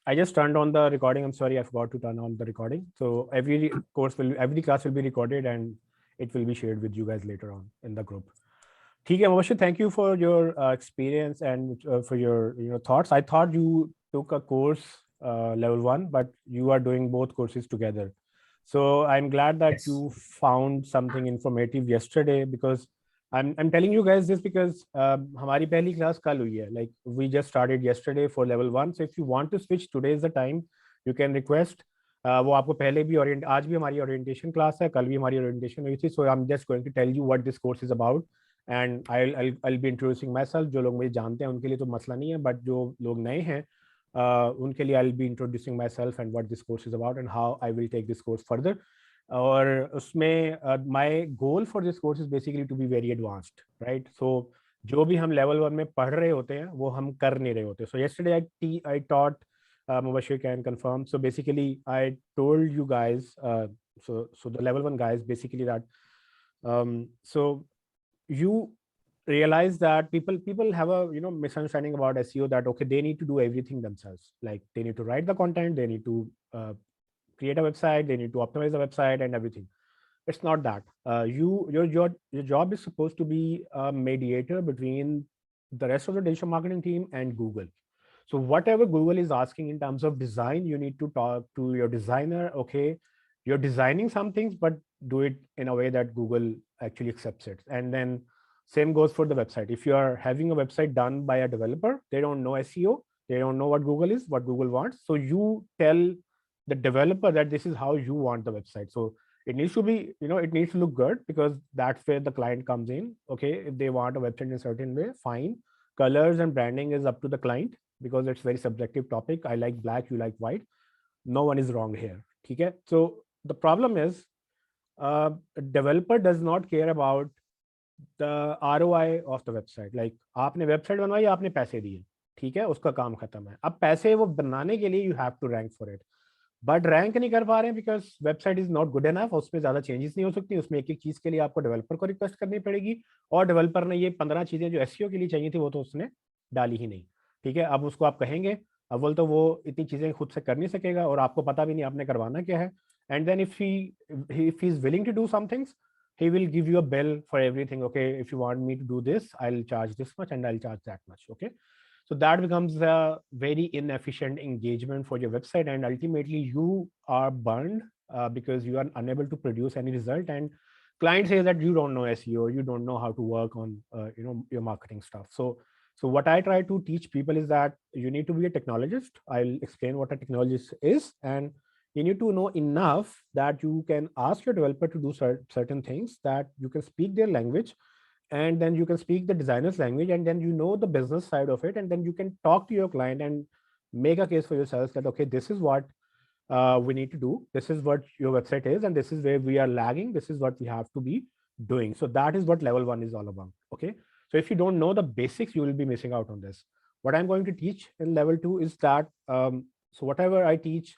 I just turned on the recording. I'm sorry, I forgot to turn on the recording. So every class will be recorded and it will be shared with you guys later on in the group. ठीक है, Mubashir, thank you for your experience and for your thoughts. I thought you took a course level 1, but you are doing both courses together. So I'm glad that Yes. you found something informative yesterday, because I'm telling you guys this because हमारी पहली class कल हुई है. Like we just started yesterday for level 1. So if you want to switch, today is the time. You can request. वो आपको पहले भी आज भी हमारी orientation class है, कल भी हमारी orientation हुई थी. So I'm just going to tell you what this course is about. And I'll be introducing myself. जो लोग मुझे जानते हैं उनके लिए तो मसला नहीं है, but जो लोग नए हैं उनके लिए I'll be introducing myself and what this course is about and how I will take this course further. और उसमें my goal for this course is basically to be very advanced, right? So जो भी हम level 1 में पढ़ रहे होते हैं वो हम कर नहीं रहे होते. So yesterday I taught, Mubashir can confirm. So basically I told you guys, so the level 1 guys basically that so you realize that people have a misunderstanding about SEO, that okay, they need to do everything themselves. Like they need to write the content, they need to create a website, they need to optimize the website and everything. It's not that. Your job is supposed to be a mediator between the rest of the digital marketing team and Google. So whatever Google is asking in terms of design, you need to talk to your designer. Okay, you're designing some things, but do it in a way that Google actually accepts it. And then same goes for the website. If you are having a website done by a developer, they don't know SEO, they don't know what Google is, what Google wants. So you tell the developer that this is how you want the website. So it needs to be, it needs to look good, because that's where the client comes in. Okay, if they want a website in a certain way, fine. Colors and branding is up to the client, because it's very subjective topic. I like black, you like white. No one is wrong here. Okay. So the problem is, developer does not care about the ROI of the website. Like आपने website बनवाई, आपने पैसे दिए, ठीक है, उसका काम खत्म है. अब पैसे वो बनाने के लिए you have to rank for it. But rank नहीं कर पा रहे हैं because website is not good enough. उसमें ज्यादा चेंजेस नहीं हो सकती. उसमें एक एक चीज के लिए आपको डेवलपर को रिक्वेस्ट करनी पड़ेगी, और डेवलपर ने ये 15 चीजें जो एसईओ के लिए चाहिए थी वो तो उसने डाली ही नहीं. ठीक है, अब उसको आप कहेंगे, अव्वल तो वो इतनी चीजें खुद से कर नहीं सकेगा और आपको पता भी नहीं आपने करवाना क्या है. And then if he is willing to do some things, he will give you a bill for everything. Okay, if you want me to do this, I'll charge this much and I'll charge that much. Okay, so that becomes a very inefficient engagement for your website, and ultimately you are burned because you are unable to produce any result. And client says that you don't know SEO, you don't know how to work on your marketing stuff. So what I try to teach people is that you need to be a technologist. I'll explain what a technologist is, and you need to know enough that you can ask your developer to do certain things, that you can speak their language, and then you can speak the designer's language, and then you know the business side of it, and then you can talk to your client and make a case for yourself that okay, this is what we need to do, this is what your website is, and this is where we are lagging, this is what we have to be doing. So that is what level 1 is all about. Okay, so if you don't know the basics, you will be missing out on this. What I'm going to teach in level 2 is that so whatever I teach,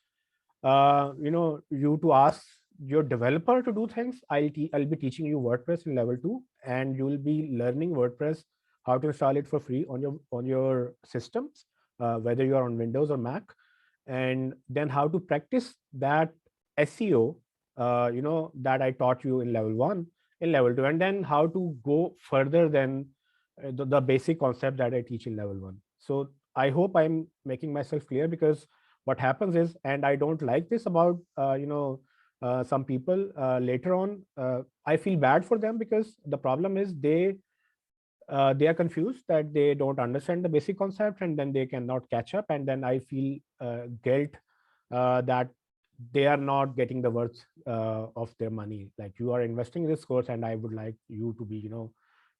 you to ask your developer to do things. I'll be teaching you WordPress in level 2, and you will be learning WordPress, how to install it for free on your systems, whether you are on Windows or Mac, and then how to practice that SEO, that I taught you in level 1, in level 2, and then how to go further than the basic concept that I teach in level 1. So I hope I'm making myself clear, because what happens is, and I don't like this about some people later on, I feel bad for them, because the problem is they are confused, that they don't understand the basic concept, and then they cannot catch up, and then I feel guilt that they are not getting the worth of their money. Like, you are investing in this course, and I would like you to be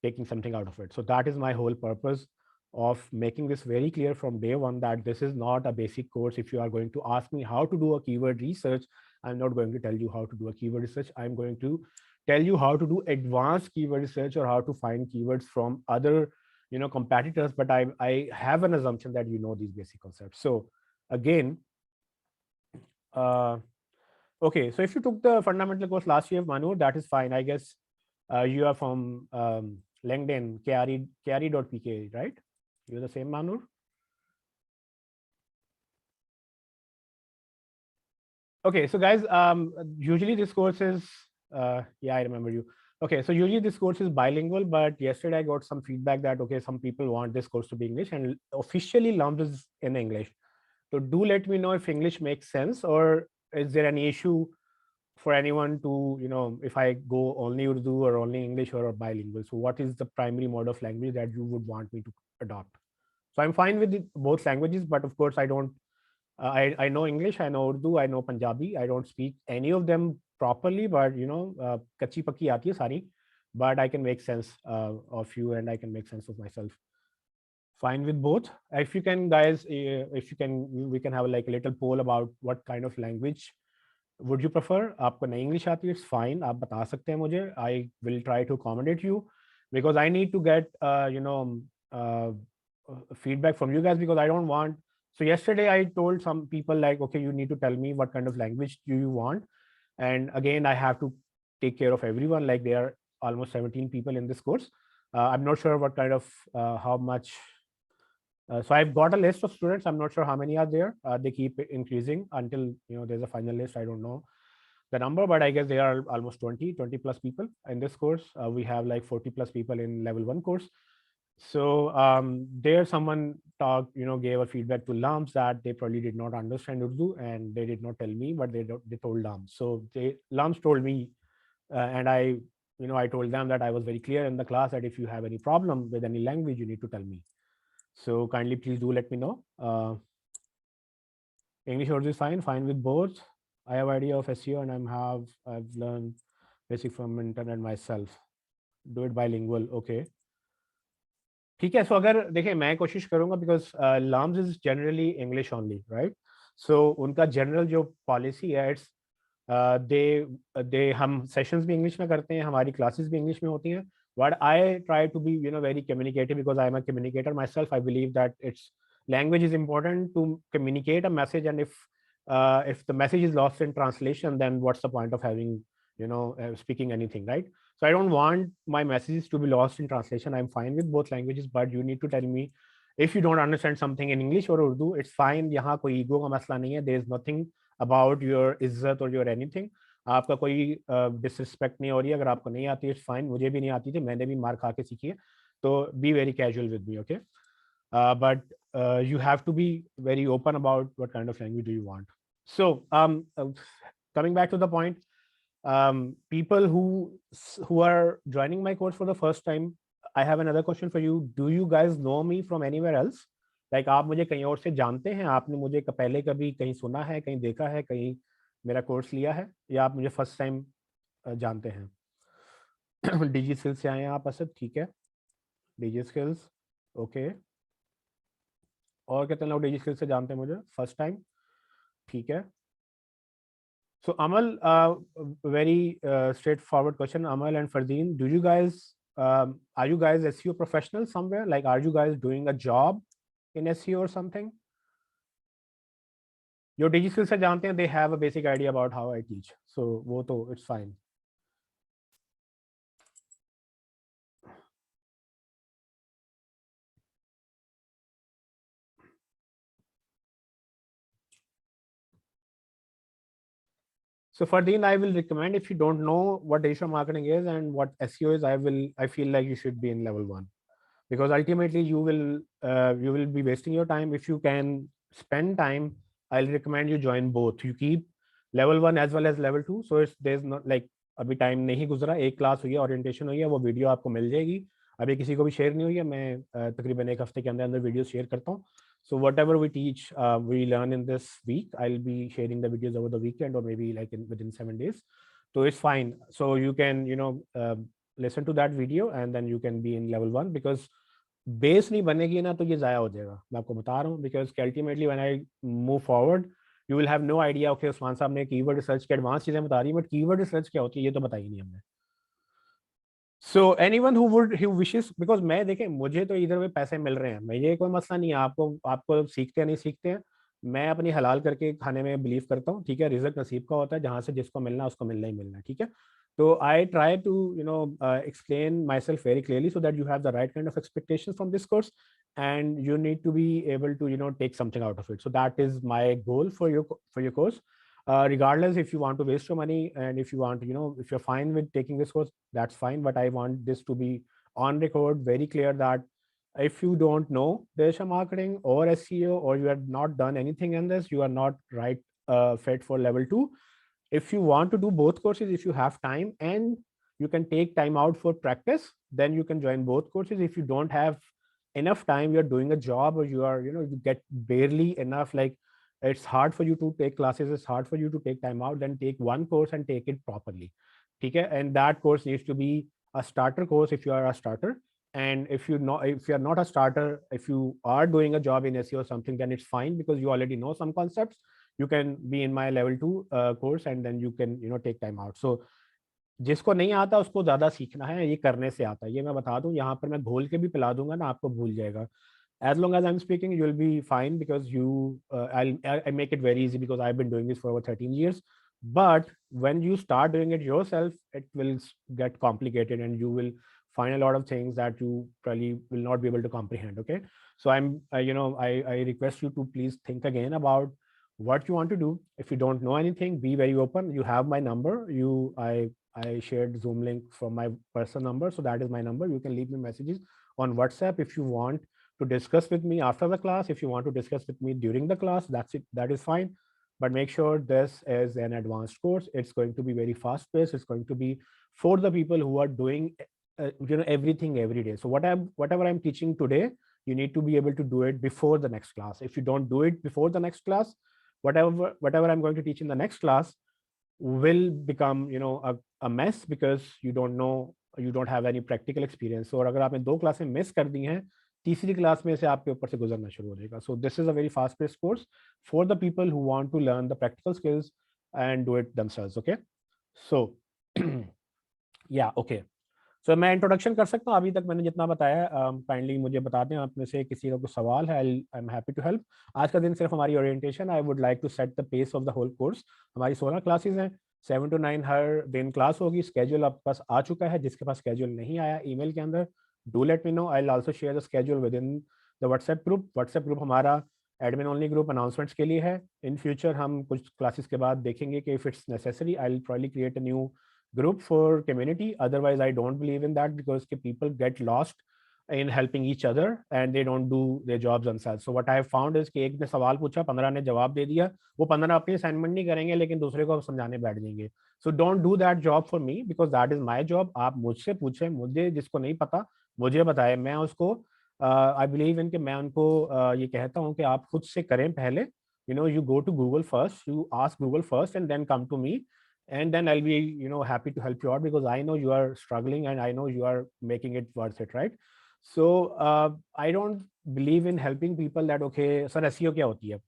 taking something out of it. So that is my whole purpose of making this very clear from day one, that this is not a basic course. If you are going to ask me how to do a keyword research, I'm not going to tell you how to do a keyword research. I'm going to tell you how to do advanced keyword research, or how to find keywords from other competitors. But I have an assumption that you know these basic concepts. So again, okay, so if you took the fundamental course last year, Manu, that is fine. I guess you are from LinkedIn, KRE.pk, right? You're the same, Manur? Okay, so guys, usually this course is, yeah, I remember you. Okay, so usually this course is bilingual, but yesterday I got some feedback that, okay, some people want this course to be English, and officially LEarnSEO is in English. So do let me know if English makes sense, or is there any issue for anyone to, if I go only Urdu or only English or bilingual. So what is the primary mode of language that you would want me to adopt? So I'm fine with both languages, but of course I don't I know English, I know Urdu, I know Punjabi. I don't speak any of them properly, but kachi pakki aati hai sari. But I can make sense of you, and I can make sense of myself. Fine with both. If you can, guys, if you can, we can have like a little poll about what kind of language would you prefer. आपको नहीं English आती, it's fine. आप बता सकते हैं मुझे. I will try to accommodate you, because I need to get uh, feedback from you guys, because I don't want. So yesterday I told some people like, okay, you need to tell me what kind of language do you want, and again I have to take care of everyone. Like there are almost 17 people in this course. I'm not sure what kind of how much. So I've got a list of students. I'm not sure how many are there. They keep increasing until there's a final list. I don't know the number, but I guess there are almost 20 plus people in this course. We have like 40 plus people in level 1 course. So there someone gave a feedback to LAMS that they probably did not understand Urdu, and they did not tell me, but they told LAMS. So LAMS told me, and I told them that I was very clear in the class that if you have any problem with any language, you need to tell me. So kindly please do let me know. English Urdu is fine with both. I have idea of SEO, and I've learned basic from internet myself. Do it bilingual, okay. ठीक है. सो अगर देखिए मैं कोशिश करूंगा, because LUMS is generally English only, right. So उनका general जो policy है, इट्स दे हम सेशंस भी इंग्लिश में करते हैं, हमारी क्लासेस भी इंग्लिश में होती हैं, but I try to be very communicative, because I am a communicator myself. I believe that it's language is important to communicate a message, and if the message is lost in translation, then what's the point of having speaking anything, right? So I don't want my messages to be lost in translation. I'm fine with both languages, but you need to tell me if you don't understand something in English or Urdu. It's fine. यहाँ कोई ego का मसला नहीं है. There is nothing about your इज्जत or your anything. आपका कोई disrespect नहीं हो रही है. अगर आपको नहीं आती, it's fine. मुझे भी नहीं आती थी, मैंने भी मार खा के सीखी है. तो be very casual with me, okay? But you have to be very open about what kind of language do you want. So coming back to the point, people who are joining my course for the first time, I have another question for you. Do you guys know me from anywhere else? Like आप मुझे कहीं और से जानते हैं? आपने मुझे पहले कभी कहीं सुना है, कहीं देखा है, कहीं मेरा कोर्स लिया है, या आप मुझे फर्स्ट टाइम जानते हैं? डिजी स्किल्स से आए हैं आप असद, ठीक है. डिजी स्किल्स, ओके. और कितने लोग डिजी स्किल्स से जानते हैं मुझे फर्स्ट टाइम? ठीक है. So Amal, very straightforward question, Amal and Fardeen. Do you guys are you guys SEO professionals somewhere? Like, are you guys doing a job in SEO or something? जो डिजी skills से जानते हैं, they have a basic idea about how I teach. So वो तो it's fine. So Fardeen, I will recommend, if you don't know what digital marketing is and what SEO is, I feel like you should be in level 1, because ultimately you will be wasting your time. If you can spend time, I'll recommend you join both. You keep level 1 as well as level 2. So there's not like अभी time नहीं गुजरा, एक class हुई है, orientation हुई है, वो video आपको मिल जाएगी. अभी किसी को भी शेयर नहीं हुई है. मैं तकरीबन एक हफ्ते के अंदर अंदर वीडियो शेयर करता हूँ. So whatever we teach, we learn in this week, I'll be sharing the videos over the weekend, or maybe like within 7 days. So it's fine. So you can listen to that video, and then you can be in level 1, because base नहीं बनेगी ना तो ये ज़ाया हो जाएगा. मैं आपको बता रहा हूँ, because ultimately when I move forward, you will have no idea. Okay, Usman साहब ने कीवर्ड रिसर्च की एडवांस चीज़ें बता रही है, बट कीवर्ड रिसर्च क्या होती है ये तो बताई नहीं हमने. So anyone who wishes, because मैं देखें, मुझे तो इधर में पैसे मिल रहे हैं, मुझे कोई मसला नहीं है. आपको सीखते हैं नहीं सीखते हैं, मैं अपनी हलाल करके खाने में बिलीव करता हूँ, ठीक है. रिजल्ट नसीब का होता है, जहाँ से जिसको मिलना है उसको मिलना ही मिलना है, ठीक है. तो I try to explain myself very clearly, so that you have the right kind of expectations from this course, and you need to be able to take something out of it. So that is my goal for your course. regardless if you want to waste your money, and if you want to, if you're fine with taking this course, that's fine, but I want this to be on record, very clear, that if you don't know digital marketing or SEO, or you have not done anything in this, you are not right fit for level 2. If you want to do both courses, if you have time and you can take time out for practice, then you can join both courses. If you don't have enough time, you're doing a job, or you are, you get barely enough, like it's hard for you to take classes, it's hard for you to take time out, then take one course and take it properly. Okay, and that course needs to be a starter course if you are a starter. And if you're not a starter, if you are doing a job in SEO or something, then it's fine, because you already know some concepts. You can be in my level 2 course, and then you can take time out. So जिसको नहीं आता उसको ज़्यादा सीखना है, ये करने से आता है, ये मैं बता दूँ। यहाँ पर मैं घोल के भी पिला दूँगा ना, आपको भूल जाएगा। As long as I'm speaking, you'll be fine, because I make it very easy, because I've been doing this for over 13 years. But when you start doing it yourself, it will get complicated, and you will find a lot of things that you probably will not be able to comprehend. Okay, so I request you to please think again about what you want to do. If you don't know anything, be very open. You have my number. I shared Zoom link from my personal number, so that is my number. You can leave me messages on WhatsApp if you want to discuss with me after the class. If you want to discuss with me during the class, that's it, that is fine. But make sure this is an advanced course. It's going to be very fast paced. It's going to be for the people who are doing everything every day. So whatever I'm teaching today, you need to be able to do it before the next class. If you don't do it before the next class, whatever I'm going to teach in the next class will become a mess, because you don't have any practical experience. So अगर आपने 2 क्लासें miss कर दी हैं, तीसरी class में से आपके ऊपर से गुजरना शुरू हो जाएगा. So this is a very fast paced course for the people who want to learn the practical skills and do it themselves. Okay, so yeah, okay. सो मैं इंट्रोडक्शन कर सकता हूँ, अभी तक मैंने जितना बताया. काइंडली मुझे बता दें आप में से किसी का कोई सवाल है. I am happy to help. आज का दिन सिर्फ हमारी orientation. I would like to set the pace of the whole course. हमारी 16 क्लासेस हैं, 7 to 9 हर दिन क्लास होगी. स्केड्यूल आपके पास आ चुका है. जिसके पास स्केड्यूल नहीं आया ईमेल के अंदर, do let me know. I will also share the schedule with in the WhatsApp group. WhatsApp group हमारा एडमिन ओनली ग्रुप अनाउंसमेंट्स के लिए है. इन फ्यूचर हम कुछ क्लासेस के बाद देखेंगे कि if it's necessary, I will probably create a new group for community. Otherwise, I don't believe in that, because people get lost in helping each other and they don't do their jobs themselves. So what I have found is कि एक ने सवाल पूछा, 15 ने जवाब दे दिया. वो 15 अपनी असाइनमेंट नहीं करेंगे, लेकिन दूसरे को समझाने बैठ जाएंगे. So don't do that job for me, because that is my job. आप मुझसे पूछें, मुझे जिसको नहीं पता मुझे बताए, मैं उसको I believe in कि मैं उनको ये कहता हूँ कि आप खुद से करें पहले. You go to Google first, you ask Google first, and then come to me, and then I'll be happy to help you out, because I know you are struggling and I know you are making it worth it, right? So I don't believe in helping people that okay sir SEO क्या होती है.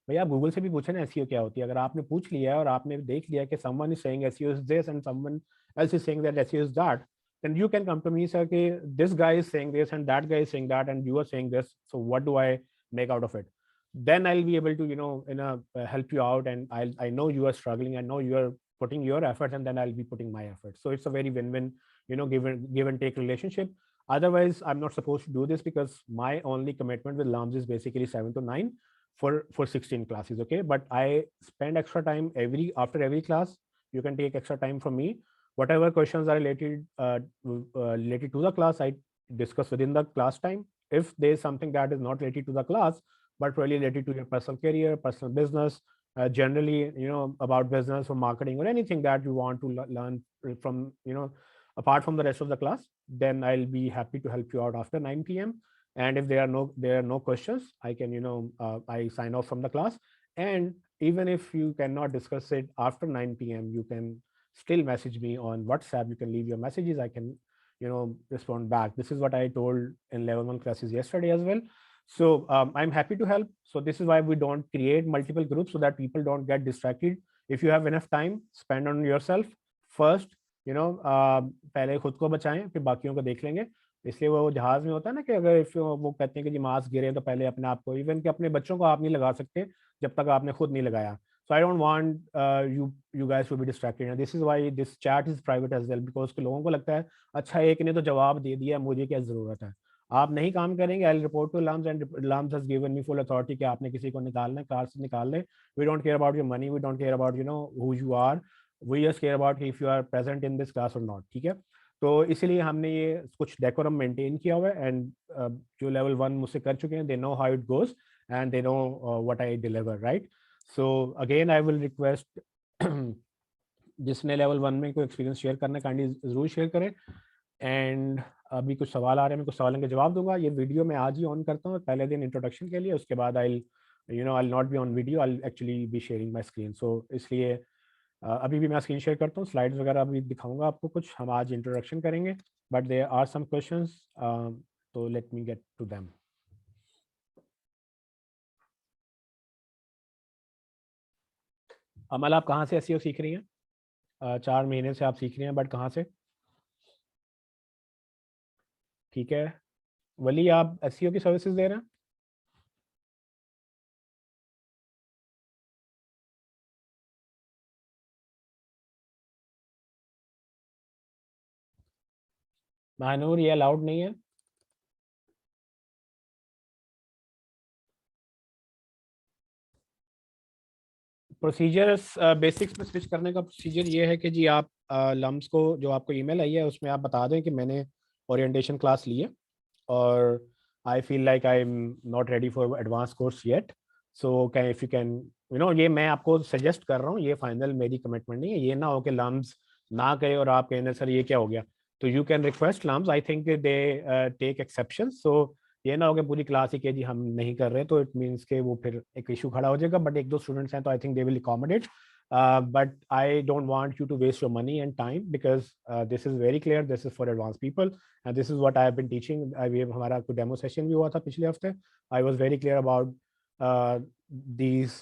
भैया आप Google से भी पूछे ना SEO क्या होती है. अगर आपने पूछ लिया और आपने देख लिया कि someone is saying SEO is this and someone else is saying that SEO is that, then you can come to me, sir, कि this guy is saying this and that guy is saying that and you are saying this, so what do I make out of it? Then I'll be able to help you out, and I know you are struggling, I know you are putting your efforts, and then I'll be putting my efforts. So it's a very win-win, give and take relationship. Otherwise, I'm not supposed to do this, because my only commitment with LAMS is basically 7 to 9 for 16 classes. Okay, but I spend extra time after every class. You can take extra time from me. Whatever questions are related to the class, I discuss within the class time. If there is something that is not related to the class, but really related to your personal career, personal business, generally about business or marketing or anything that you want to learn from apart from the rest of the class, then I'll be happy to help you out after 9 p.m. And if there are no questions, I can I sign off from the class. And even if you cannot discuss it after 9 p.m., you can still message me on WhatsApp. You can leave your messages, I can respond back. This is what I told in level 1 classes yesterday as well. So I'm happy to help. So this is why we don't create multiple groups, so that people don't get distracted. If you have enough time, spend on yourself first. पहले खुद को बचाएं, फिर बाकियों को देख लेंगे. इसलिए वो जहाज में होता है ना कि अगर वो कहते हैं कि जी मास्क गिरे तो पहले अपने आप को, इवन कि अपने बच्चों को आप नहीं लगा सकते जब तक आपने खुद नहीं लगाया. So I don't want you guys to be distracted. And this is why this chat is private as well, because लोगों को लगता है अच्छा एक ने तो जवाब दे दिया, मुझे क्या जरूरत है. आप नहीं काम करेंगे, I report to lumps and LUMS has given me full authority कि आपने किसी को निकालना है, क्लास से निकाल लें। We don't care about your money, we don't care about who you are, we just care about if you are present in this class और नॉट, ठीक है। तो इसीलिए हमने ये कुछ डेकोरम मेंटेन किया हुआ है, एंड जो लेवल 1 मुझसे कर चुके हैं, they know how it goes and they know what I deliver, right. So again I will request जिसने लेवल 1 में कोई एक्सपीरियंस शेयर करना है काइंडली जरूर शेयर करें। एंड अभी कुछ सवाल आ रहे हैं, मैं कुछ सवालों के जवाब दूंगा। ये वीडियो मैं आज ही ऑन करता हूँ पहले दिन इंट्रोडक्शन के लिए, उसके बाद I I not be on video, I actually be sharing my screen. So इसलिए अभी भी मैं स्क्रीन शेयर करता हूँ, स्लाइड्स वगैरह अभी दिखाऊंगा आपको कुछ, हम आज इंट्रोडक्शन करेंगे, but there are some questions, तो let me get to them. Amal, आप कहाँ से एसईओ सीख रही हैं? 4 महीने से आप सीख रही हैं, बट कहाँ से? ठीक है। वली, आप एसईओ की सर्विसेज दे रहे हैं? महानूर, ये अलाउड नहीं है। प्रोसीजर्स, बेसिक्स में स्विच करने का प्रोसीजर ये है कि जी आप लम्स को, जो आपको ईमेल आई है उसमें आप बता दें कि मैंने ओरिएंटेशन क्लास ली है और आई feel like I am not ready for advance course yet, so can if you can ये मैं आपको सजेस्ट कर रहा हूँ, ये फाइनल मेरी कमिटमेंट नहीं है। ये ना हो कि लम्स ना कहे और आप कहें सर ये क्या हो गया, तो you can request LUMS, I think they take exception. So ये ना हो कि पूरी क्लास ही के जी हम नहीं कर रहे, तो इट मीन्स के वो फिर एक इशू खड़ा हो जाएगा। बट एक दो स्टूडेंट्स हैं तो आई think they will accommodate, but I don't want you to waste your money and time because this is very clear, this is for advanced people and this is what I have been teaching. हमारा कोई demo session भी हुआ था पिछले हफ्ते, I was very clear about these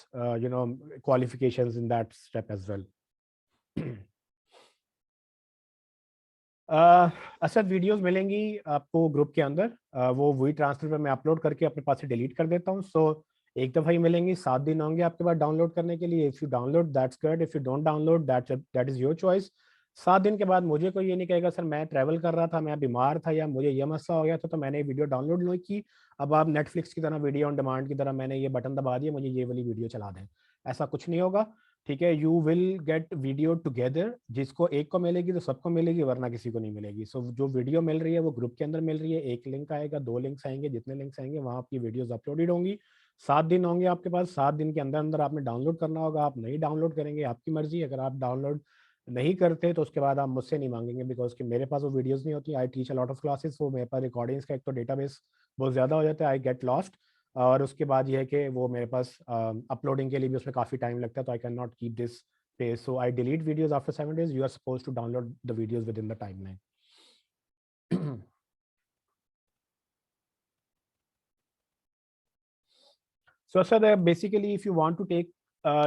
qualifications in that step as well. Asad, videos मिलेंगी आपको group के अंदर, वो वही ट्रांसफर पे मैं अपलोड करके अपने पास से डिलीट कर देता हूँ। सो एक दफ़ा ही मिलेंगी, 7 दिन होंगे आपके पास डाउनलोड करने के लिए। If you download that's good, if you don't download that is your choice. 7 दिन के बाद मुझे कोई ये नहीं कहेगा सर मैं ट्रैवल कर रहा था, मैं बीमार था या मुझे ये मसला हो गया था तो मैंने वीडियो डाउनलोड नहीं की, अब आप नेटफ्लिक्स की तरह वीडियो ऑन डिमांड की तरह मैंने ये बटन दबा दिया मुझे ये वाली वीडियो चला दें, ऐसा कुछ नहीं होगा। ठीक है, you will get video together, जिसको एक को मिलेगी तो सबको मिलेगी वरना किसी को नहीं मिलेगी। सो जो वीडियो मिल रही है वो ग्रुप के अंदर मिल रही है, एक लिंक आएगा, 2 लिंक्स आएंगे, जितने लिंक्स आएंगे वहाँ आपकी वीडियोस अपलोडेड होंगी। 7 दिन होंगे आपके पास, 7 दिन के अंदर अंदर आपने डाउनलोड करना होगा। आप नहीं डाउनलोड करेंगे आपकी मर्जी, अगर आप डाउनलोड नहीं करते तो उसके बाद आप मुझसे नहीं मांगेंगे, बिकॉज कि मेरे पास वो वीडियोस नहीं होती। I teach a lot of classes, वो मेरे पास रिकॉर्डिंग्स का एक तो डेटाबेस बहुत ज़्यादा हो जाता है, आई गेट लॉस्ट, और उसके बाद ये है कि वो मेरे पास अपलोडिंग के लिए भी उसमें काफ़ी टाइम लगता है, तो I can not keep this pace. So I delete videos after 7 days. You are supposed to download the videos within the timeline. So sir, basically, if you want to take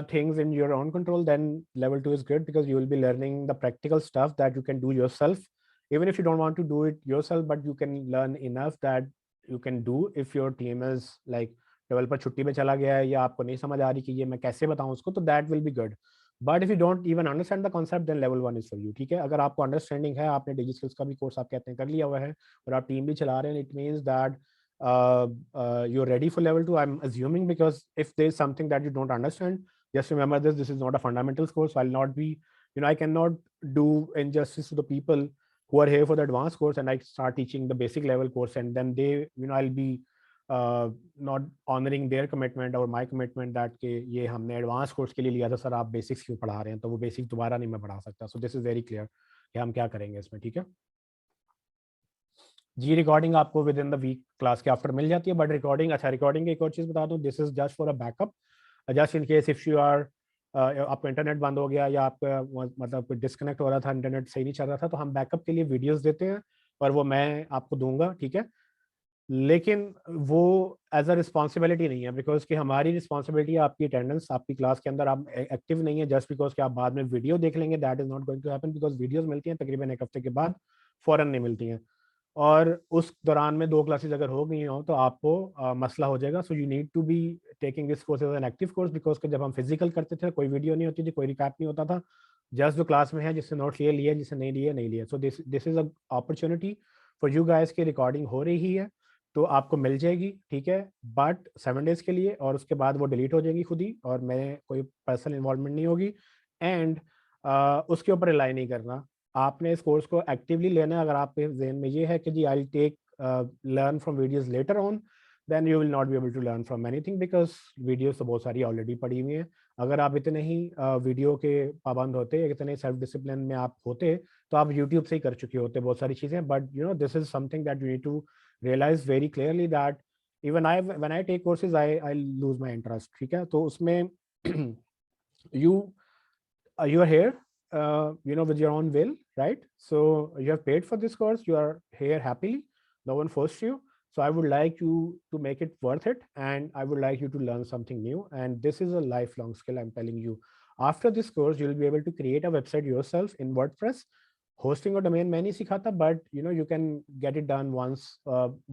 things in your own control, then level 2 is good because you will be learning the practical stuff that you can do yourself. Even if you don't want to do it yourself, but you can learn enough that you can do if your team is like developer छुट्टी पे चला गया है या आपको नहीं समझ आ रही कि ये मैं कैसे बताऊं उसको, तो that will be good. But if you don't even understand the concept then level 1 is for you. ठीक है, अगर आपको अंडरस्टैंडिंग है, आपने डिजिटल स्किल्स का भी कोर्स आप कहते हैं कर लिया हुआ है और आप टीम भी चला रहे हैं, it means that you're ready for level 2, I'm assuming, because if there's something that you don't understand, just remember this is not a fundamentals course. I'll not be, I cannot do injustice to the people who are here for the advanced course and I start teaching the basic level course and then they, I'll be not honoring their commitment or my commitment that कि ये हमने advance course के लिए लिया था sir, आप basics क्यों पढ़ा रहे हैं, तो वो बेसिक्स दोबारा नहीं मैं पढ़ा सकता। So this is very clear कि हम क्या करेंगे इसमें। ठीक है जी, रिकॉर्डिंग आपको within the week class के आफ्टर मिल जाती है, बट रिकॉर्डिंग, अच्छा रिकॉर्डिंग की एक और चीज़ बता दूं, this is just for a backup, just in case if you are आपका इंटरनेट बंद हो गया या आपका मतलब डिस्कनेक्ट हो रहा था, इंटरनेट सही नहीं चल रहा था, तो हम बैकअप के लिए वीडियोस देते हैं और वो मैं आपको दूंगा। ठीक है, लेकिन वो एज अ रिस्पॉन्सिबिलिटी नहीं है, बिकॉज कि हमारी रिस्पॉन्सिबिलिटी है आपकी अटेंडेंस, आपकी क्लास के अंदर आप एक्टिव नहीं है जस्ट बिकॉज कि आप बाद में वीडियो देख लेंगे, that is not going to happen, because videos मिलती हैं तकरीबन एक हफ्ते के बाद, फ़ौरन नहीं मिलती हैं, और उस दौरान में 2 क्लासेस अगर हो गई हों तो आपको मसला हो जाएगा। So you need to be taking this course as an active course, because कि जब हम फिजिकल करते थे कोई वीडियो नहीं होती थी, कोई रिकैप नहीं होता था, जस्ट जो क्लास में है जिससे नोट्स लिए लिए, जिससे नहीं लिए नहीं लिए। सो this is a opportunity for you guys की रिकॉर्डिंग हो रही है, तो आपको मिल जाएगी, ठीक है, बट 7 डेज के लिए, और उसके बाद वो डिलीट हो जाएगी खुद ही, और मैं कोई पर्सनल इन्वॉल्वमेंट नहीं होगी। एंड उसके ऊपर रिलाई नहीं करना, आपने इस कोर्स को एक्टिवली लेना है। अगर आपके जहन में ये है कि जी I take learn from videos later on, then you will not be able to learn from anything, because videos तो बहुत सारी ऑलरेडी पड़ी हुई हैं। अगर आप इतने ही वीडियो के पाबंद होते, इतने सेल्फ डिसिप्लिन में आप होते, तो आप यूट्यूब से ही कर चुके होते बहुत सारी चीज़ें। But you know this is something that you need to realize very clearly that even I when I take courses I lose my interest, ठीक है। तो उसमें you you are here you know with your own will, right? So you have paid for this course, you are here happily, no one forced you. So I would like you to make it worth it, and I would like you to learn something new, and this is a lifelong skill, I'm telling you. After this course you will be able to create a website yourself in WordPress. Hosting or domain मैं नहीं सिखाता, but you know you can get it done once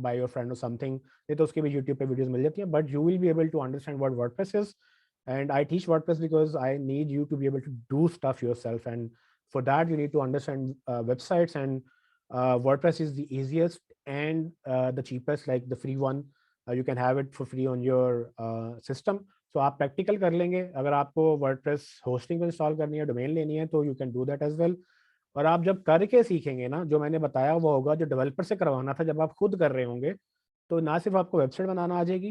by your friend or something, नहीं तो उसकी भी YouTube पे videos मिल जाती हैं, but you will be able to understand what WordPress is. And I teach WordPress because I need you to be able to do stuff yourself, and for that you need to understand websites. And WordPress is the easiest and the cheapest, like the free one. You can have it for free on your system. So आप practical कर लेंगे, अगर आपको WordPress hosting को install करनी है, domain लेनी है, तो you can do that as well. और आप जब करके सीखेंगे ना, जो मैंने बताया वो होगा जो डेवलपर से करवाना था, जब आप खुद कर रहे होंगे, तो ना सिर्फ आपको वेबसाइट बनाना आ जाएगी,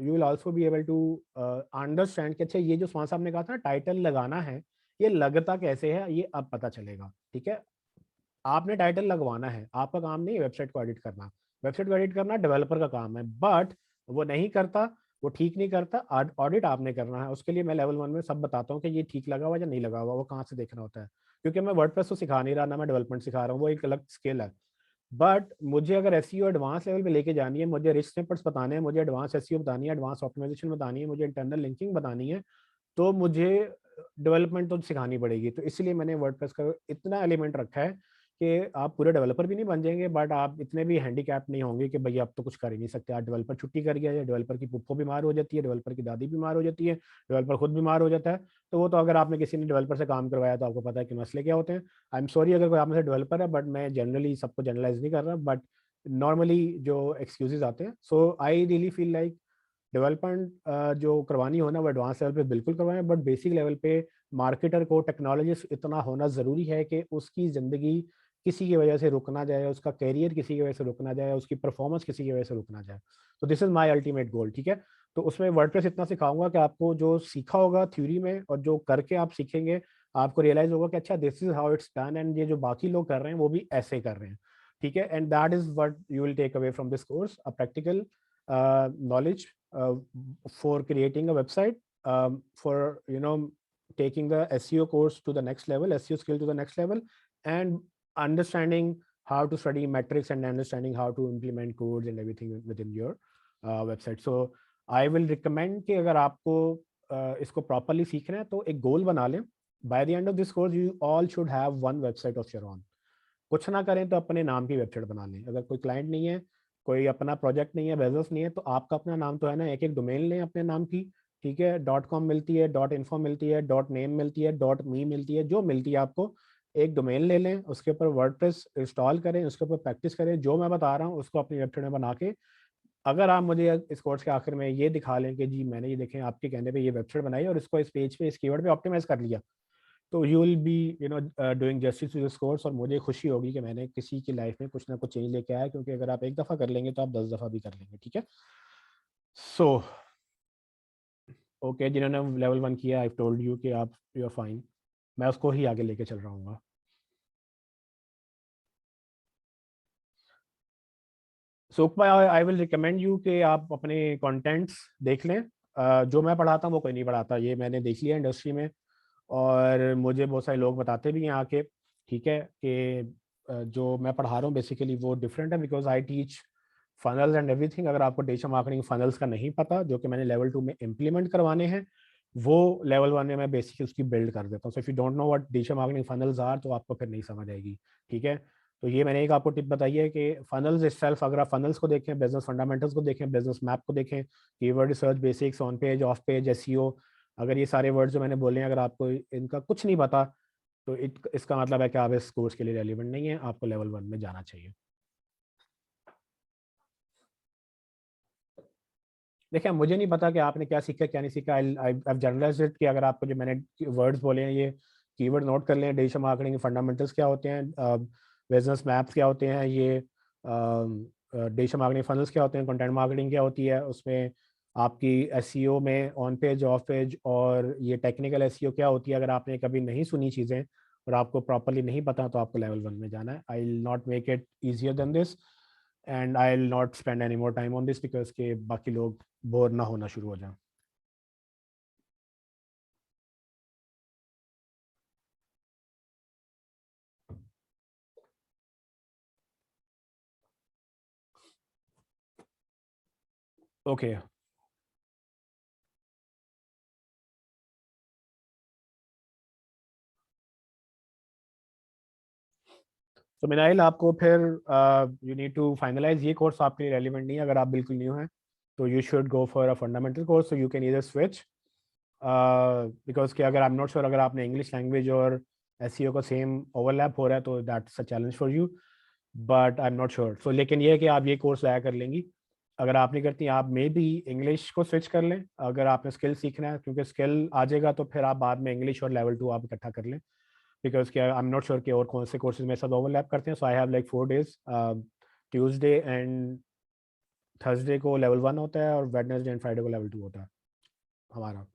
you will also be able to understand कि अच्छा ये जो स्वान साहब ने कहा था ना टाइटल लगाना है, ये लगता कैसे है, ये अब पता चलेगा, ठीक है। आपने टाइटल लगवाना है, आपका काम नहीं है वेबसाइट को एडिट करना। वेबसाइट को एडिट करना डेवलपर का काम है, बट वो नहीं करता, वो ठीक नहीं करता, ऑडिट आपने करना है। उसके लिए मैं लेवल 1 में सब बताता हूँ कि ये ठीक लगा हुआ या नहीं लगा हुआ, वो कहाँ से देखना होता है। क्योंकि मैं वर्डप्रेस तो सिखा नहीं रहा ना, मैं डेवलपमेंट सिखा रहा हूँ, वो एक अलग स्किल है। बट मुझे अगर एसईओ एडवांस लेवल पे लेके जानी है, मुझे रिच स्निपेट्स बताने हैं, मुझे एडवांस एसईओ बतानी है, एडवांस ऑप्टिमाइजेशन बतानी है, मुझे इंटरनल लिंकिंग बतानी है, तो मुझे डेवलपमेंट तो सिखानी पड़ेगी। तो इसलिए मैंने वर्डप्रेस का इतना एलिमेंट रखा है कि आप पूरे डेवलपर भी नहीं बन जाएंगे, बट आप इतने भी हैंडीकैप नहीं होंगे कि भैया अब तो कुछ कर ही नहीं सकते। आज डेवलपर छुट्टी कर गया है, डेवलपर की पुप्पो बीमार हो जाती है, डेवलपर की दादी बीमार हो जाती है, डेवलपर खुद बीमार हो जाता है, तो वो तो अगर आपने किसी ने डेवलपर से काम करवाया तो आपको पता है कि मसले क्या होते हैं। आई एम सॉरी अगर कोई आप में से डेवलपर है, बट मैं जनरली सबको जनरलाइज नहीं कर रहा, बट नॉर्मली जो एक्सक्यूजेज आते हैं। So I really feel like development जो करवानी हो ना, वो एडवांस लेवल पे बिल्कुल करवाएं, बट बेसिक लेवल पे मार्केटर को टेक्नोलॉजिस्ट इतना होना ज़रूरी है कि उसकी ज़िंदगी किसी की वजह से रुक ना जाए, उसका करियर किसी की वजह से रुक ना जाए, उसकी परफॉर्मेंस किसी की वजह से रुक ना जाए। तो this is my ultimate goal, ठीक है। तो उसमें वर्डप्रेस इतना सिखाऊंगा कि आपको जो सीखा होगा थ्योरी में और जो करके आप सीखेंगे, आपको रियलाइज होगा कि अच्छा this is how it's done, and ये जो बाकी लोग कर रहे हैं वो भी ऐसे कर रहे हैं, ठीक है। And that is what you will take away from this course, a practical knowledge for creating a website, for you know taking the SEO course to the next level, SEO skill to the next level, and understanding how to study metrics and understanding how to implement codes and everything within your website. So I will recommend कि अगर आपको इसको properly सीखना है तो एक गोल बना लें, by the end of this course you all should have one website of your own. कुछ ना करें तो अपने नाम की वेबसाइट बना लें। अगर कोई क्लाइंट नहीं है, कोई अपना प्रोजेक्ट नहीं है, बिजनेस नहीं है, तो आपका अपना नाम तो है ना, एक एक डोमेन लें अपने नाम की, ठीक है। .com मिलती है, .info मिलती है, .name मिलती है, .me मिलती है, जो मिलती है आपको, एक डोमेन ले लें, उसके ऊपर वर्डप्रेस इंस्टॉल करें, उसके ऊपर प्रैक्टिस करें, जो मैं बता रहा हूँ उसको अपनी वेबसाइट में बना के, अगर आप मुझे इस कोर्स के आखिर में ये दिखा लें कि जी मैंने ये देखें आपके कहने पे ये वेबसाइट बनाई और इसको इस पेज पे इस कीवर्ड पे ऑप्टिमाइज कर लिया, तो you will be you know doing justice to this course, और मुझे खुशी होगी कि मैंने किसी की लाइफ में कुछ ना कुछ चेंज लेके आया, क्योंकि अगर आप एक दफ़ा कर लेंगे तो आप 10 दफ़ा भी कर लेंगे, ठीक है। सो ओके, जिन्होंने लेवल 1 किया, आई टोल्ड यू कि आप यू आर फाइन, मैं उसको ही आगे लेके चल रहा हूँ। So I will recommend you कि आप अपने कंटेंट्स देख लें। जो मैं पढ़ाता हूँ वो कोई नहीं पढ़ाता, ये मैंने देख लिया इंडस्ट्री में, और मुझे बहुत सारे लोग बताते भी हैं आके, ठीक है, कि जो मैं पढ़ा रहा हूँ बेसिकली वो डिफरेंट है, because I teach funnels and everything. अगर आपको डिजिटल मार्केटिंग फनल्स का नहीं पता, जो कि मैंने लेवल 2 में इम्प्लीमेंट करवाने हैं, वो लेवल 1 में मैं बेसिकली उसकी बिल्ड कर देता हूँ। So if you don't know what digital marketing funnels are, तो आपको फिर नहीं समझ आएगी, ठीक है। तो ये मैंने एक आपको टिप बताई है कि फनल्स इटसेल्फ, अगर आप फनल्स को देखें, बिजनेस फंडामेंटल्स को देखें, बिजनेस मैप को देखें, keyword research basics, on page, of page, SEO, अगर ये सारे वर्ड्स जो मैंने बोले हैं, अगर आपको इनका कुछ नहीं पता, तो इसका मतलब है कि आप इस कोर्स के लिए रेलिवेंट नहीं है, आपको लेवल 1 में जाना चाहिए। देखिए मुझे नहीं पता कि आपने क्या सीखा क्या नहीं सीखा। आई जनरलाइज्ड इट कि अगर आपको जो मैंने वर्ड्स बोले हैं ये कीवर्ड नोट कर लें। डिजिटल मार्केटिंग के फंडामेंटल्स क्या होते हैं, बिजनेस मैप्स क्या होते हैं, ये डिजिटल मार्केटिंग फनल्स क्या होते हैं, कंटेंट मार्केटिंग क्या होती है, उसमें आपकी एसईओ में ऑन पेज ऑफ पेज, और ये टेक्निकल एसईओ क्या होती है। अगर आपने कभी नहीं सुनी चीज़ें और आपको प्रॉपरली नहीं पता तो आपको लेवल 1 में जाना है। I will not make it easier than this and I will not spend any more time on this because के बाकी लोग बोर ना होना शुरू हो जाए। ओके, तो मिनाइल आपको फिर यू नीड टू फाइनलाइज ये कोर्स आपके लिए रेलिवेंट नहीं है अगर आप बिल्कुल न्यू हैं। तो you should go for a fundamental course so you can either switch, because कि अगर आई एम नॉट श्योर अगर आपने इंग्लिश लैंग्वेज और एसईओ का सेम ओवरलैप हो रहा है तो that's a challenge for you, but I am not sure. So लेकिन ये है कि आप ये कोर्स लाया कर लेंगी। अगर आप नहीं करती आप मे बी इंग्लिश को स्विच कर लें अगर आपने स्किल सीखना है, क्योंकि स्किल आ जाएगा तो फिर आप बाद में इंग्लिश और लेवल 2 आप इकट्ठा कर लें। बिकॉज क्या आई एम नॉट श्योर कि और कौन से कोर्सेज मेरे साथ ओवरलैप करते हैं। So I have like 4 days, Tuesday and Thursday को लेवल 1 होता है और वेडनेसडे एंड फ्राइडे को लेवल 2 होता है हमारा।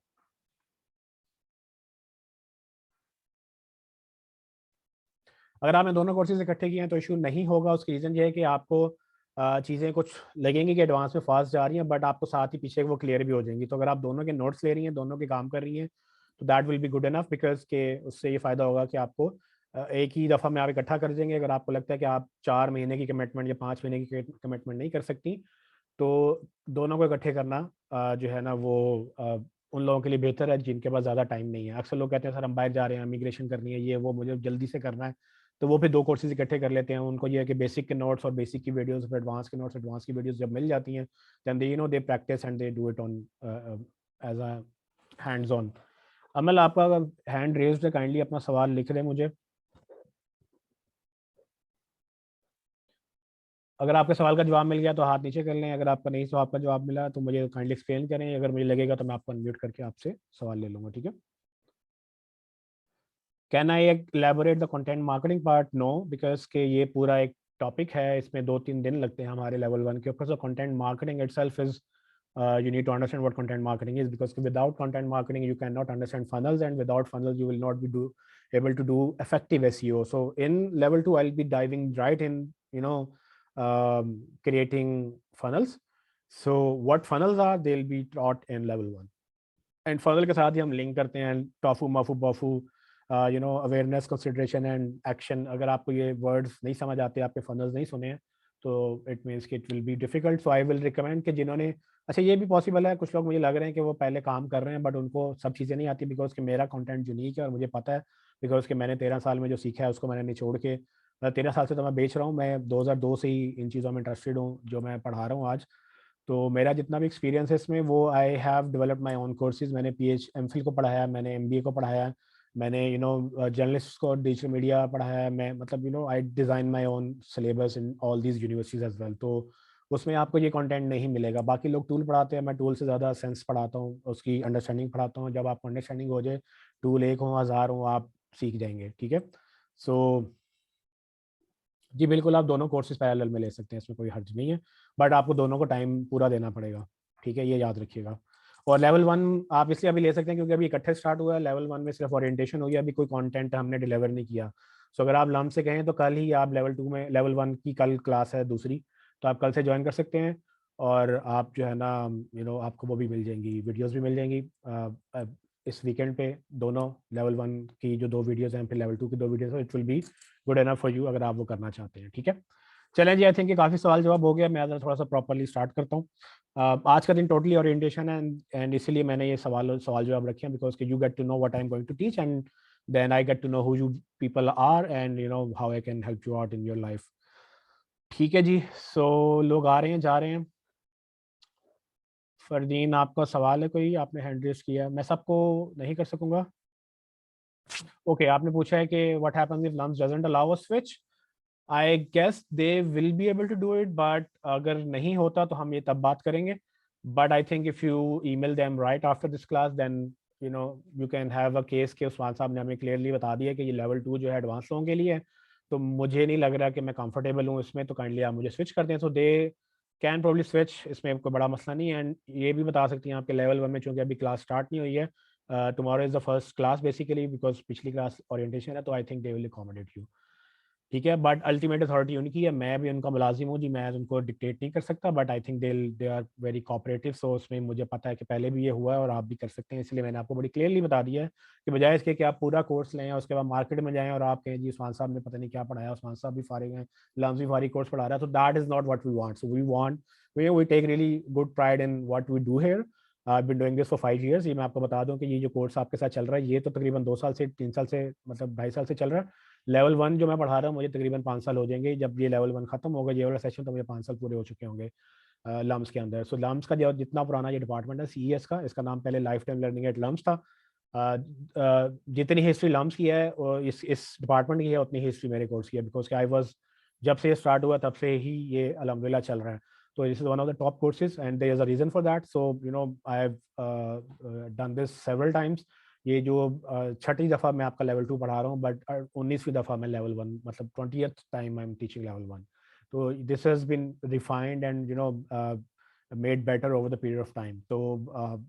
अगर आपने दोनों कोर्सेज इकट्ठे किए हैं तो इशू नहीं होगा। उसकी रीज़न ये है कि आपको चीज़ें कुछ लगेंगी कि एडवांस में फास्ट जा रही हैं, बट आपको साथ ही पीछे वो क्लियर भी हो जाएंगी। तो अगर आप दोनों के नोट्स ले रही हैं, दोनों के काम कर रही हैं, तो that will be good enough because के उससे ये फ़ायदा होगा कि आपको एक ही दफ़ा में आप इकट्ठा कर देंगे। अगर आपको लगता है कि आप 4 महीने की कमिटमेंट या 5 महीने की कमिटमेंट नहीं कर सकती तो दोनों को इकट्ठे करना जो है ना वो उन लोगों के लिए बेहतर है जिनके पास ज़्यादा टाइम नहीं है। अक्सर लोग कहते हैं सर हम बाहर जा रहे हैं, इमिग्रेशन करनी है, ये वो मुझे जल्दी से करना है, तो वो फिर 2 कोर्सेज इकट्ठे कर लेते हैं। उनको ये है कि बेसिक के नोट्स और बेसिक की वीडियोस और एडवांस के नोट्स एडवांस की वीडियोस जब मिल जाती हैं then they they practice and they do it on as a hands on. Amal आपका हैंड रेज्ड है, काइंडली अपना सवाल लिख दें मुझे। अगर आपके सवाल का जवाब मिल गया तो हाथ नीचे कर लें, अगर आपका नहीं सवाल का जवाब मिला तो मुझे काइंडली एक्सप्लेन करें। अगर मुझे लगेगा तो मैं आपको अनम्यूट करके आपसे सवाल ले लूँगा, ठीक है। Can I elaborate the content marketing part? No, because के ये पूरा एक टॉपिक है, इसमें 2-3 दिन लगते हैं हमारे लेवल 1 के ऊपर। So content marketing itself is you need to understand what content marketing is, because without content marketing you cannot understand funnels, and without funnels you will not be able to do effective SEO. So in level 2 I'll be diving right in, you know, creating funnels. So what funnels are, they'll be taught in level 1, and फजल के साथ ही हम link करते हैं टॉफू माफू बफू, awareness consideration and action. अगर आपको ये words नहीं समझ आते, आपके फनल्स नहीं सुने हैं, तो इट मीन्स कि it will be difficult. So I will recommend कि जिन्होंने, अच्छा ये भी पॉसिबल है कुछ लोग मुझे लग रहे हैं कि वो पहले काम कर रहे हैं बट उनको सब चीज़ें नहीं आती, बिकॉज कि मेरा कंटेंट यूनिक है और मुझे पता है, बिकॉज कि मैंने 13 साल में जो सीखा है उसको मैंने निचोड़ के 13 साल से तो मैं बेच रहा हूँ। मैं 2002 से ही इन चीज़ों में इंटरेस्टेड हूँ जो मैं पढ़ा रहा हूँ आज। तो मेरा जितना भी एक्सपीरियंस है इसमें वो I have developed my own courses. मैंने एमफिल को पढ़ाया, मैंने एमबीए को पढ़ाया, मैंने जर्नलिस्ट को डिजिटल मीडिया पढ़ाया है। मैं मतलब I design my own syllabus in all these universities as well. तो उसमें आपको ये कंटेंट नहीं मिलेगा। बाकी लोग टूल पढ़ाते हैं, मैं टूल से ज़्यादा सेंस पढ़ाता हूँ, उसकी अंडरस्टैंडिंग पढ़ाता हूँ। जब आपको अंडरस्टैंडिंग हो जाए, टूल 1 हो 1000 हो, आप सीख जाएंगे, ठीक है। सो जी बिल्कुल, आप दोनों कोर्सेज पैरेलल में ले सकते हैं, इसमें कोई हर्ज नहीं है, बट आपको दोनों को टाइम पूरा देना पड़ेगा, ठीक है, ये याद रखिएगा। और लेवल 1 आप इसलिए अभी ले सकते हैं क्योंकि अभी इकट्ठे स्टार्ट हुआ है। लेवल 1 में सिर्फ ओरिएंटेशन हो गया, अभी कोई कंटेंट हमने डिलीवर नहीं किया। सो अगर आप लम से कहें तो कल ही आप लेवल 2 में, लेवल 1 की कल क्लास है दूसरी, तो आप कल से ज्वाइन कर सकते हैं। और आप जो है ना आपको वो भी मिल जाएंगी, वीडियोज़ भी मिल जाएंगी इस वीकेंड पे। दोनों लेवल 1 की जो 2 वीडियोज़ हैं, फिर लेवल 2 की 2 वीडियोज़ हैं, it will be good enough for you अगर आप वो करना चाहते हैं, ठीक है। चलें जी, आई थिंक काफ़ी सवाल जवाब हो गया। मैं ज़रा थोड़ा सा प्रॉपरली स्टार्ट करता हूँ। आज का दिन टोटली ओरिएंटेशन है, एंड इसीलिए मैंने ये सवाल सवाल जवाब रखे हैं, बिकॉज कि you get to know what I am going to teach and then I get to know who you people are and how I can help you out in your life. ठीक है जी। सो लोग आ रहे हैं जा रहे हैं। फरदीन, आपका सवाल है कोई? आपने हैंड रेस किया, मैं सबको नहीं कर सकूंगा। ओके, आपने पूछा है कि what happens if LUMS doesn't allow a switch. I guess they will be able to do it, but अगर नहीं होता तो हम ये तब बात करेंगे। but I think if you email them right after this class, then you can have a case कि उस्मान साहब ने हमें क्लियरली बता दिया कि ये लेवल 2 जो है एडवांस लोगों के लिए है, तो मुझे नहीं लग रहा कि मैं कंफर्टेबल हूँ इसमें, तो काइंडली आप मुझे स्विच कर दें। सो दे कैन प्रॉब्ली स्विच, इसमें कोई बड़ा मसला नहीं है। एंड ये भी बता सकती हैं आपके लेवल 1 में, चूंकि अभी क्लास स्टार्ट नहीं हुई है, tomorrow is the first class basically, because पिछली क्लास ओरिएंटेशन है, तो आई think they will accommodate you. ठीक है, बट अल्टीमेट अथॉरिटी उनकी है, मैं भी उनका मुलाजिम हूँ जी, मैं उनको डिक्टेट नहीं कर सकता, but I think they are very cooperative. So उसमें मुझे पता है कि पहले भी ये हुआ है और आप भी कर सकते हैं, इसलिए मैंने आपको बड़ी क्लियरली बता दिया है कि बजाय इसके कि आप पूरा कोर्स लें और उसके बाद मार्केट में जाएं और आप कहें जी उस्मान साहब ने पता नहीं क्या पढ़ाया, उस्मान साहब भी फारिग हैं, लम्स भी फारिग कोर्स पढ़ा रहा है, तो that is not what we want. So we want, we take really good pride in what we do here. I been doing this for 5 years। ये मैं आपको बता दूं कि ये जो कोर्स आपके साथ चल रहा है, ये तो तकरीबन 2 साल से, 3 साल से, मतलब 2.5 साल से चल रहा है। लेवल 1 जो मैं पढ़ा रहा हूँ, मुझे तकरीबन 5 साल हो जाएंगे। जब ये लेवल 1 खत्म होगा, ये वाला सेशन, तो मुझे 5 साल पूरे हो चुके होंगे लम्स के अंदर। सो लम्स का जो जितना पुराना ये डिपार्टमेंट है CES का, इसका नाम पहले lifetime learning at LUMS था। जितनी हिस्ट्री लम्स की है और इस डिपार्टमेंट की है, उतनी हिस्ट्री मेरे कोर्स की है, बिकॉज आई वॉज, जब से ये स्टार्ट हुआ तब से ही ये अल्हम्दुलिल्लाह चल रहा है। तो this is one of the top courses and there is a reason for that. So I have done this several times. ये जो छठी दफ़ा मैं आपका लेवल 2 पढ़ा रहा हूँ, बट 19वीं दफ़ा मैं लेवल 1, मतलब 20th time I am teaching level 1। तो this has been refined and made better over the period of time. तो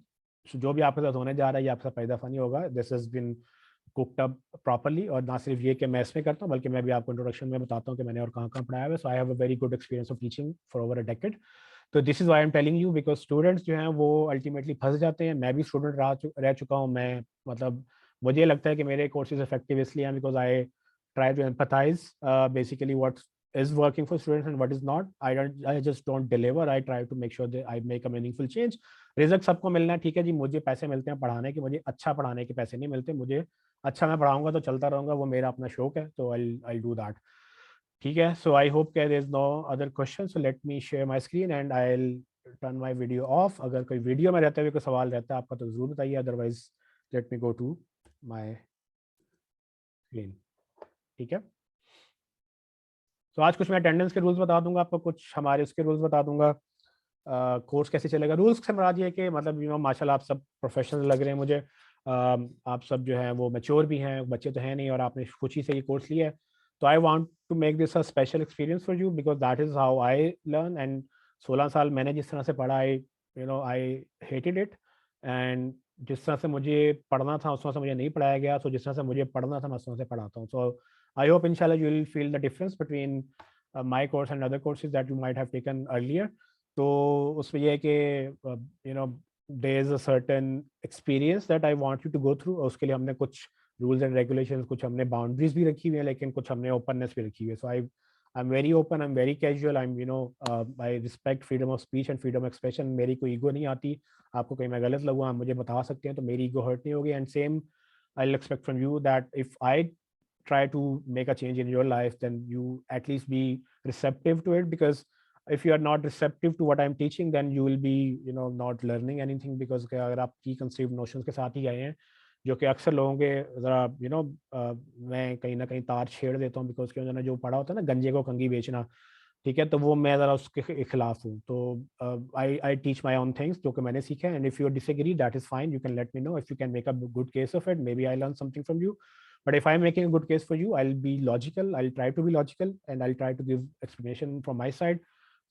जो भी आपके साथ होने जा रहा है, ये आपके साथ पहली दफ़ा नहीं होगा। This has been cooked up properly, और ना सिर्फ ये कि मैं इसमें करता हूँ, बल्कि मैं भी आपको इंट्रोडक्शन में बताता हूँ कि मैंने और कहाँ कहाँ पढ़ाया है। So I have a very good experience of teaching for over a decade. तो this is why I am telling you, because students जो हैं वो अल्टीमेटली फंस जाते हैं। मैं भी स्टूडेंट रह चुका हूँ। मैं, मतलब मुझे लगता है कि मेरे कोर्सेज इफेक्टिव इसलिए हैं because I try to empathize basically what is working for students and what is not. I just don't deliver. I try to make sure that I make a meaningful change. Result सबको मिलना है, ठीक है जी, मुझे पैसे मिलते हैं पढ़ाने के, मुझे अच्छा पढ़ाने के पैसे नहीं मिलते। मुझे अच्छा, मैं पढ़ाऊंगा तो चलता रहूंगा, वो मेरा अपना शौक है, तो आई डू दैट। ठीक है, so I hope there is no other question. So let me share my screen and I will turn my video off. अगर कोई वीडियो में रहते हुए कोई सवाल रहता है आपका, तो जरूर बताइए, otherwise let me go to my screen. ठीक है, तो आज कुछ मैं अटेंडेंस के रूल्स बता दूंगा आपको, कुछ हमारे उसके रूल्स बता दूंगा, कोर्स कैसे चलेगा। रूल्स से मुराद ये कि मतलब माशाल्लाह आप सब प्रोफेशनल लग रहे हैं मुझे। आप सब जो हैं वो मैच्योर भी हैं, बच्चे तो हैं नहीं, और आपने खुशी से ये कोर्स लिया है। तो I want to make this a special experience for you, because that is how I learn. And 16 साल मैंने जिस तरह से पढ़ा, आई हेटेड इट। एंड जिस तरह से मुझे पढ़ना था उस तरह से मुझे नहीं पढ़ाया गया। सो जिस तरह से मुझे पढ़ना था मैं उस तरह से पढ़ाता हूँ। सो आई होप इंशाल्लाह you will feel the difference between my course and other courses that you might have taken earlier. तो उसमें यह है कि there is a certain experience that I want you to go through, और उसके लिए हमने कुछ रूल्स एंड रेगुलेशंस, कुछ हमने बाउंड्रीज भी रखी हुई है, लेकिन कुछ हमने ओपननेस भी रखी हुई है। So I am very open, I am very casual, I am I respect freedom of speech and freedom of expression. मेरी कोई ईगो नहीं आती। आपको कहीं मैं गलत लगूँ, आप मुझे बता सकते हैं, तो मेरी ईगो हर्ट नहीं होगी। And same I expect from you that if I try to make a change in your life, then you at least be receptive to it, because if you are not receptive to what I'm teaching, then you will be not learning anything, because अगर आप की conceived notions के साथ ही आए हैं, जो कि अक्सर लोगों के ज़रा मैं कहीं ना कहीं तार छेड़ देता हूँ, बिकॉज कि उन्होंने जो पढ़ा होता है ना, गंजे को कंगी बेचना, ठीक है, तो वो मैं ज़रा उसके खिलाफ हूँ। तो I teach my own things जो कि मैंने सीखे, and if you disagree that is fine, you can let me know. If you can make a good case of it, maybe I learn something from you, but if I'm making a good case for you, I'll be logical, I'll try to be logical, and I'll try to give explanation from my side.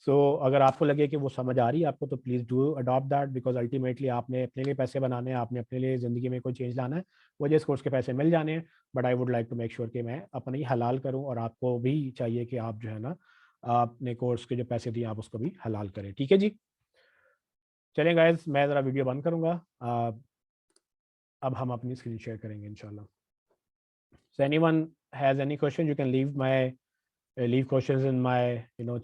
So अगर आपको लगे कि वो समझ आ रही है आपको, तो please do adopt that, because ultimately आपने अपने लिए पैसे बनाने हैं, आपने अपने लिए ज़िंदगी में कोई चेंज लाना है, मुझे इस कोर्स के पैसे मिल जाने हैं, but I would like to make sure कि मैं अपने ही हलाल करूँ, और आपको भी चाहिए कि आप जो है ना, अपने कोर्स के जो पैसे दिए आप उसको भी हलाल करें। ठीक है जी, चलें गाइज, मैं ज़रा वीडियो बंद करूँगा। अब हम अपनी स्क्रीन शेयर करेंगे इंशाल्लाह। So anyone has any question, you can leave questions in my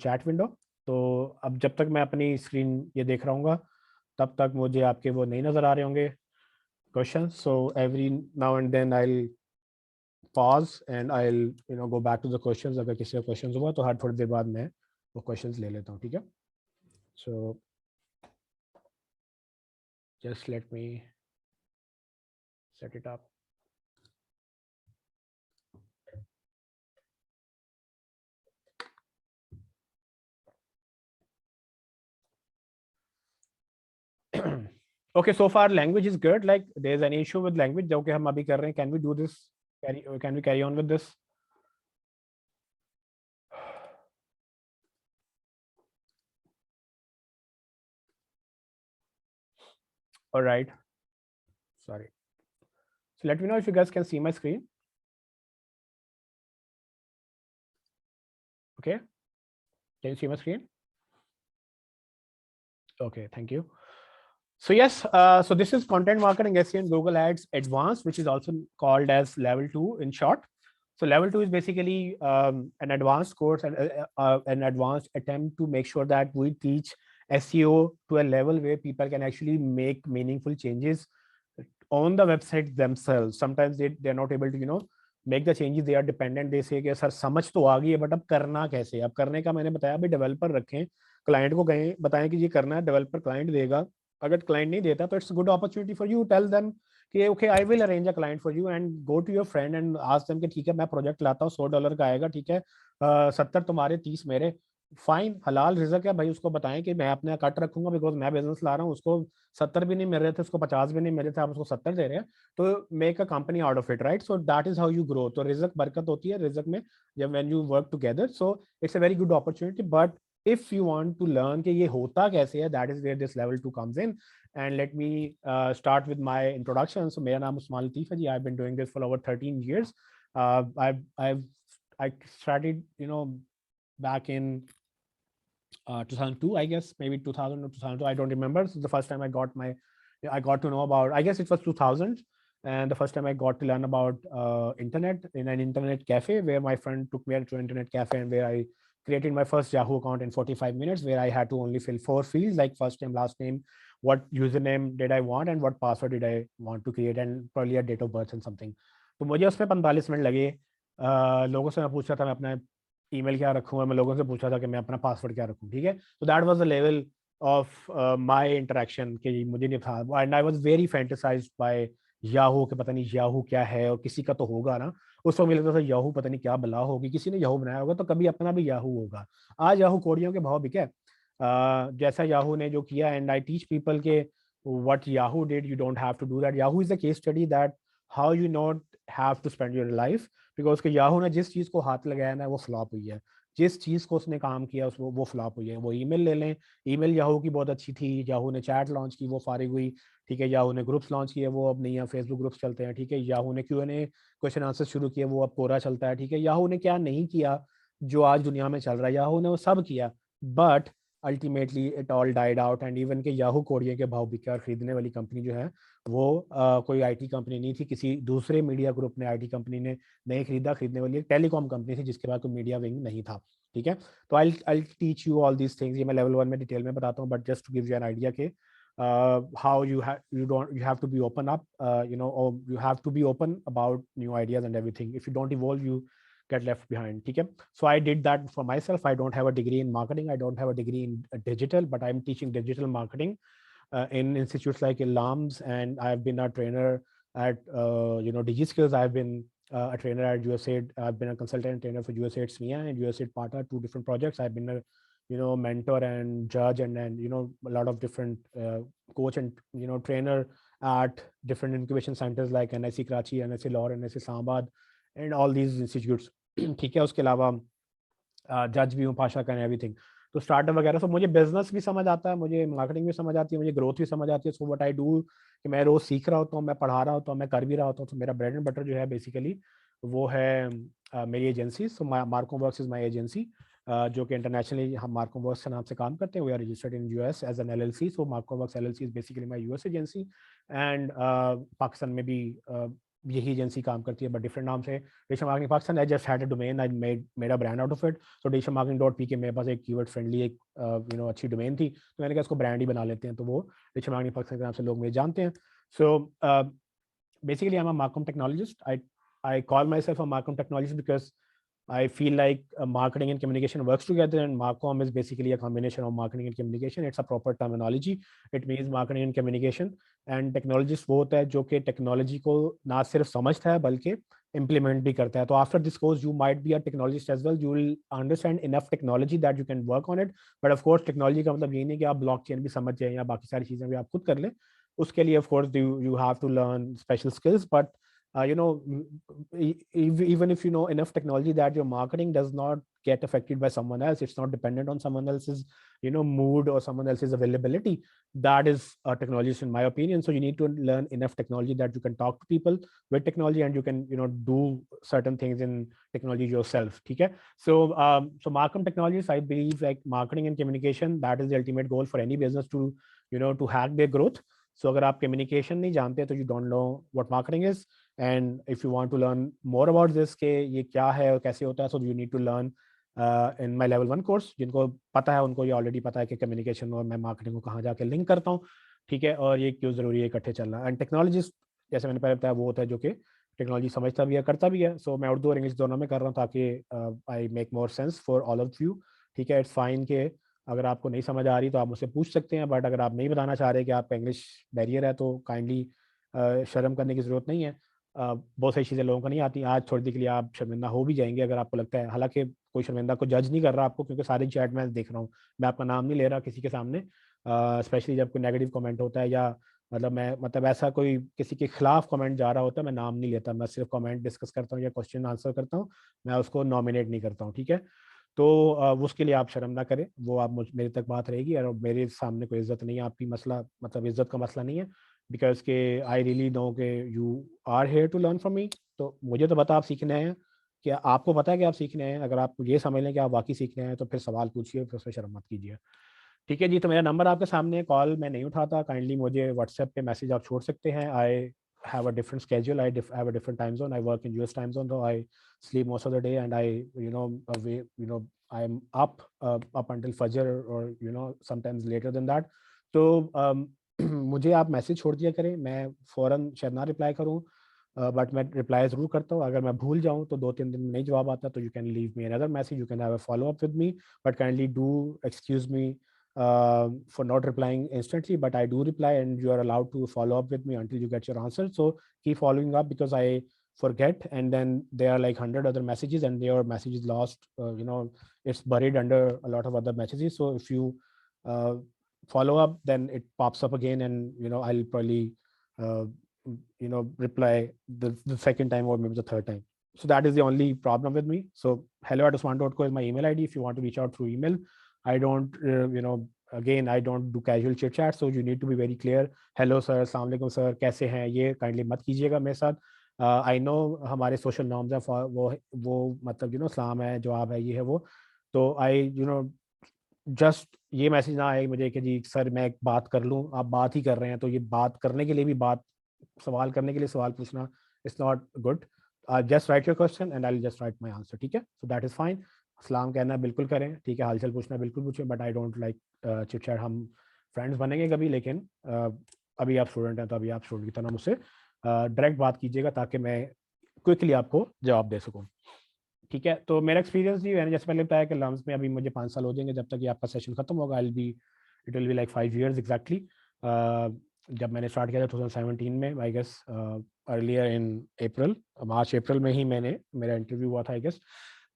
chat window. तो अब जब तक मैं अपनी स्क्रीन ये देख रहा हूँ, तब तक मुझे आपके वो नहीं नज़र आ रहे होंगे question. So every now and then I pause and I go back to the questions. अगर किसी का क्वेश्चन हुआ तो हर थोड़ी देर बाद मैं वो क्वेश्चंस ले लेता हूँ। ठीक है, so just let me set it up. Okay, so far language is good. Like there's any issue with language जो कि हम अभी कर रहे हैं? Can we do this? Can we carry on with this? All right. Sorry. So let me know if you guys can see my screen. Okay. Can you see my screen? Okay, thank you. So yes, so this is content marketing SEO and Google Ads Advanced, which is also called as level 2 in short. So level 2 is basically an advanced course and an advanced attempt to make sure that we teach SEO to a level where people can actually make meaningful changes on the website themselves. Sometimes they're not able to make the changes. They are dependent. They say कि sir समझ तो आ गई है but अब करना कैसे? अब करने का मैंने बताया अभी डेवलपर रखें, क्लाइंट को कहें बताएं कि ये करना है, डेवलपर क्लाइंट देगा. अगर क्लाइंट नहीं देता तो it's good opportunity for you tell them कि okay I will arrange a client for you and go to your friend and ask them कि ठीक है मैं प्रोजेक्ट लाता हूँ $100 का आएगा, ठीक है 70 तुम्हारे 30 मेरे. फाइन, हलाल रिजक है भाई. उसको बताएं कि मैं अपने कट रखूंगा बिकॉज मैं बिजनेस ला रहा हूँ. उसको 70 भी नहीं मिल रहे थे, उसको 50 भी नहीं मिल रहे थे, आप उसको 70 दे रहे हैं. तो make a company out of it, right? So that is how you grow. तो रिजक बरकत होती है रिजक में जब when you work together. So it's a very good opportunity. But if you want to learn कि ये होता कैसे है, that is where this level 2 comes in. And let me start with my introduction. So मेरा नाम उस्मान लतीफ़ है जी. I've been doing this for over 13 years. I started back in 2002, I guess, maybe 2000 or 2002, I don't remember. So the first time I got to know about, I guess it was 2000, and the first time I got to learn about internet in an internet cafe, where my friend took me to an internet cafe and where I created my first Yahoo account in 45 minutes, where I had to only fill 4 fields like first name, last name, what username did I want, and what password did I want to create, and probably a date of birth and something. तो मुझे उसमें 45 minute लगे. लोगों से मैं पूछ रहा था मैं अपना ईमेल क्या रखूँ, मैं लोगों से पूछा था कि मैं अपना पासवर्ड क्या रखूँ, ठीक है. तो that was the level of my interaction कि मुझे नहीं था. And I was very fantasized by Yahoo कि पता नहीं याहू क्या है, और किसी का तो होगा ना. उस वक्त मुझे लगता था याहू पता नहीं क्या बला होगी, किसी ने याहू बनाया होगा तो कभी अपना भी याहू होगा. आज याहू कोड़ियों के भाव बिके जैसा याहू ने जो किया. एंड आई टीच पीपल के what Yahoo did, you don't have to do that. Yahoo is a case study that how you not have to spend your life, because के याहू ने जिस चीज को हाथ लगाया ना वो फ्लॉप हुई है. जिस चीज को उसने काम किया उसको वो फ्लॉप हुई है. वो ईमेल ले लें, ईमेल याहू की बहुत अच्छी थी. याहू ने चैट लॉन्च की, वो फारिग हुई, ठीक है. याहू ने ग्रुप्स लॉन्च किए, वो अब नहीं है, फेसबुक ग्रुप्स चलते हैं, ठीक है. याहू ने Q&A क्वेश्चन आंसर शुरू किए, वो अब कोरा चलता है, ठीक है. याहू ने क्या नहीं किया जो आज दुनिया में चल रहा है, याहू ने वो सब किया. But ultimately it all died out. And even के याहू कोडिया के भाव बिके. और खरीदने वाली कंपनी जो है वो कोई आईटी कंपनी नहीं थी, किसी दूसरे मीडिया ग्रुप ने, आईटी कंपनी ने नहीं खरीदा. खरीदने वाली एक टेलीकॉम कंपनी थी जिसके बाद कोई मीडिया विंग नहीं था, ठीक है. तो I teach you all these things. ये मैं लेवल 1 में डिटेल में बताता हूँ, but just to give you an idea के how you have to be open up, or you have to be open about new ideas and everything. If you don't evolve, you get left behind, okay. So I did that for myself. I don't have a degree in marketing, I don't have a degree in digital, but I'm teaching digital marketing in institutes like LAMS, and I've been a trainer at DigiSkills. I've been a trainer at USAID. I've been a consultant trainer for USAID SMIA and USAID PATA, 2 different projects. I've been a mentor and judge and a lot of different coach and trainer at different incubation centers like NIC Karachi, NIC Lahore, NIC Islamabad, and all these institutes. ठीक है. उसके अलावा जज भी हूँ, पाशा का, everything. तो startup वगैरह. सो मुझे बिजनेस भी समझ आता है, मुझे मार्केटिंग भी समझ आती है, मुझे ग्रोथ भी समझ आती है. सो व्हाट आई डू कि मैं रोज सीख रहा होता हूँ, मैं पढ़ा रहा होता हूँ, मैं कर भी रहा होता हूँ. तो मेरा ब्रेड एंड बटर जो है बेसिकली वो है मेरी agency. So Marco works is my agency, जो कि इंटरनेशनली हम मार्को वर्क्स के नाम से काम करते हैं. We are registered in US as an LLC. So Marco works LLC is basically my US agency. And Pakistan में भी यही एजेंसी काम करती है बट डिफरेंट नाम से. रेशम marketing Pakistan. I just had a domain, I made a brand out of it. तो रेशममार्केटिंग.pk मेरे पास एक कीवर्ड फ्रेंडली एक अच्छी डोमेन थी, तो मैंने कहा इसको ब्रांड ही बना लेते हैं. तो वो रेशम मार्केटिंग पाकिस्तान के नाम से लोग मुझे जानते हैं. सो basically I'm a Marcom technologist. I call myself a Marcom technologist because I feel like marketing and communication works together, and Marcom is basically a combination of marketing and communication. It's a proper terminology. It means marketing and communication. And technologist वो होता है जो कि technology को ना सिर्फ समझता है बल्कि इम्प्लीमेंट भी करता है. तो after this course you might be a technologist as well. You will understand enough technology that you can work on it. But of course technology का मतलब ये नहीं कि आप ब्लॉकचेन भी समझ जाएं या बाकी सारी चीज़ें भी आप खुद कर लें. उसके लिए of course you have to learn special skills. But you know, even if you know enough technology that your marketing does not get affected by someone else, it's not dependent on someone else's, mood or someone else's availability. That is a technologist in my opinion. So you need to learn enough technology that you can talk to people with technology, and you can, do certain things in technology yourself. Okay. So Markham Technologies, I believe, like marketing and communication, that is the ultimate goal for any business to, to hack their growth. So अगर आप communication नहीं जानते तो you don't know what marketing is. And if you want to learn more about this कि ये क्या है और कैसे होता है, so you need to learn in my level 1 course. जिनको पता है उनको ये ऑलरेडी पता है कि कम्युनिकेशन और मैं मार्केटिंग को कहाँ जाके लिंक करता हूँ, ठीक है, और ये क्यों ज़रूरी है इकट्ठे चलना. एंड टेक्नोलॉजिस्ट, जैसे मैंने पहले बताया, वो होता है जो कि टेक्नोलॉजी समझता भी है, करता भी है. सो मैं उर्दू और इंग्लिश दोनों में कर रहा हूँ ताकि I make more sense for all of you. ठीक है, इट्स फाइन कि अगर आपको नहीं समझ आ रही तो आप मुझसे पूछ सकते हैं. बट अगर आप नहीं बताना चाह रहे कि आपका इंग्लिश बैरियर है तो काइंडली शर्म करने की ज़रूरत नहीं है. बहुत सारी चीज़ें लोगों को नहीं आती. आज थोड़ी देर के लिए आप शर्मिंदा हो भी जाएंगे अगर आपको लगता है. हालांकि कोई शर्मिंदा को जज नहीं कर रहा आपको, क्योंकि सारे चैट मैं देख रहा हूँ. मैं आपका नाम नहीं ले रहा किसी के सामने, स्पेशली जब कोई नेगेटिव कमेंट होता है या मतलब ऐसा कोई किसी के खिलाफ कमेंट जा रहा होता है, मैं नाम नहीं लेता. मैं सिर्फ कमेंट डिस्कस करता हूँ या क्वेश्चन आंसर करता हूँ. मैं उसको नॉमिनेट नहीं करता हूँ. ठीक है, तो उसके लिए आप शर्म ना करें. वो आप मेरे तक बात रहेगी, और मेरे सामने कोई इज्जत नहीं है आपकी. मसला मतलब इज्जत का मसला नहीं है, बिकॉज के आई रियली नो के you are here to learn from me. तो मुझे तो पता आप सीखने हैं, कि आपको पता है कि आप सीखने हैं. अगर आप ये समझ लें कि आप वाकई सीखने हैं तो फिर सवाल पूछिए, फिर उसमें शर्म मत कीजिए. ठीक है जी, तो मेरा नंबर आपके सामने है. कॉल मैं नहीं उठाता, काइंडली मुझे व्हाट्सएप पे मैसेज आप छोड़ सकते हैं. आई have a different schedule. I have a different time zone. I work in US time zone, so I sleep most of the day, and I, away, I'm up until Fajr, or sometimes later than that. तो मुझे आप message छोड़ दिया करें. मैं फ़ौरन शायद ना रिप्लाई करूँ, बट मैं रिप्लाई ज़रूर करता हूँ. अगर मैं भूल जाऊँ तो 2-3 दिन में नहीं जवाब आता, तो you can leave me another message, you can have a follow up with me. But kindly do excuse me for not replying instantly, but I do reply, and you are allowed to follow up with me until you get your answer. So keep following up, because I forget, and then there are like 100 other messages, and your message is lost. It's buried under a lot of other messages. So if you uh, follow up, then it pops up again, and I'll probably uh, reply the second time or maybe the third time. So that is the only problem with me. So hello@usman.co is my email ID if you want to reach out through email. I don't, again, I don't do casual chit chat, so you need to be very clear. Hello sir, अस्सलाम वालेकुम sir, कैसे हैं, ये kindly मत कीजिएगा मेरे साथ. I know हमारे सोशल नॉर्म्स है, वो मतलब सलाम है, जवाब है, ये है वो. तो आई जस्ट ये मैसेज ना आए मुझे कि जी सर मैं एक बात कर लूँ, आप बात ही कर रहे हैं. तो ये बात करने के लिए भी सवाल करने के लिए सवाल पूछना, it's not good. Just right your question and I will just right my answer. ठीक है, सो दैट इज फाइन. सलाम कहना बिल्कुल करें, ठीक है, हालचाल पूछना बिल्कुल पूछें, but I don't like chit chat. हम फ्रेंड्स बनेंगे कभी, लेकिन अभी आप स्टूडेंट हैं तो अभी आप स्टूडेंट की तरह मुझसे डायरेक्ट बात कीजिएगा, ताकि मैं क्विकली आपको जवाब दे सकूँ. ठीक है, तो मेरा एक्सपीरियंस जी, मैंने जैसे पहले बताया कि लर्न्स में अभी मुझे 5 साल हो जाएंगे. जब तक ये आपका सेशन खत्म होगा, it will be like 5 years exactly. जब मैंने स्टार्ट किया था 2017 में, आई गेस अर्लियर इन मार्च अप्रैल में ही मेरा इंटरव्यू हुआ था, आई गेस.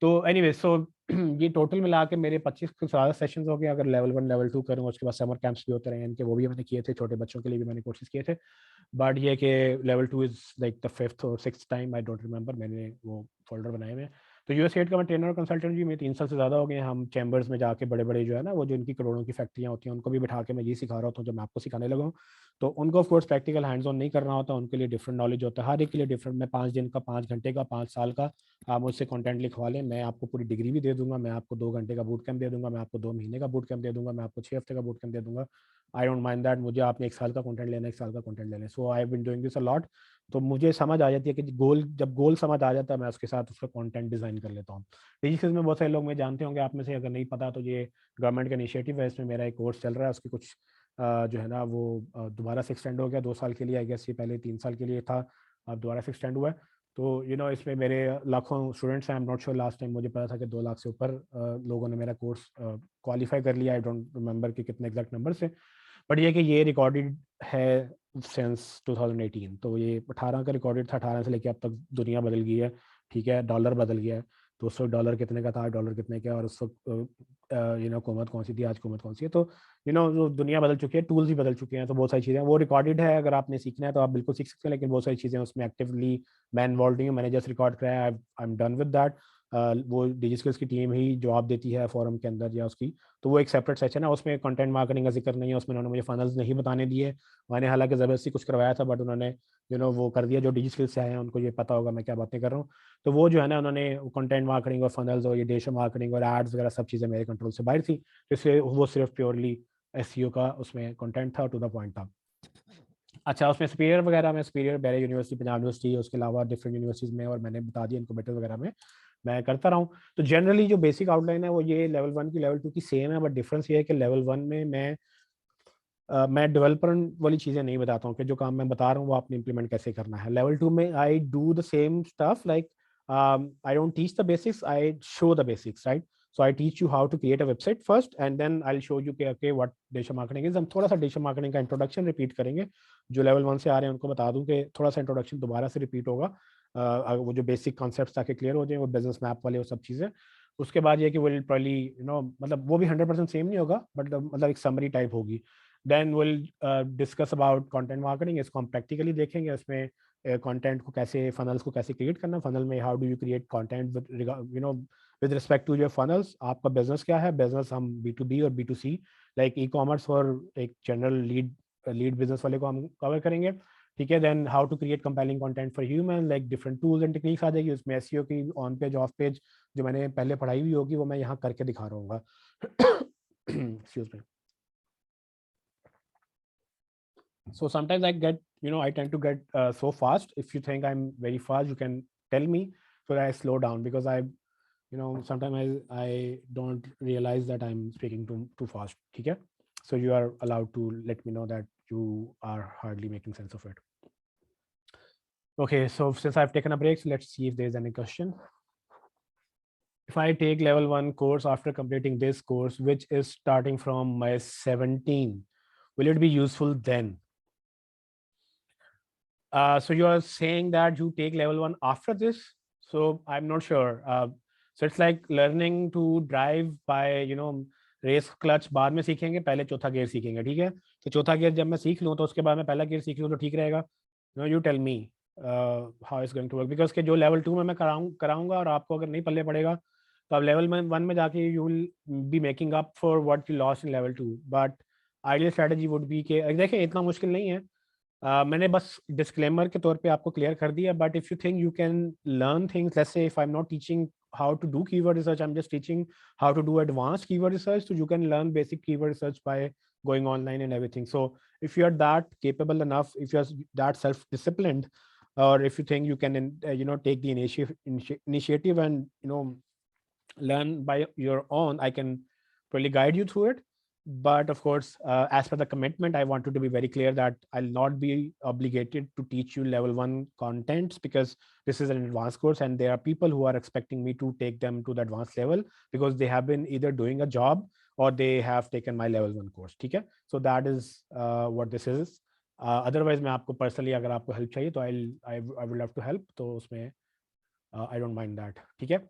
तो एनीवे, सो ये टोटल मिला के मेरे 25 से ज़्यादा सेशंस हो गए. अगर लेवल 1 लेवल 2 करूँ, उसके बाद समर कैंप्स भी होते रहे इनके, वो भी मैंने किए थे. छोटे बच्चों के लिए भी मैंने कोर्सेज किए थे. बट ये कि level 2 is like the 5th और 6th time, I don't remember, मैंने वो फोल्डर बनाए हुए हैं. तो यूएस का मैं ट्रेनर और कंसल्टेंट भी, मेरे 3 साल से ज़्यादा हो गए हैं. हम चैम्बर्स में जाके बड़े बड़े जो है ना, वो जो इनकी करोड़ों की फैक्ट्रियाँ होती हैं, उनको भी बिठा के मैं ये सिखा रहा होता हूँ जो मैं आपको सिखाने लगा हूँ. तो उनको of course practical hands on नहीं करना होता, उनके लिए डिफरेंट नॉलेज होता है, हर एक के लिए डिफरेंट. मैं 5 दिन का, 5 घंटे का, 5 साल का, आप मुझसे कंटेंट लिखवा लें, मैं आपको पूरी डिग्री भी दे दूंगा. मैं आपको 2 घंटे का बूट कैंप दे दूंगा, मैं आपको 2 महीने का बूट कैंप दे दूंगा, मैं आपको 6 हफ्ते का बूट कैंप दे दूंगा. I don't mind that. मुझे आपने 1 साल का कंटेंट लेना, 1 साल का कंटेंट लेना. So I have been doing this a lot. तो मुझे समझ आ जाती है कि जब गोल समझ आ जाता है, मैं उसके साथ उसका कंटेंट डिजाइन कर लेता हूँ. डिजिटल में बहुत सारे लोग मैं जानते होंगे आप में से, अगर नहीं पता तो ये गवर्नमेंट का इनिशिएटिव है. इसमें मेरा एक कोर्स चल रहा है, उसकी कुछ जो है ना वो दोबारा से एक्सटेंड हो गया 2 साल के लिए. आई गेस ये पहले 3 साल के लिए था, अब दोबारा से एक्सटेंड हुआ है. तो इसमें मेरे लाखों स्टूडेंट्स हैं। I am not sure, last time मुझे पता था कि 2 लाख से ऊपर लोगों ने मेरा कोर्स क्वालिफाई कर लिया। आई डोंट रिमेंबर कि कितने एग्जैक्ट नंबर से, बट ये कि ये रिकॉर्डेड है सिंस 2018। तो ये 18 का रिकॉर्डेड था, 18 से लेके अब तक दुनिया बदल गई है, ठीक है, डॉलर बदल गया है। तो उस वक्त डॉलर कितने का था, डॉलर कितने का, और उस वक्त हुकूमत कौन सी थी, आज हुकूमत कौन सी है। तो जो दुनिया बदल चुकी है, टूल्स भी बदल चुके हैं, तो बहुत सारी चीज़ें वो रिकॉर्डेड है। अगर आपने सीखना है तो आप बिल्कुल सीख सकते हैं, लेकिन बहुत सारी चीज़ें उसमें एक्टिवली मैं इन्वॉल्व नहीं हूँ, मैंने जस्ट रिकॉर्ड कराया, I am done with that. वो डिजिटल्स की टीम ही जवाब देती है फोरम के अंदर या उसकी, तो वो एक सेपरेट सेक्शन है, उसमें कंटेंट मार्केटिंग का जिक्र नहीं है। उसमें उन्होंने मुझे फनल्स नहीं बताने दिए। मैंने हालांकि ज़बरदस्ती कुछ करवाया था, बट उन्होंने वो कर दिया। जो डिजिटल से आए हैं उनको ये पता होगा मैं क्या बातें कर रहा हूँ। तो वो जो है ना, उन्होंने कंटेंट मार्केटिंग और फनल्स और ये डेटा मार्केटिंग और एड्स वगैरह सब चीज़ें मेरे कंट्रोल से बाहर थी। तो इसलिए वो सिर्फ प्योरली एसईओ का उसमें कंटेंट था, टू द पॉइंट था। अच्छा, उसमें सुपीरियर वगैरह में, सुपीरियर बैरे यूनिवर्सिटी, पंजाब यूनिवर्सिटी, उसके अलावा डिफरेंट यूनिवर्सिटीज़ में, और मैंने बता दिया इनक्यूबेटर वगैरह में मैं करता रहा हूँ। तो जनरली जो बेसिक आउटलाइन है वो ये लेवल 1 की लेवल 2 की सेम है, बट डिफरेंस ये है कि लेवल 1 में मैं डेवलपर वाली चीज़ें नहीं बताता हूँ कि जो काम मैं बता रहा हूँ वो आपने इंप्लीमेंट कैसे करना है। लेवल 2 में I do the same stuff, like I don't teach the basics, I show the basics, right. So I teach you how to create a website first, and then I show you के okay what digital marketing is. हम थोड़ा सा digital marketing का introduction repeat करेंगे। जो level 1 से आ रहे हैं उनको बता दूं कि थोड़ा सा इंट्रोडक्शन दोबारा से रिपीट होगा। वो जो बेसिक कॉन्सेप्ट्स ताकि क्लियर हो जाए, वो बिजनेस मैप वाले वो सब चीज़ें। उसके बाद ये कि विल प्रॉब्ली मतलब वो भी 100% सेम नहीं होगा, बट मतलब एक समरी टाइप होगी। Then will discuss about content marketing, इसको हम प्रैक्टिकली देखेंगे। उसमें कंटेंट को कैसे, फनल्स को कैसे क्रिएट करना, फनल में how do you create content with respect to your funnels. आपका बिजनेस क्या है, बिजनेस हम B2B और B2C, लाइक ई कॉमर्स और एक जनरल लीड बिजनेस वाले को हम कवर करेंगे, ठीक है। Then how to create compelling content for human, like different tools and techniques आ जाएगी उसमें। एसईओ की ऑन पेज ऑफ पेज जो मैंने पहले पढ़ाई हुई होगी वो मैं यहाँ करके दिखा रहा हूँ। Excuse me. So sometimes I get, I tend to get so fast. If you think I'm very fast, you can tell me so that I slow down, because sometimes I don't realize that I'm speaking too fast. Okay, so you are allowed to let me know that you are hardly making sense of it. Okay, so since I've taken a break, so let's see if there's any question. If I take level 1 course after completing this course, which is starting from my 17, will it be useful then? So you are saying that you take level 1 after this? So I'm not sure. So it's like learning to drive by, race clutch बाद में सीखेंगे, पहले चौथा gear सीखेंगे, ठीक है। तो चौथा गियर जब मैं सीख लूँ तो उसके बाद मैं पहला गियर सीख लूँ तो ठीक रहेगा। You tell me how is going to work, because के जो लेवल 2 में मैं कराऊंगा और आपको अगर नहीं पल्ले पड़ेगा तो अब लेवल 1 में जाके you will be making up for what you lost in level 2। But ideal strategy would be के देखिए इतना मुश्किल नहीं है। मैंने बस डिस्क्लेमर के तौर पे आपको क्लियर कर दिया, but if you think you can learn things, let's say if I am not teaching how to do keyword research, I'm just teaching how to do advanced keyword research, so you can learn basic keyword research by going online and everything. So if you are that capable enough, if you are that self disciplined, or if you think you can take the initiative and learn by your own, I can probably guide you through it. But of course, as per the commitment, I wanted to be very clear that I'll not be obligated to teach you level 1 contents, because this is an advanced course and there are people who are expecting me to take them to the advanced level because they have been either doing a job or they have taken my level 1 course, ठीक है। So that is what this is. Otherwise मैं आपको personally अगर आपको help चाहिए तो I would love to help, तो उसमें I don't mind that, ठीक है।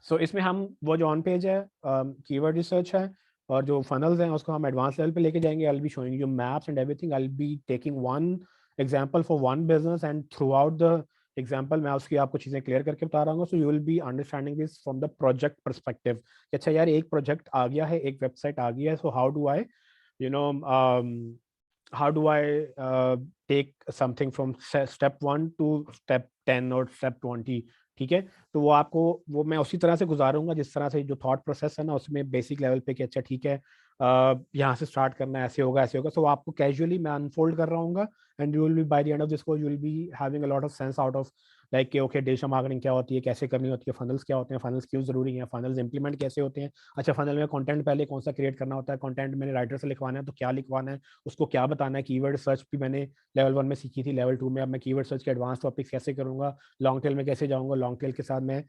सो इसमें हम वो जो ऑन पेज है कीवर्ड रिसर्च है और जो फनल्स हैं उसको हम एडवांस लेवल पे लेके जाएंगे। आई will be showing you maps and everything. I will be taking one example for one business and through out the example मैं उसकी आपको चीज़ें क्लियर करके बता रहा हूँ। So you will be understanding this from the project perspective कि अच्छा यार एक प्रोजेक्ट आ गया है, एक वेबसाइट आ गई है, so how do I you know how do I take something from step 1 to step 10 or step 20, ठीक है। तो वो आपको वो मैं उसी तरह से गुजारूंगा जिस तरह से जो थॉट प्रोसेस है ना उसमें बेसिक लेवल पे कि अच्छा ठीक है यहाँ से स्टार्ट करना है, ऐसे होगा ऐसे होगा। सो आपको कैजुअली मैं अनफोल्ड कर रहा हूँ and you will be by the end of this course you will be having a lot of sense out of like कि ओके डिजिटल मार्केटिंग क्या होती है, कैसे करनी होती है, फनल्स क्या होते हैं, फनल्स क्यों जरूरी हैं, फनल्स इंप्लीमेंट कैसे होते हैं। अच्छा, फनल में कंटेंट पहले कौन सा क्रिएट करना होता है, कंटेंट मैंने राइटर से लिखवाना है तो क्या लिखवाना है, उसको क्या बताना है। कीवर्ड सर्च भी मैंने लेवल 1 में सीखी थी, लेवल 2 में अब मैं कीवर्ड सर्च के एडवांस टॉपिक्स कैसे करूँगा, लॉन्ग टेल में कैसे जाऊँगा, लॉन्ग टेल के साथ मैं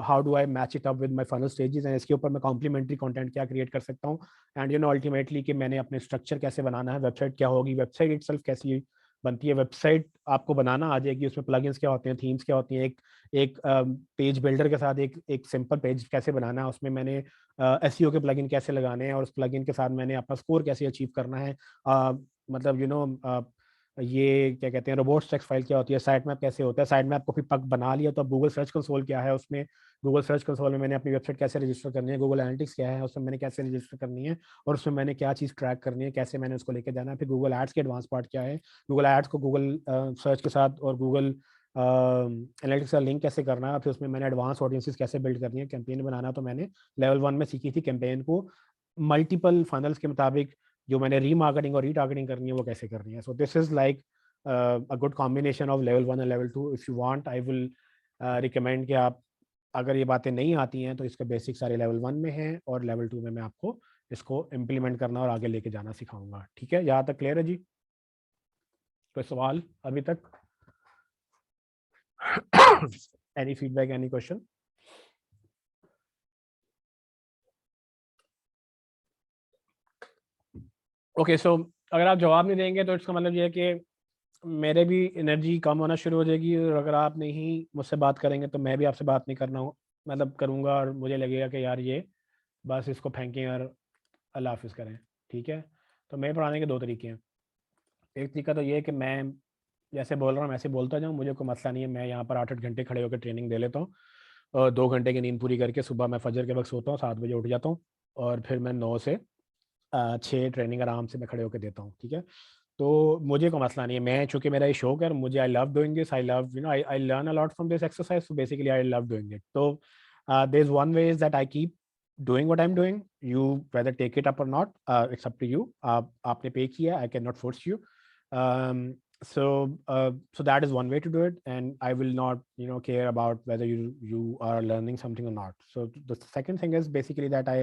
how do I match it up with my funnel stages, and इसके ऊपर मैं कॉम्प्लीमेंट्री कंटेंट क्या क्रिएट कर सकता हूँ। एंड अल्टीमेटली कि मैंने अपने स्ट्रक्चर कैसे बनाना है, वेबसाइट क्या होगी, वेबसाइट इटसेल्फ कैसी बनती है, वेबसाइट आपको बनाना आ जाएगी, उसमें प्लगइन्स क्या होते हैं, थीम्स क्या होती हैं, एक पेज बिल्डर के साथ एक सिंपल पेज कैसे बनाना है, उसमें मैंने एसईओ के प्लगइन कैसे लगाने हैं, और उस प्लगइन के साथ मैंने अपना स्कोर कैसे अचीव करना है, मतलब ये क्या कहते हैं, रोबोट्स टेक्स्ट फाइल क्या होती है, साइट मैप कैसे होता है, साइट मैप को फिर पक बना लिया तो अब गूगल सर्च कंसोल क्या है, उसमें गूगल सर्च कंसोल में मैंने अपनी वेबसाइट कैसे रजिस्टर करनी है, गूगल एनालिटिक्स क्या है उसमें मैंने कैसे रजिस्टर करनी है, और उसमें मैंने क्या चीज़ ट्रैक करनी है, कैसे मैंने उसको लेके जाना है। फिर गूगल एड्स के एडवांस पार्ट क्या है, गूगल एड्स को गूगल सर्च के साथ और गूगल एनालिटिक्स का लिंक कैसे करना है, फिर उसमें मैंने एडवांस ऑडियंसेस कैसे बिल्ड करनी है, कैंपेन बनाना तो मैंने लेवल 1 में सीखी थी, कैंपेन को मल्टीपल फनल्स के मुताबिक जो मैंने रीमार्केटिंग और रीटारगेटिंग करनी है वो कैसे करनी है। सो this is like a good combination of level 1 and level 2। If you want I will recommend कि आप, अगर ये बातें नहीं आती हैं तो इसके बेसिक सारे लेवल 1 में हैं, और लेवल 2 में मैं आपको इसको इम्प्लीमेंट करना और आगे लेके जाना सिखाऊंगा। ठीक है, यहाँ तक क्लियर है जी? कोई सवाल अभी तक? Any feedback, any question? Okay, so अगर आप जवाब नहीं देंगे तो इसका मतलब ये है कि मेरे भी एनर्जी कम होना शुरू हो जाएगी, और अगर आप नहीं मुझसे बात करेंगे तो मैं भी आपसे बात नहीं करना मतलब करूँगा, और मुझे लगेगा कि यार ये बस इसको फेंकें और अल्लाह हाफिज़ करें। ठीक है, तो मेरे पढ़ाने के दो तरीके हैं। एक तरीका तो ये है कि मैं जैसे बोल रहा हूँ वैसे बोलता जाऊँ, मुझे कोई मसला नहीं है, मैं यहाँ पर 8-8 घंटे खड़े होकर ट्रेनिंग दे लेता हूँ, और 2 घंटे की नींद पूरी करके सुबह मैं फजर के वक्त सोता हूँ, 7 बजे उठ जाता हूँ, और फिर मैं 9 से 6 ट्रेनिंग आराम से मैं खड़े होकर देता हूँ। ठीक है, तो मुझे कोई मसला नहीं है, मैं चूँकि मेरा ये शौक है और मुझे I love doing this, I love I learn a lot from this exercise, so basically I love doing it. तो there is one way is that I keep doing what I'm doing. You whether take it up or not, it's up to you. आपने पे किया, I cannot force you. Um, so that is one way to do it, and I will not care about whether you are learning something or not. So the second thing is basically that I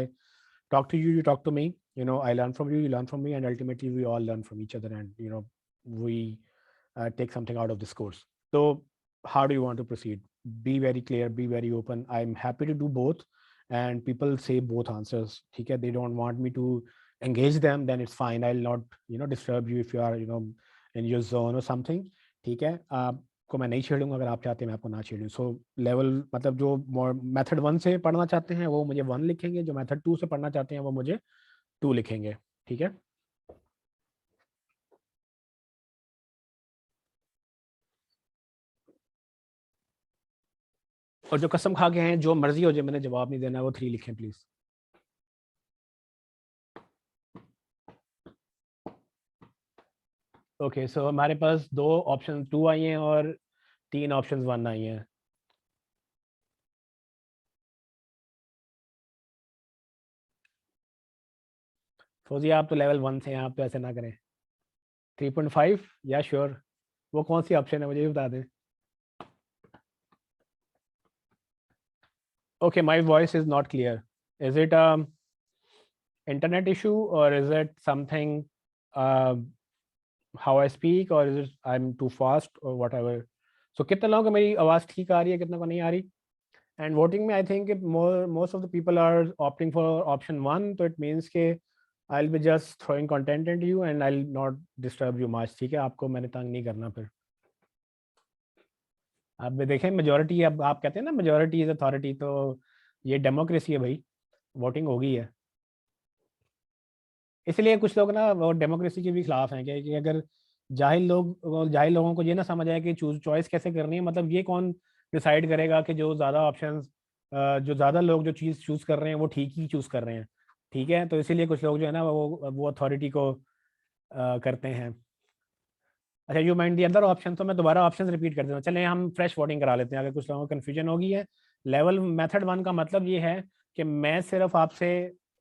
talk to you, you talk to me, I learn from you, you learn from me, and ultimately we all learn from each other, and we take something out of this course. So how do you want to proceed? Be very clear, be very open. I'm happy to do both, and people say both answers. Okay, they don't want me to engage them, then it's fine, I'll not disturb you if you are in your zone or something. ठीक है, आपको मैं नहीं छेड़ूंगा, अगर आप चाहते हैं मैं आपको ना छेड़ूँ। सो लेवल मतलब जो मेथड 1 से पढ़ना चाहते हैं वो मुझे 1 लिखेंगे, जो मेथड 2 से पढ़ना चाहते हैं वो मुझे 2 लिखेंगे। ठीक है, और जो कसम खा के हैं जो मर्जी हो जाए मैंने जवाब नहीं देना, वो 3 लिखें प्लीज। ओके, सो हमारे पास 2 ऑप्शन 2 आई हैं और 3 ऑप्शन 1 आई हैं। फौजी आप तो लेवल 1 से हैं, आप तो ऐसे ना करें। 3.5 या श्योर, वो कौन सी ऑप्शन है मुझे भी बता दें। Okay, my voice is not clear, is it internet issue, or is it something uh, how I speak, or is it I'm too fast or whatever? So कितने लोगों को मेरी आवाज़ ठीक आ रही है, कितने को नहीं आ रही? And voting में I think most of the people are opting for option 1, तो it means कि I'll be just throwing content into you and I'll not disturb you much. ठीक है, आपको मैंने तंग नहीं करना। फिर आप भी देखें मेजोरिटी, अब आप कहते हैं ना मेजोरिटी इज अथॉरिटी, तो ये डेमोक्रेसी है भाई, वोटिंग होगी है। इसलिए कुछ लोग ना वो डेमोक्रेसी के भी खिलाफ हैं कि अगर जाहिल लोगों को ये ना समझ आए कि चॉइस कैसे करनी है, मतलब ये कौन डिसाइड करेगा कि जो ज़्यादा ऑप्शंस, जो ज़्यादा लोग जो चीज़ चूज़ कर रहे हैं वो ठीक ही चूज़ कर रहे हैं। ठीक है, तो इसीलिए कुछ लोग जो है ना वो अथॉरिटी को करते हैं। अच्छा, you mind the other option, तो मैं दोबारा ऑप्शन रिपीट कर देता हूँ। चलें हम फ्रेश वोटिंग करा लेते हैं, अगर कुछ लोगों को कन्फ्यूजन होगी है। लेवल मेथड 1 का मतलब ये है कि मैं सिर्फ आपसे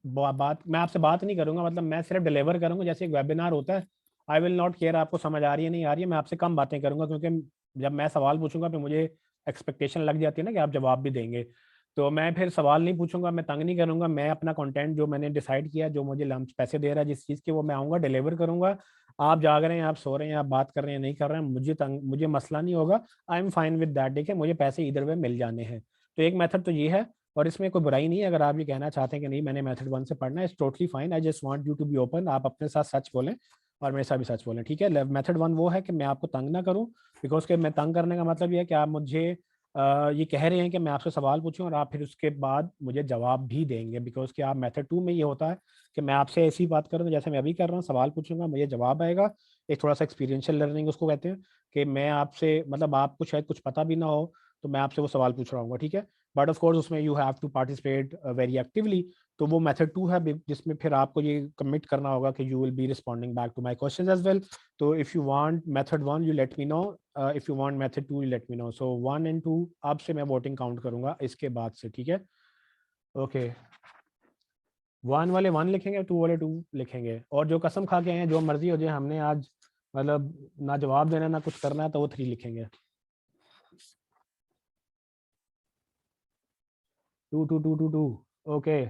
मैं आपसे बात नहीं करूंगा, मतलब मैं सिर्फ डिलीवर करूंगा, जैसे एक वेबिनार होता है, आई विल नॉट केयर आपको समझ आ रही है नहीं आ रही है, मैं आपसे कम बातें करूंगा, क्योंकि जब मैं सवाल पूछूंगा फिर मुझे एक्सपेक्टेशन लग जाती है ना कि आप जवाब भी देंगे। तो मैं फिर सवाल नहीं पूछूंगा, मैं तंग नहीं करूंगा, मैं अपना कंटेंट जो मैंने डिसाइड किया, जो मुझे लम्स पैसे दे रहा है जिस चीज़ के, वो मैं आऊँगा डिलीवर करूंगा। आप जाग रहे हैं, आप सो रहे हैं, आप बात कर रहे हैं, नहीं कर रहे हैं, मुझे मसला नहीं होगा। I am fine with that, ठीक है, मुझे पैसे इधर वे मिल जाने हैं। तो एक मेथड तो ये है, और इसमें कोई बुराई नहीं है अगर आप ये कहना चाहते हैं कि नहीं मैंने मेथड 1 से पढ़ना है, it's totally fine. I just want you to be open, आप अपने साथ सच बोलें और मेरे साथ भी सच बोलें, ठीक है। मेथड 1 वो है कि मैं आपको तंग ना करूं, बिकॉज के मैं तंग करने का मतलब ये है कि आप मुझे ये कह रहे हैं कि मैं आपसे सवाल पूछूं और आप फिर उसके बाद मुझे जवाब भी देंगे, बिकॉज कि आप मेथड 2 में ये होता है कि मैं आपसे ऐसी बात करूँ जैसे मैं अभी कर रहा हूँ, सवाल पूछूंगा, मुझे जवाब आएगा। एक थोड़ा सा एक्सपीरियंशियल लर्निंग उसको कहते हैं, कि मैं आपसे मतलब आपको शायद कुछ पता भी ना हो, तो मैं आपसे वो सवाल पूछ रहा हूँ, ठीक है। बट ऑफ कोर्स उसमें you have to participate very actively. तो वो मेथड 2 है जिसमें फिर आपको ये कमिट करना होगा कि you will be responding back to my question as well. तो if you want method 1 you let me know, if you want method 2 you let me know. So 1 and 2 अब से मैं वोटिंग काउंट करूंगा इसके बाद से, ठीक है। ओके, 1 वाले 1 लिखेंगे, 2 वाले 2 लिखेंगे, और जो कसम खा के आए हैं जो मर्जी हो जाए, हमने आज मतलब ना जवाब देना ना कुछ करना है, तो वो 3 लिखेंगे। 2 2 2 2 2। ओके,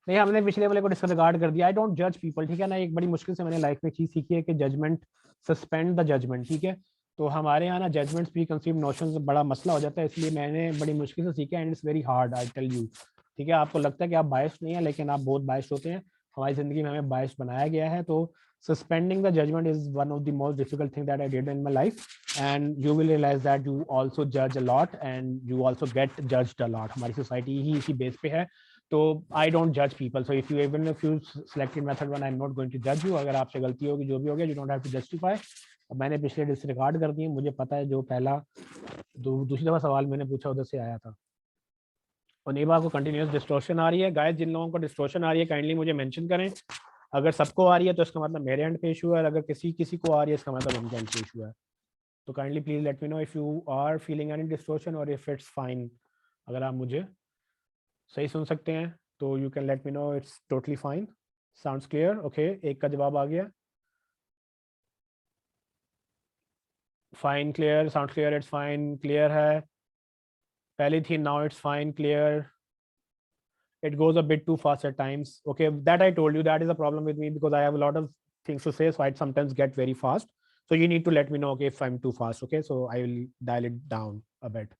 नहीं हमने पिछले वाले को डिसरिगार्ड कर दिया। आई डोंट जज पीपल, ठीक है ना। एक बड़ी मुश्किल से मैंने लाइफ में चीज सीखी है कि जजमेंट, सस्पेंड द जजमेंट, ठीक है। तो हमारे यहाँ ना जजमेंट्स, प्री कंसीव नोशंस बड़ा मसला हो जाता है, इसलिए मैंने बड़ी मुश्किल से सीखा, and it's very hard, I tell you, ठीक है। आपको लगता है कि आप बायस नहीं है, लेकिन आप बहुत बायस होते हैं। हमारी जिंदगी में हमें बायस बनाया गया है। तो suspending the judgment is one of the most difficult thing that I did in my life, and you will realize that you also judge a lot and you also get judged a lot। हमारी society ही इसी base पे है। तो I don't जज people, so if you selected method 1 I am not going to जज you. अगर आपसे गलती होगी, जो भी हो गया, you don't have to justify. मैंने पिछले डिसरिगार्ड कर दिए, मुझे पता है जो पहला दूसरी दफा सवाल मैंने पूछा उधर से आया था। और नेबा को कंटिन्यूस डिस्टोर्शन आ रही है। गाइस, जिन लोगों को डिस्टोर्शन आ रही है काइंडली मुझे मेंशन करें। अगर सबको आ रही है तो इसका मतलब मेरे एंड पे इशू है, और अगर किसी किसी को आ रही है इसका मतलब उनके एंड पे इशू है। तो kindly please let me know if you are feeling any distortion और इफ इट्स फाइन। अगर आप मुझे सही सुन सकते हैं तो you can let me know, it's totally fine, sounds clear. Okay, एक का जवाब आ गया, fine, clear, sound clear, it's fine, clear है। पहली थी, now it's fine, clear. It goes a bit too fast at times. Okay, that I told you, that is a problem with me because I have a lot of things to say, so I sometimes get very fast. So you need to let me know, okay, if I'm too fast. Okay, so I will dial it down a bit.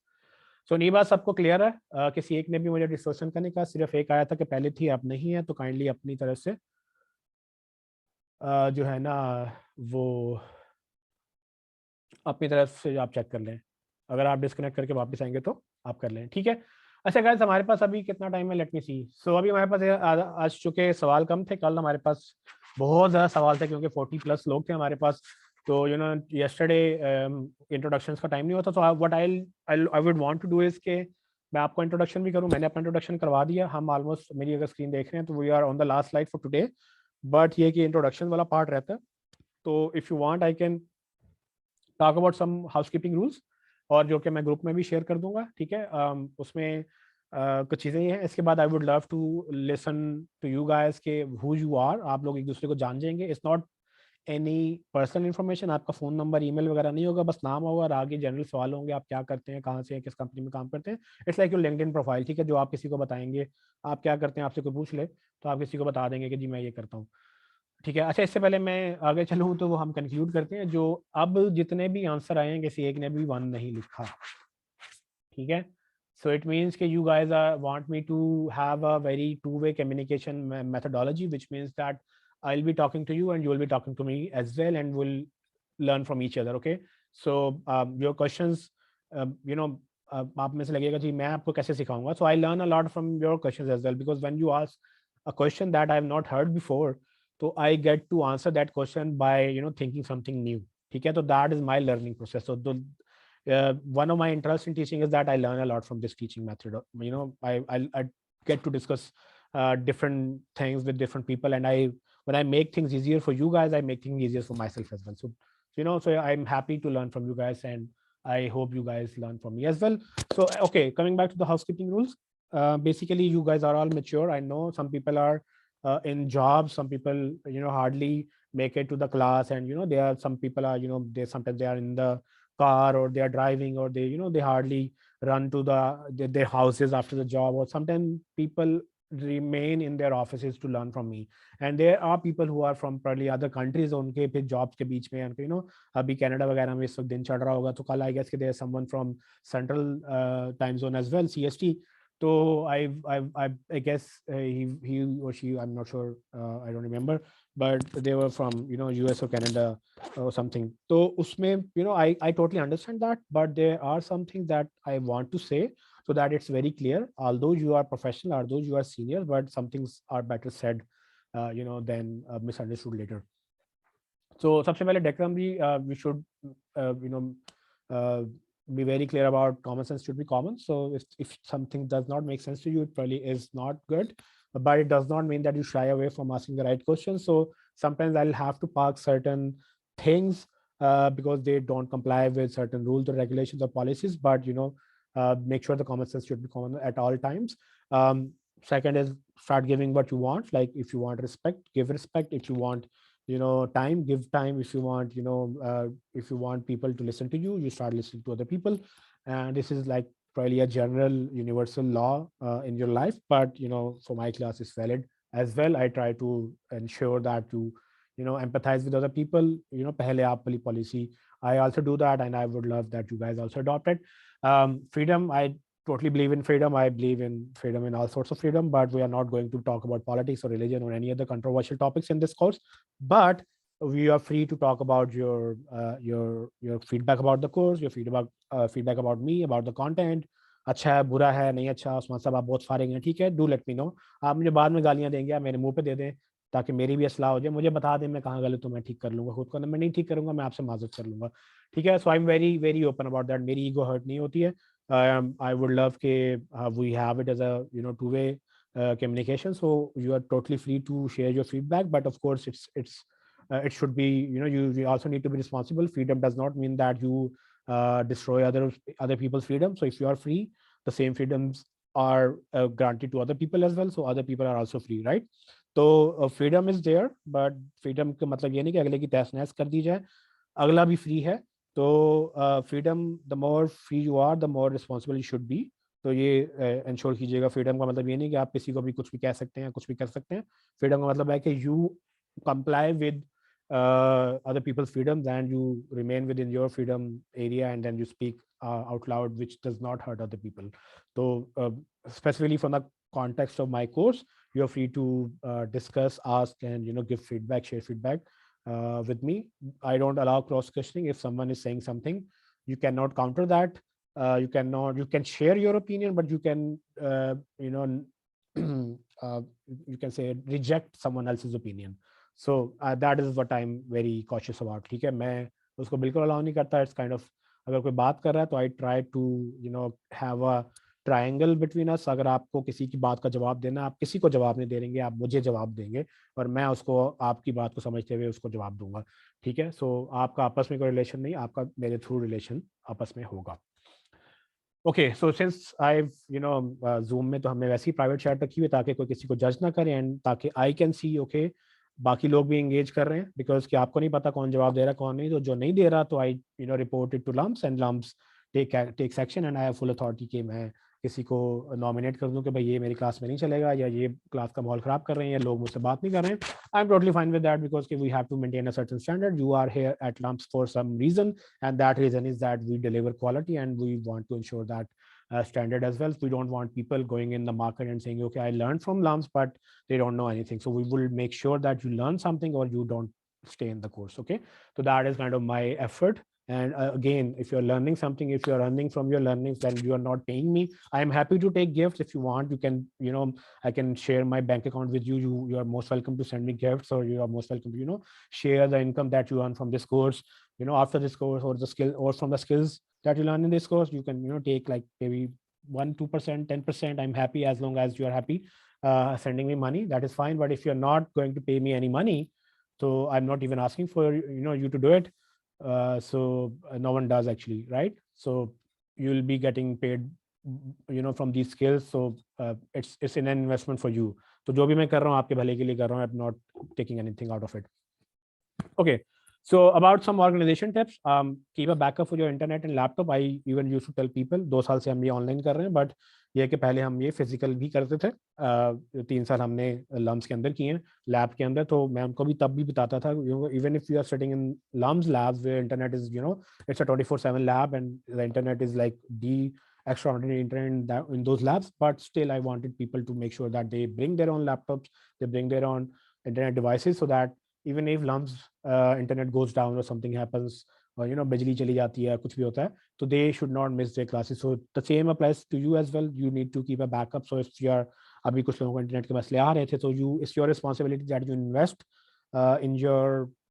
So नहीं बात सबको clear है? किसी एक ने भी मुझे discussion करने का, सिर्फ एक आया था कि पहले थी अब नहीं है, तो काइंडली अपनी तरफ से जो है ना वो अपनी तरफ से आप चेक कर लें। अगर आप डिस्कनेक्ट करके वापस आएंगे तो आप कर लें, ठीक है। अच्छा गाइस, हमारे पास अभी कितना टाइम है, लेट मी सी। सो अभी हमारे पास आज चुके सवाल कम थे, कल हमारे पास बहुत ज़्यादा सवाल थे क्योंकि 40+ लोग थे हमारे पास। तो यू नो यस्टरडे इंट्रोडक्शंस का टाइम नहीं होता, तो what I would want to do is के मैं आपको इंट्रोडक्शन भी करूं। मैंने अपना इंट्रोडक्शन करवा दिया, हम ऑलमोस्ट, मेरी अगर स्क्रीन देख रहे हैं तो we are on the last slide for today. But ये कि इंट्रोडक्शन वाला पार्ट रहता है, तो if you want I can talk about some housekeeping rules, और जो कि मैं ग्रुप में भी शेयर कर दूंगा, ठीक है। उसमें कुछ चीज़ें ये हैं। इसके बाद I would love to listen to you guys के हु यू आर, आप लोग एक दूसरे को जान जाएंगे। It's not any personal information, आपका फ़ोन नंबर, ईमेल वगैरह नहीं होगा, बस नाम होगा और आगे जनरल सवाल होंगे, आप क्या करते हैं, कहाँ से हैं, किस कंपनी में काम करते हैं। It's like your LinkedIn profile, ठीक है, जो आप किसी को बताएंगे आप क्या करते हैं, आपसे कोई पूछ ले तो आप किसी को बता देंगे कि जी मैं ये करता हूँ, ठीक है। अच्छा, इससे पहले मैं आगे चलूँ तो वो हम कंक्लूड करते हैं। जो अब जितने भी आंसर आए हैं, किसी एक ने भी 1 नहीं लिखा, ठीक है। सो इट मीन्स कि you guys want me to have a very two way communication methodology, which means that I'll be talking to you and you will be talking to me as well, and we'll learn from each other, okay? So your questions, you know, आप में से लगेगा जी मैं आपको कैसे सिखाऊंगा, so I learn a lot from your questions as well, because when you ask a question that I have not heard before, so I get to answer that question by thinking something new, ठीक है। तो that is my learning process. So one of my interests in teaching is that I learn a lot from this teaching method. I get to discuss different things with different people, and when I make things easier for you guys, I make things easier for myself as well. So I'm happy to learn from you guys, and I hope you guys learn from me as well. So okay, coming back to the housekeeping rules. Basically, you guys are all mature. I know some people are in jobs, some people hardly make it to the class, and there are some people are they sometimes they are in the car, or they are driving, or they hardly run to their houses after the job, or sometimes people remain in their offices to learn from me. And there are people who are from probably other countries, उनके फिर jobs के बीच में अभी Canada वगैरह में इस वक्त दिन चढ़ रहा होगा, तो कल आई गेस कि there someone from central time zone as well, CST. So I guess he or she, I'm not sure, I don't remember, but they were from US or Canada or something. So usme, I totally understand that, but there are something that I want to say so that it's very clear. Although you are professional, although you are senior, but some things are better said, than misunderstood later. So सबसे पहले Declan भी we should uh, be very clear about common sense should be common. So if something does not make sense to you, it probably is not good, but it does not mean that you shy away from asking the right questions. So sometimes I'll have to park certain things because they don't comply with certain rules or regulations or policies, but make sure the common sense should be common at all times. Second is start giving what you want. Like if you want respect, give respect. If you want time, give time. If you want if you want people to listen to you, you start listening to other people. And this is like probably a general universal law in your life, but for my class is valid as well. I try to ensure that you empathize with other people. pehle aap wali policy, I also do that, and I would love that you guys also adopt it. Freedom, I totally believe in freedom. I believe in freedom in all sorts of freedom, but we are not going to talk about politics or religion or any other controversial topics in this course. But we are free to talk about your feedback about the course, your feedback about me, about the content. अच्छा है, बुरा है, नहीं अच्छा, उस्मान साहब आप बहुत फारिग हैं, ठीक है, डू लेट मी नो. आप मुझे बाद में गालियां देंगे, आप मेरे मुंह पे दे दें, ताकि मेरी भी असलाह हो जाए. मुझे बता दें मैं कहाँ गलत हूँ, मैं ठीक कर लूंगा खुद को. मैं नहीं ठीक करूंगा, मैं आपसे माजरत कर लूंगा. ठीक है. So I am very very open about that. मेरी ईगो हर्ट नहीं होती है. I would love we have it as a two-way communication. So you are totally free to share your feedback, but of course it should be you also need to be responsible. Freedom does not mean that you destroy other people's freedom. So if you are free, the same freedoms are granted to other people as well. So other people are also free, right? तो freedom is there, but freedom का मतलब ये नहीं कि अगले की तहस नहस कर दी जाए, अगला भी free है. तो freedom, the more free you are, the more responsible you should be. तो ये इंश्योर कीजिएगा. फ्रीडम का मतलब ये नहीं कि आप किसी को भी कुछ भी कह सकते हैं, कुछ भी कर सकते हैं. फ्रीडम का मतलब है कि you comply with other people's freedoms, and you remain within your freedom area, and then you speak out loud, which does not hurt other people. So specifically from the context of my course, you are free to discuss, ask, and give feedback, share feedback with me. I don't allow cross questioning. If someone is saying something, you cannot counter that. You can share your opinion, but you can, you can say reject someone else's opinion. So that is what I'm very cautious about. ठीक है, मैं उसको बिल्कुल allow नहीं करता. It's kind of, अगर कोई बात कर रहा है तो I try to have a triangle between us. अगर आपको किसी की बात का जवाब देना, आप किसी को जवाब नहीं देंगे, आप मुझे जवाब देंगे, और मैं उसको आपकी बात को समझते हुए उसको जवाब दूंगा. ठीक है. सो आपका आपस में कोई रिलेशन नहीं, आपका मेरे थ्रू रिलेशन आपस में होगा. Okay. So since I zoom में तो हमने वैसी प्राइवेट चैट रखी हुई ताकि कोई किसी को जज ना करे, एंड ताकि आई कैन सी ओके बाकी लोग भी एंगेज कर रहे हैं, बिकॉज कि आपको नहीं पता कौन जवाब दे रहा है कौन नहीं. तो जो नहीं दे रहा तो I report it to lumps, and LUMS tech section, and I have full authority कि मैं किसी को नॉमिनेट कर दूं कि भाई ये मेरी क्लास में नहीं चलेगा, या ये क्लास का माहौल खराब कर रहे हैं, या लोग मुझसे बात नहीं कर रहे हैं. I am totally fine with that, because we have to maintain a certain standard. You are here at LUMS for some reason, and that reason is that we deliver quality, and we want to ensure that standard as well. So we don't want people going in the market and saying, okay, I learned from lumps, but they don't know anything. So we will make sure that you learn something or you don't stay in the course. Okay. So that is kind of my effort. And again, if you're learning something, if you're earning from your learnings, then you are not paying me. I am happy to take gifts. If you want, you can, I can share my bank account with you. You are most welcome to send me gifts, or you are most welcome to, share the income that you earn from this course, after this course, or the skill, or from the skills that you learn in this course. You can, take like maybe 1-2%, 10%. I'm happy as long as you are happy sending me money. That is fine. But if you're not going to pay me any money, so I'm not even asking for you to do it. So no one does actually, right? So you'll be getting paid from these skills. So it's an investment for you. तो जो भी मैं कर रहा हूँ आपके भले के लिए कर रहा हूँ, आई am not taking anything out of it. Okay, so about some organization tips, keep a backup for your internet and laptop. I even used to tell people 2 साल से हम ये ऑनलाइन कर रहे हैं, बट ये कि पहले हम ये फिजिकल भी करते थे. 3 साल हमने लम्स के अंदर किए हैं, लैब के अंदर. तो मैं उनको भी तब भी बताता था, even if you are sitting in LUMS labs where internet is it's a 24/7 lab and the internet is like the extraordinary internet in those labs, but still I wanted people to make sure that they bring their own laptops, they bring their own internet devices, so that even if lumps internet goes down or something happens, or बिजली चली जाती है, कुछ भी होता है, तो they should not miss their classes. So the same applies to you as well. You need to keep a backup. So if you are, अभी कुछ लोगों को इंटरनेट के मसले आ रहे थे, तो it's your responsibility that you invest in your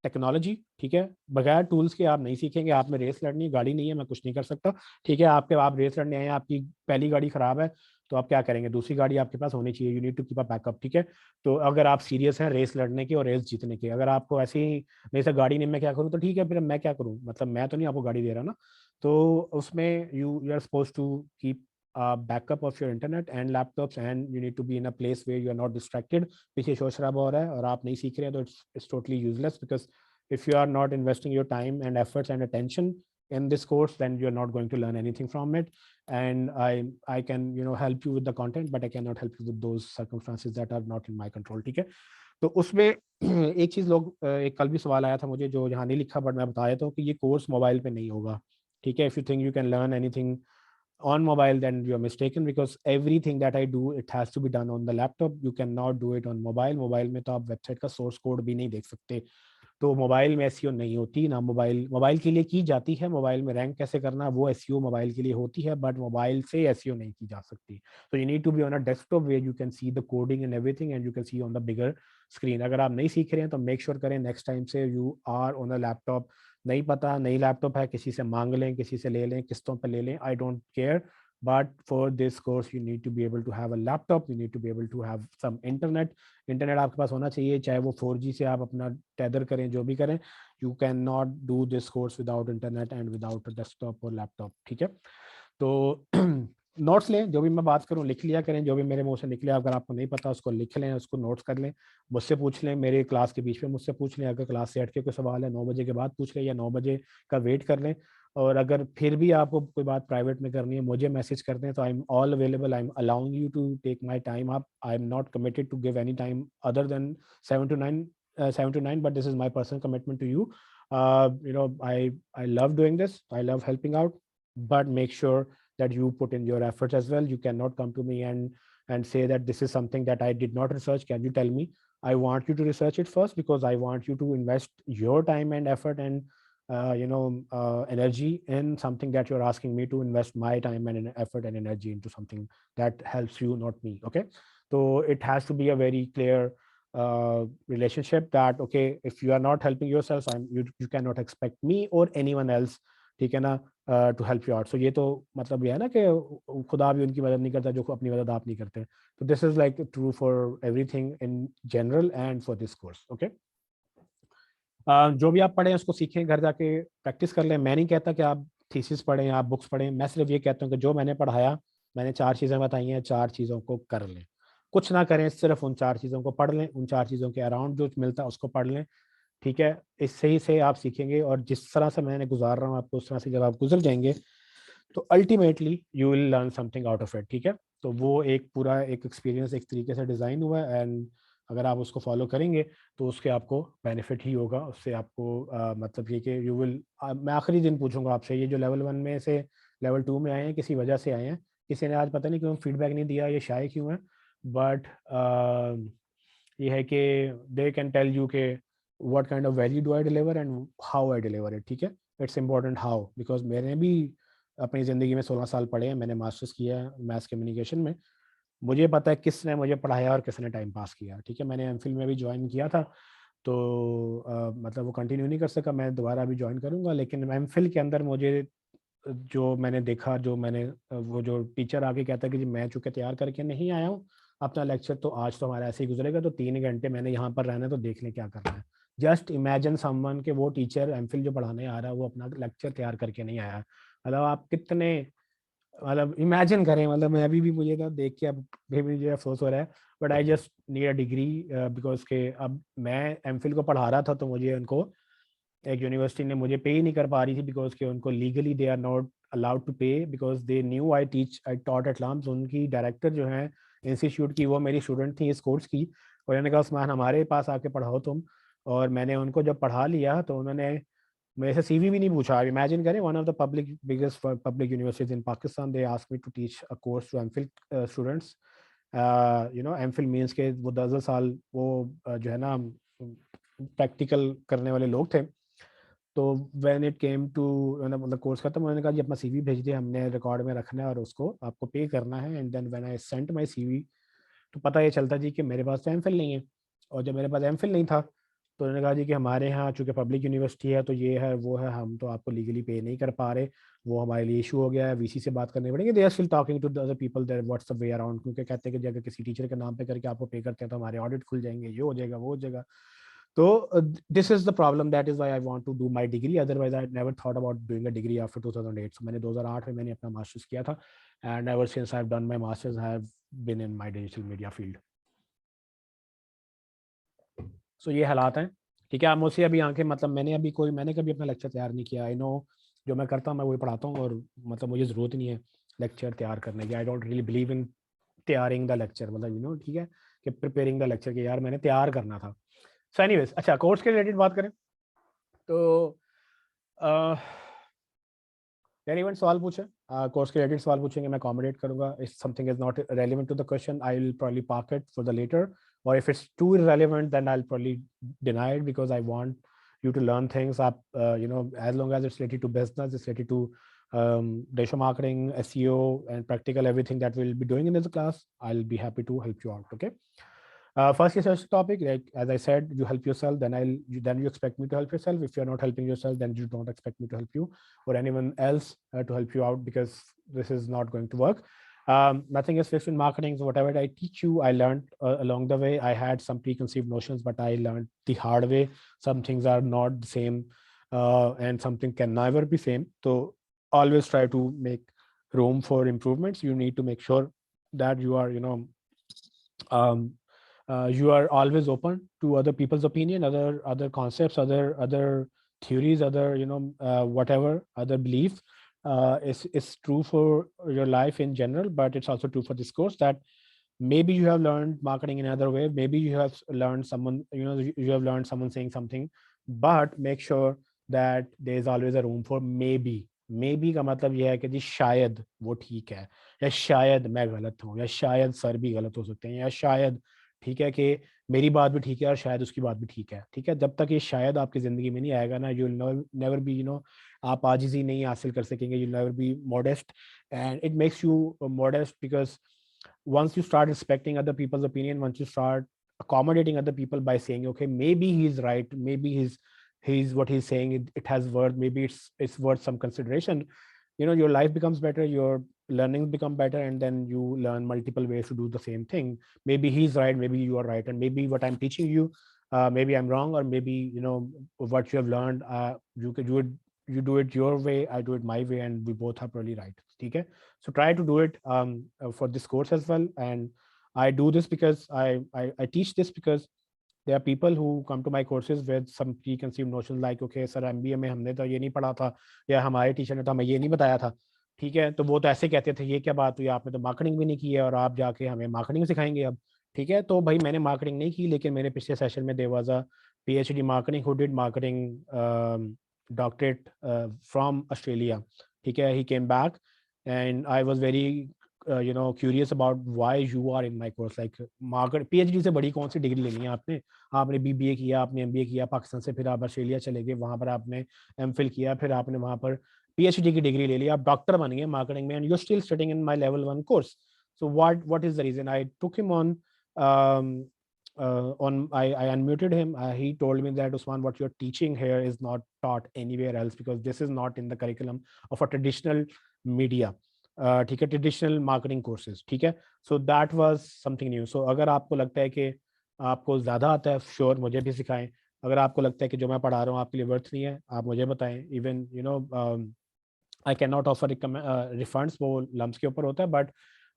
technology. ठीक है, बगैर टूल्स के आप नहीं सीखेंगे. आप में रेस लड़नी है, गाड़ी नहीं है, मैं कुछ नहीं कर सकता. ठीक है, आप रेस लड़ने आए हैं, आपकी पहली गाड़ी खराब है, तो आप क्या करेंगे? दूसरी गाड़ी आपके पास होनी चाहिए. You need to keep a backup. ठीक है, तो अगर आप सीरियस हैं रेस लड़ने की और रेस जीतने की, अगर आपको ऐसे ही नहीं सर गाड़ी नहीं, मैं क्या करूँ, तो ठीक है, फिर मैं क्या करूँ, मतलब मैं तो नहीं आपको गाड़ी दे रहा ना. तो उसमें you are suppose to keep backup of your internet and laptops, and you need to be in a place where you are not distracted. पीछे शोर शराबा हो रहा है और आप नहीं सीख रहे हैं, तो it's totally useless, because if you are not investing your time and efforts and attention in this course, then you're not going to learn anything from it. And I can help you with the content, but I cannot help you with those circumstances that are not in my control. ठीक है, तो उसमें एक चीज़ लोग एक कल भी सवाल आया था मुझे, जो यहाँ नहीं लिखा बट मैं बता देता हूँ, कि ये कोर्स मोबाइल पे नहीं होगा. ठीक है, if you think you can learn anything on mobile, then you are mistaken, because everything that I do, it has to be done on the laptop. You cannot do it on mobile में तो आप website का source code भी नहीं देख सकते. तो mobile में एसईओ नहीं होती ना. मोबाइल के लिए की जाती है. मोबाइल में रैंक कैसे करना, वो एसईओ मोबाइल के लिए होती है, बट मोबाइल से एसईओ नहीं की जा सकती. तो you need to be on a desktop where you can see the coding and everything, and you can see on the bigger screen. अगर आप नहीं सीख रहे हैं तो मेक श्योर करें नेक्स्ट टाइम से you are on a laptop. नहीं पता, नई लैपटॉप है, किसी से मांग लें, किसी से ले लें, किस्तों पर ले लें, आई don't care. But for this course you need to be able to have a laptop, you need to be able to have some internet आपके पास होना चाहिए, चाहे वो 4G से आप अपना टेदर करें, जो भी करें. You can not do this course without internet and without a desktop और लैपटॉप. ठीक है, तो नोट्स लें, जो भी मैं बात करूं लिख लिया करें, जो भी मेरे मुंह से निकले. अगर आपको नहीं पता उसको लिख लें, उसको नोट्स कर लें, मुझसे पूछ लें, मेरे क्लास के बीच में मुझसे पूछ लें. अगर क्लास से हट के कोई सवाल है 9 बजे के बाद पूछ लें, या 9 बजे का वेट कर लें. और अगर फिर भी आपको कोई बात प्राइवेट में करनी है, मुझे मैसेज करते हैं, तो I am all available. I am allowing you to take my time up. I am not committed to give any time other than 7 to 9, but this is my personal commitment to you. I love doing this, I love helping out, but make sure that you put in your efforts as well. You cannot come to me and say that this is something that I did not research, can you tell me? I want you to research it first, because I want you to invest your time and effort and energy in something that you're asking me to invest my time and effort and energy into something that helps you, not me. Okay, so it has to be a very clear relationship, that okay, if you are not helping yourself, you cannot expect me or anyone else, ठीक है ना, to help you out. सो ये तो मतलब ये है ना कि खुदा भी उनकी मदद नहीं करता जो अपनी मदद आप नहीं करते. तो this is like true for everything in general and for this course. Okay, जो भी आप पढ़ें उसको सीखें, घर जाके प्रैक्टिस कर लें. मैं नहीं कहता कि आप थीसिस पढ़ें, आप बुक्स पढ़ें. मैं सिर्फ ये कहता हूँ कि जो मैंने पढ़ाया, मैंने 4 चीज़ें बताई हैं, 4 चीज़ों को कर लें. कुछ ना करें, सिर्फ उन 4 चीज़ों को पढ़ लें, उन 4 चीज़ों के अराउंड जो मिलता है उसको पढ़ लें. ठीक है, इससे ही से आप सीखेंगे. और जिस तरह से मैंने गुजार रहा हूँ आपको, उस तरह से जब आप गुजर जाएंगे, तो ultimately you will learn something out of it. ठीक है, तो वो एक पूरा एक एक्सपीरियंस एक तरीके से डिज़ाइन हुआ है, एंड अगर आप उसको फॉलो करेंगे तो उसके आपको बेनिफिट ही होगा. उससे आपको मतलब ये कि यू विल, मैं आखिरी दिन पूछूंगा आपसे, ये जो लेवल 1 में से लेवल 2 में आए हैं, किसी वजह से आए हैं, किसी ने आज पता नहीं क्यों फीडबैक नहीं दिया, ये शाये क्यों है, बट ये है कि दे कैन टेल यू के what kind of value do I deliver and how I deliver it. ठीक है, it's important how, because मैंने भी अपनी ज़िंदगी में 16 साल पढ़े हैं, मैंने मास्टर्स किया है मैथ्स कम्युनिकेशन में. मुझे पता है किसने मुझे पढ़ाया और किसने टाइम पास किया. ठीक है, मैंने एमफिल में भी ज्वाइन किया था, तो मतलब वो कंटिन्यू नहीं कर सका. मैं दोबारा भी ज्वाइन करूँगा, लेकिन एमफिल के अंदर मुझे जो मैंने देखा, जो मैंने वो जो टीचर आके कहता है कि जी मैं चूँकि तैयार करके नहीं आया हूँ अपना लेक्चर, तो आज तो हमारा ऐसे ही गुजरेगा, तो 3 घंटे मैंने यहाँ पर रहना है, तो देख लें क्या करना है. जस्ट इमेजिन समवन के वो टीचर एमफिल जो पढ़ाने आ रहा है वो अपना लेक्चर तैयार करके नहीं आया. मतलब आप कितने मतलब इमेजिन करें, मतलब मैं अभी भी मुझे तो देख के अब भी मुझे अफसोस हो रहा है, but I just need a degree because के अब मैं एमफिल को पढ़ा रहा था तो मुझे उनको एक यूनिवर्सिटी ने मुझे पे ही नहीं कर पा रही थी बिकॉज के उनको legally they are not allowed to pay because they knew I taught at LUMS. उनकी डायरेक्टर जो है इंस्टीट्यूट की, वो मेरी स्टूडेंट थी इस कोर्स की, और उन्होंने कहा उस्मान हमारे पास आके पढ़ाओ तुम। और मैंने उनको जब पढ़ा लिया तो उन्होंने मेरे से सीवी भी नहीं पूछा। इमेजिन करें, one of the public biggest public universities in Pakistan, they ask me to teach a course to MPhil students. You know MPhil means के वो 10 साल वो जो है ना प्रैक्टिकल करने वाले लोग थे। तो व्हेन इट केम टू, मतलब कोर्स खत्म, उन्होंने कहा जी अपना सीवी भेज दिया, हमने रिकॉर्ड में रखना है और उसको आपको पे करना है। And then when I sent my CV, तो पता ये चलता जी कि मेरे पास तो एमफिल नहीं है। और जब मेरे पास एमफिल नहीं था तो उन्होंने कहा जी कि हमारे यहाँ चूँकि पब्लिक यूनिवर्सिटी है तो ये है वो है, हम तो आपको लीगली पे नहीं कर पा रहे, वो हमारे लिए इशू हो गया है, वीसी से बात करनी पड़ेगी। They are still talking to the other people there what's the way around, क्योंकि कहते हैं कि अगर किसी टीचर के नाम पे करके आपको पे करते हैं तो हमारे ऑडिट खुल जाएंगे, ये हो जाएगा वो हो जाएगा। तो this is the problem, that is why I want to do my degree, otherwise I never thought about doing a degree after 2008। So मैंने 2008 में मैंने अपना मास्टर्स किया था, and ever since I have done my masters I have been in my digital media field. So ये हालात हैं। ठीक है, आप मुझसे अभी आंखें, मतलब मैंने कभी अपना लेक्चर तैयार नहीं किया। आई नो जो मैं करता हूँ मैं वही पढ़ाता हूँ, और मतलब मुझे ज़रूरत नहीं है लेक्चर तैयार करने की। I don't really believe in तैयारिंग द लेक्चर, मतलब ठीक है कि प्रिपेयरिंग द लेक्चर के यार मैंने तैयार करना था। सो एनीवेज, अच्छा कोर्स के रिलेटेड बात करें तो रेलिवेंट सवाल पूछे, कोर्स के रिलेटेड सवाल पूछेंगे, मैं अकोमोडेट करूंगा। If something is not relevant to the question I will probably park it for the later, or if it's too irrelevant then I'll probably deny it because I want you to learn things up, as long as it's related to business, it's related to digital marketing, SEO and practical everything that we'll be doing in this class. I'll be happy to help you out. Okay. First research topic, like as I said, you help yourself, then you expect me to help yourself. If you're not helping yourself, then you don't expect me to help you or anyone else to help you out, because this is not going to work. Nothing is fixed in marketing. So whatever I teach you, I learned along the way. I had some preconceived notions, but I learned the hard way. Some things are not the same, and something can never be same. So always try to make room for improvements. You need to make sure that you are, um, you are always open to other people's opinion, other concepts, other theories, other whatever other beliefs. Is true for your life in general, but it's also true for this course, that maybe you have learned marketing in another way, maybe you have learned someone, you have learned someone saying something, but make sure that there is always a room for maybe का मतलब यह है कि जी शायद वो ठीक है, या शायद मैं गलत हूँ, या शायद सर भी गलत हो सकते हैं, या शायद ठीक है कि मेरी बात भी ठीक है और शायद उसकी बात भी ठीक है। ठीक है, जब तक ये शायद आपकी ज़िंदगी में नहीं आएगा ना, यू विल नेवर बी, आप आजिज़ी नहीं हासिल कर सकेंगे, you never be modest. And it makes you modest because once you start respecting other people's opinion, once you start accommodating other people by saying, okay, maybe he's right, maybe he's what he's saying, it has worth, maybe it's worth some consideration, your life becomes better, your learnings become better, and then you learn multiple ways to do the same thing. Maybe he's right, maybe you are right, and maybe what I'm teaching you, maybe I'm wrong, or maybe what you have learned, you do it your way, I do it my way, and we both are probably right. Okay, so try to do it for this course as well. And I do this because I teach this because there are people who come to my courses with some preconceived notions like, okay sir MBA में हमने तो ये नहीं पढ़ा था, या हमारे teacher ने तो हमें ये नहीं बताया था। ठीक है, तो वो तो ऐसे कहते थे ये क्या बात हुई, आपने तो मार्केटिंग भी नहीं की है और आप जाके हमें मार्केटिंग सिखाएंगे अब। ठीक है, तो भाई मैंने मार्केटिंग नहीं की, लेकिन मेरे पिछले सेशन में there was a PhD marketing who did marketing doctorate from Australia. ठीक है, he came back and I was very curious about why you are in my course, like market PhD से बड़ी कौन सी डिग्री लेनी है आपने। आपने BBA किया, आपने MBA किया पाकिस्तान से, फिर आप ऑस्ट्रेलिया चले गए, वहां पर आपने MPhil किया, फिर आपने वहां पर PhD की डिग्री ले ली, आप डॉक्टर बन गए मार्केटिंग में, and you still studying in my level 1 course. So what is the reason I took him on, I unmuted him. He told me that, Usman, what you're teaching here is not taught anywhere else, because this is not in the curriculum of a traditional media, ठीक है, traditional marketing courses. ठीक है, so that was something new. सो अगर आपको लगता है कि आपको ज़्यादा आता है, श्योर मुझे भी सिखाएं। अगर आपको लगता है कि जो मैं पढ़ा रहा हूँ आपके लिए वर्थ नहीं है, आप मुझे बताएं। Even I cannot offer refunds, वो lumps के ऊपर होता है, but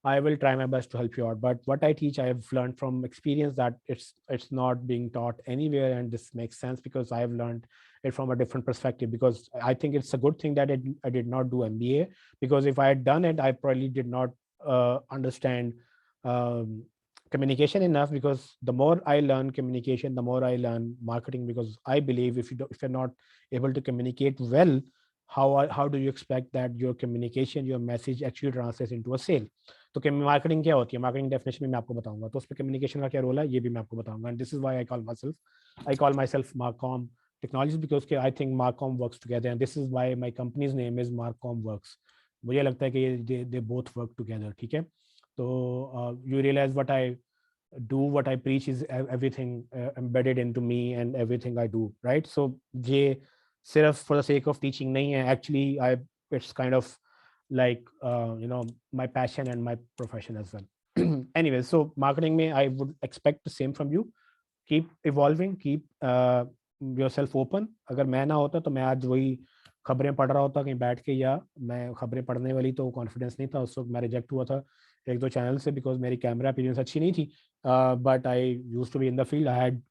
I will try my best to help you out. But what I teach, I have learned from experience that it's not being taught anywhere, and this makes sense because I have learned it from a different perspective. Because I think it's a good thing that I did not do MBA, because if I had done it, I probably did not understand um, communication enough. Because the more I learn communication, the more I learn marketing. Because I believe if you're not able to communicate well, how do you expect that your communication, your message actually translates into a sale? तो marketing क्या होती है, marketing definition में मैं आपको बताऊंगा, तो उस पर कम्युनिकेशन का क्या रोल है ये भी मैं आपको बताऊंगा. And this is why I call myself Marcom Technologies, because I think Marcom works together, and this is why my company's name is Marcom Works. मुझे लगता है कि दे बोथ वर्क टुगेदर. ठीक है, तो you realise what I do, what I preach is everything embedded into me and everything I do, right? So ये सिर्फ for the sake of teaching नहीं है, actually I it's kind of like my passion and my profession as well. Anyway, so marketing में I would expect the same from you. Keep evolving, keep yourself open. अगर मैं ना होता तो मैं आज वही खबरें पढ़ रहा होता कहीं बैठ के, या मैं खबरें पढ़ने वाली तो कॉन्फिडेंस नहीं था उस वक्त, मैं रिजेक्ट हुआ था एक दो चैनल से बिकॉज मेरी कैमरा अपीयरेंस अच्छी नहीं थी. But I use to be in the field. I had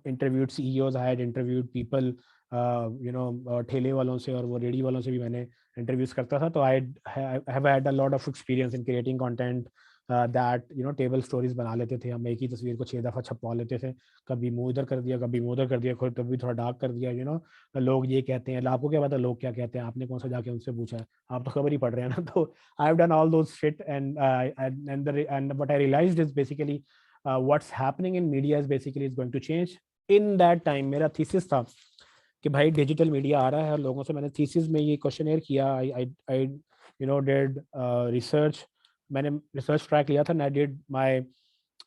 interviewed CEOs, I had interviewed people, ठेले वालों से और वो रेडी वालों से भी मैंने इंटरव्यूज करता था. तो I have had a lot of experience in creating content that table stories बना लेते थे हम. एक ही तस्वीर को 6 दफ़ा छपवा लेते थे, कभी मुंह इधर कर दिया, कभी मुंह उधर कर दिया, कभी थोड़ा डार्क कर दिया. लोग ये कहते हैं, आपको क्या पता लोग क्या कहते हैं, आपने कौन सा जाके उनसे पूछा है, आप तो खबर ही पढ़ रहे हैं ना. तो I have done all those shit, and what I realised is basically what's happening in media is basically is going to change. In that time मेरा थीसिस था कि भाई डिजिटल मीडिया आ रहा है, और लोगों से मैंने थीसिस में ये क्वेश्चनेयर किया. आई डिड रिसर्च, मैंने रिसर्च ट्रैक लिया था, and I did my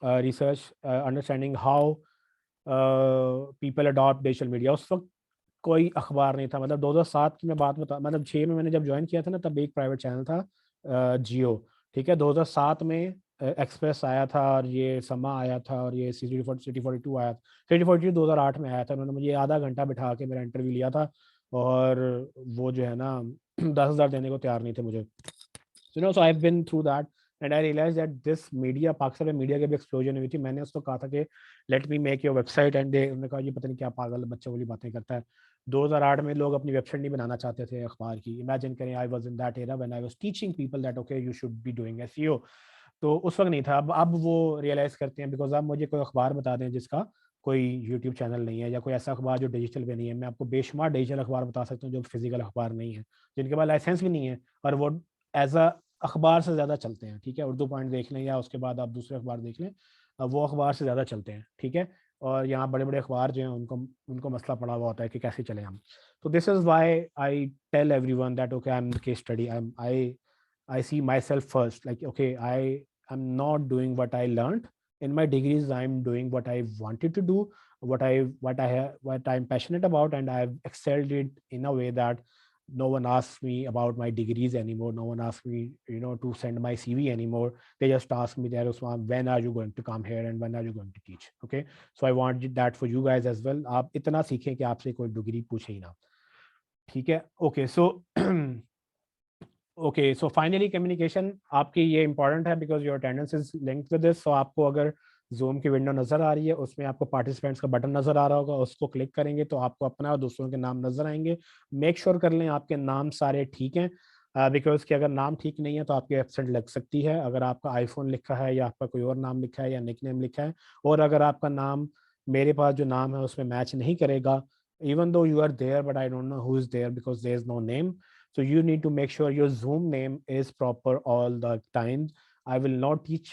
research understanding how people adopt digital media. उस वक्त कोई अखबार नहीं था, मतलब 2007 की मैं बात बता, मतलब 6 में मैंने जब ज्वाइन किया था ना, तब एक प्राइवेट चैनल था जियो. ठीक है, 2007 में एक्सप्रेस आया था, और ये समा आया था, और ये सिटी 42 आया था. सिटी 42 2008 में आया था. उन्होंने मुझे आधा घंटा बिठा के मेरा इंटरव्यू लिया था, और वो जो है ना 10,000 देने को तैयार नहीं थे मुझे. So I've been through that, and I realized that this media, Pakistan में मीडिया की भी एक्सप्लोजन हुई थी. मैंने उसको कहा था कि let me make your website, and उन्होंने कहा ये पता नहीं क्या पागल बच्चे वाली बातें करता है. 2008 में लोग अपनी वेबसाइट नहीं बनाना चाहते थे अखबार की. इमेजिन करें, I was in that era when I was teaching people that okay you should be doing SEO. तो उस वक्त नहीं था. अब वो रियलाइज करते हैं, बिकॉज आप मुझे कोई अखबार बता दें जिसका कोई यूट्यूब चैनल नहीं है, या कोई ऐसा अखबार जो डिजिटल पे नहीं है. मैं आपको बेशुमार डिजिटल अखबार बता सकता हूँ जो फिजिकल अखबार नहीं है, जिनके पास लाइसेंस भी नहीं है, और वो एज अ अखबार से ज़्यादा चलते हैं. ठीक है, उर्दू पॉइंट देख लें, या उसके बाद आप दूसरे अखबार देख लें, वो अखबार से ज़्यादा चलते हैं. ठीक है, और यहाँ बड़े बड़े अखबार जो हैं उनको उनको मसला पड़ा हुआ होता है कि कैसे चले हम. तो this is why I tell everyone that okay I am the case study. I see myself first, like okay, I'm not doing what I learned in my degrees. I'm doing what I wanted to do, what I'm passionate about, and I've excelled it in a way that no one asks me about my degrees anymore. No one asks me to send my CV anymore. They just ask me there, Usman, when are you going to come here and when are you going to teach? Okay, so I want that for you guys as well. आप इतना सीखें कि आपसे कोई degree पूछे ही ना. ठीक है, okay, so okay, so finally communication आपकी ये इंपॉर्टेंट है because your attendance is linked with this. So आपको अगर जूम की विंडो नजर आ रही है, उसमें आपको पार्टिसिपेंट्स का बटन नजर आ रहा होगा, उसको क्लिक करेंगे तो आपको अपना और दूसरों के नाम नजर आएंगे. मेक श्योर कर लें आपके नाम सारे ठीक हैं, बिकॉज कि अगर नाम ठीक नहीं है तो आपकी एब्सेंट लग सकती है. अगर आपका आईफोन लिखा है, या आपका कोई और नाम लिखा है, या निक नेम लिखा है, और अगर आपका नाम मेरे पास जो नाम है उसमें मैच नहीं करेगा, even though you are there but I don't know who is there because there is no name. So you need to make sure your Zoom name is proper all the time. I will not teach